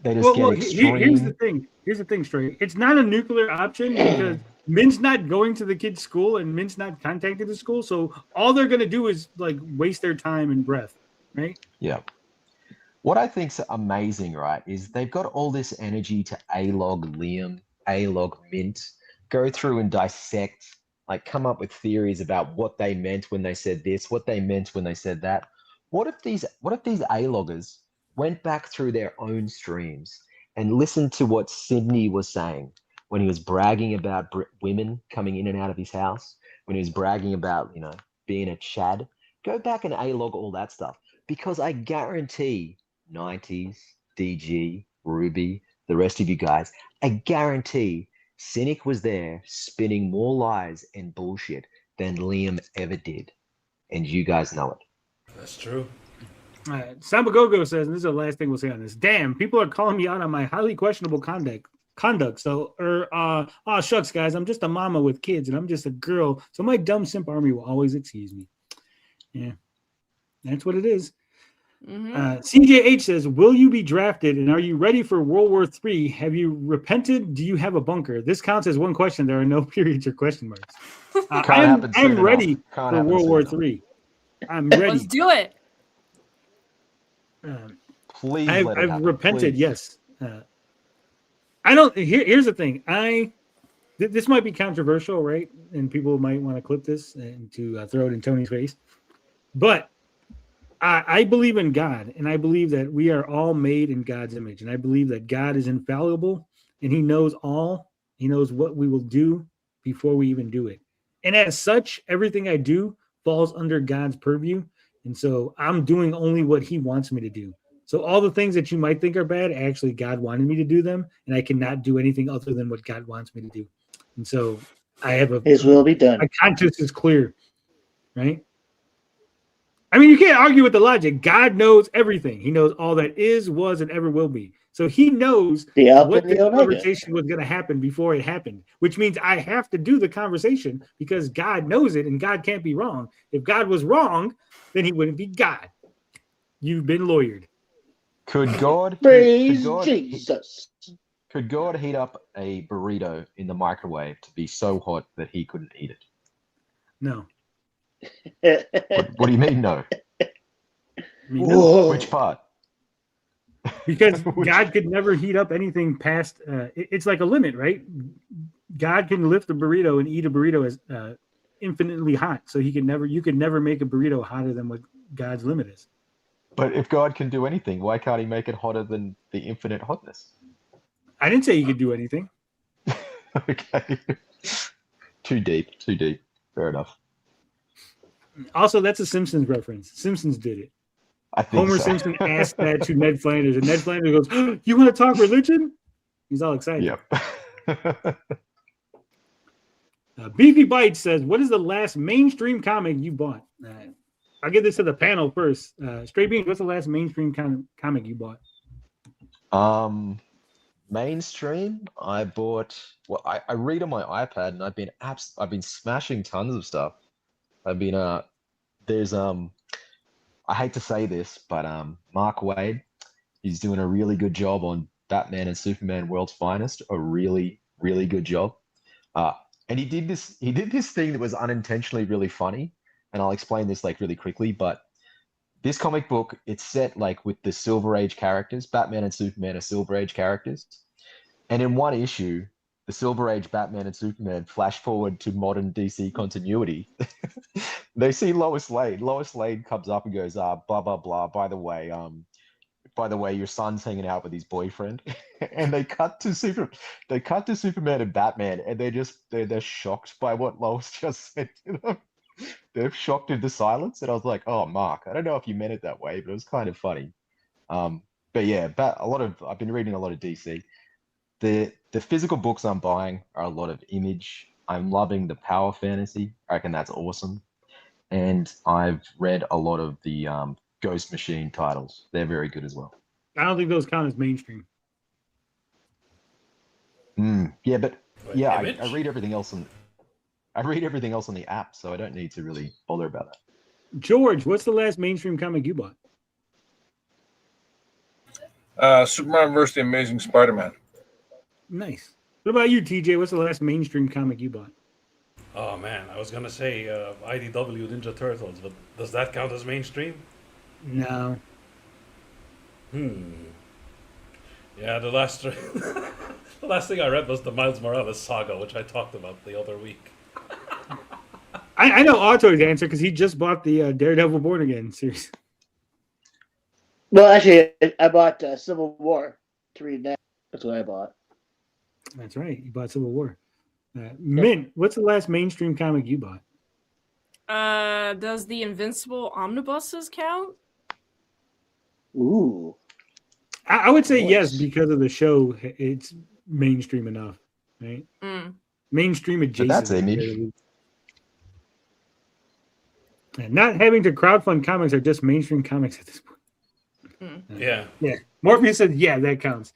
get extreme. Here's the thing. Here's the thing, Stray. It's not a nuclear option because Min's not going to the kid's school and Min's not contacting the school. So all they're gonna do is like waste their time and breath, right? Yeah. What I think's amazing, right, is they've got all this energy to A-log Liam, A-log Mint, go through and dissect, like come up with theories about what they meant when they said this, what they meant when they said that. What if these A-loggers went back through their own streams and listened to what Sydney was saying when he was bragging about women coming in and out of his house, when he was bragging about, you know, being a Chad? Go back and A-log all that stuff, because I guarantee 90s, DG, Ruby, the rest of you guys, I guarantee Cynic was there spinning more lies and bullshit than Liam ever did. And you guys know it. That's true. All right. Sambagogo says, and this is the last thing we'll say on this. Damn, people are calling me out on my highly questionable conduct. So, shucks, guys, I'm just a mama with kids and I'm just a girl. So my dumb simp army will always excuse me. Yeah, that's what it is. CJH says, will you be drafted and are you ready for World War III? Have you repented? Do you have a bunker? This counts as one question. There are no periods or question marks. I'm ready for World War III. I'm ready. Let's do it. Please. I've repented. Please. Yes. I don't. Here's the thing. This might be controversial, right? And people might want to clip this and to throw it in Tony's face. But I believe in God, and I believe that we are all made in God's image, and I believe that God is infallible, and He knows all. He knows what we will do before we even do it. And as such, everything I do falls under God's purview. And so I'm doing only what He wants me to do. So all the things that you might think are bad, actually God wanted me to do them, and I cannot do anything other than what God wants me to do. And so I have His will be done. My conscience is clear, right? I mean, you can't argue with the logic. God knows everything. He knows all that is, was, and ever will be. So He knows what the conversation was going to happen before it happened, which means I have to do the conversation because God knows it and God can't be wrong. If God was wrong, then He wouldn't be God. You've been lawyered. Could God Jesus? Could God heat up a burrito in the microwave to be so hot that He couldn't eat it? No. What do you mean, no? No. Which part? Because God could never heat up anything past. It's like a limit, right? God can lift a burrito and eat a burrito as infinitely hot. So you could never make a burrito hotter than what God's limit is. But if God can do anything, why can't He make it hotter than the infinite hotness? I didn't say He could do anything. Okay. Too deep. Fair enough. Also, that's a Simpsons reference. Simpsons did it. Homer Simpson asked that to Ned Flanders, and Ned Flanders goes, oh, "You want to talk religion?" He's all excited. Yep. Beefy Bites says, "What is the last mainstream comic you bought?" I'll give this to the panel first. Straight Beans, what's the last mainstream comic you bought? Mainstream, I bought. Well, I read on my iPad, and I've been smashing tons of stuff. I've been there's I hate to say this, but Mark Waid, he's doing a really good job on Batman and Superman World's Finest. A really, really good job. And he did this thing that was unintentionally really funny. And I'll explain this like really quickly, but this comic book, it's set like with the Silver Age characters. Batman and Superman are Silver Age characters. And in one issue, the Silver Age Batman and Superman flash forward to modern DC continuity. They see Lois Lane. Lois Lane comes up and goes, blah blah blah. By the way, your son's hanging out with his boyfriend. And they cut to Superman and Batman, and they're shocked by what Lois just said to them. They're shocked into silence, and I was like, "Oh, Mark, I don't know if you meant it that way, but it was kind of funny." But yeah, I've been reading a lot of DC. The physical books I'm buying are a lot of Image. I'm loving the power fantasy. I reckon that's awesome. And I've read a lot of the Ghost Machine titles. They're very good as well. I don't think those count as mainstream. Yeah, but yeah, Image? I read everything else on the app, so I don't need to really bother about that. George, what's the last mainstream comic you bought? Superman vs. the Amazing Spider-Man. Nice. What about you, TJ? What's the last mainstream comic you bought? Oh man, I was gonna say IDW Ninja Turtles, but does that count as mainstream? No. Yeah, the last thing I read was the Miles Morales saga, which I talked about the other week. I know Otto's answer because he just bought the Daredevil Born Again series. Well, actually, I bought Civil War to read that. That's what I bought. That's right. You bought Civil War. Mint, what's the last mainstream comic you bought? Does the Invincible omnibuses count? Ooh. I would say yes because of the show. It's mainstream enough, right? Mainstream adjacent. But that's Image. And not having to crowdfund comics are just mainstream comics at this point. Yeah. Morpheus said, yeah, that counts.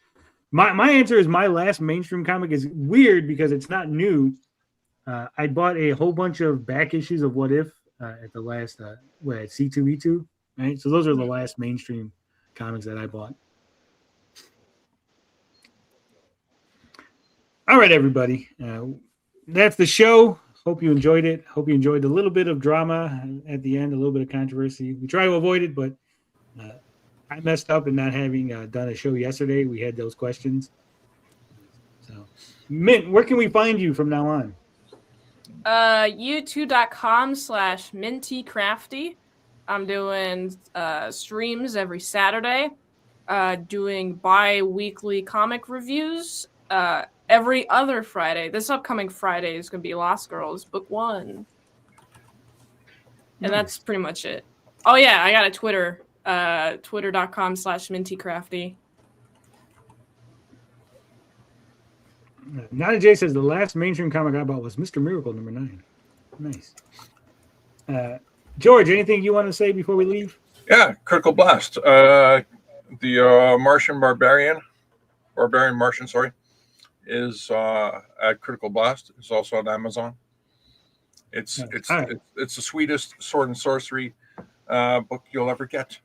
My answer is my last mainstream comic is weird because it's not new. I bought a whole bunch of back issues of What If at the last at C2E2, right? So those are the last mainstream comics that I bought. All right, everybody. That's the show. Hope you enjoyed it. Hope you enjoyed a little bit of drama at the end, a little bit of controversy. We try to avoid it, but I messed up in not having done a show yesterday. We had those questions. So, Mint, where can we find you from now on? youtube.com/mintycrafty. I'm doing streams every Saturday, doing bi-weekly comic reviews every other Friday. This upcoming Friday is going to be Lost Girls Book 1. And that's pretty much it. Oh, yeah, I got a Twitter. Twitter.com/mintycrafty. Nana J says the last mainstream comic I bought was Mr. Miracle #9. Nice. George, anything you want to say before we leave? Yeah, Critical Blast. The Martian Martian, is at Critical Blast. It's also on Amazon. It's the sweetest sword and sorcery book you'll ever get.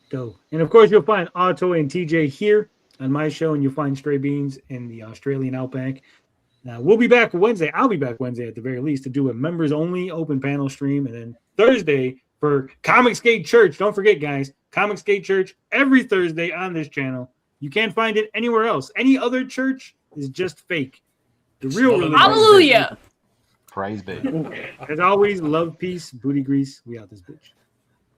Go. And of course, you'll find Otto and TJ here on my show, and you'll find Stray Beans in the Australian Outback. We'll be back Wednesday. I'll be back Wednesday at the very least to do a members only open panel stream. And then Thursday for Comicsgate Church. Don't forget, guys, Comicsgate Church every Thursday on this channel. You can't find it anywhere else. Any other church is just fake. The real religion. Hallelujah. Praise be. As always, love, peace, booty grease. We out this bitch.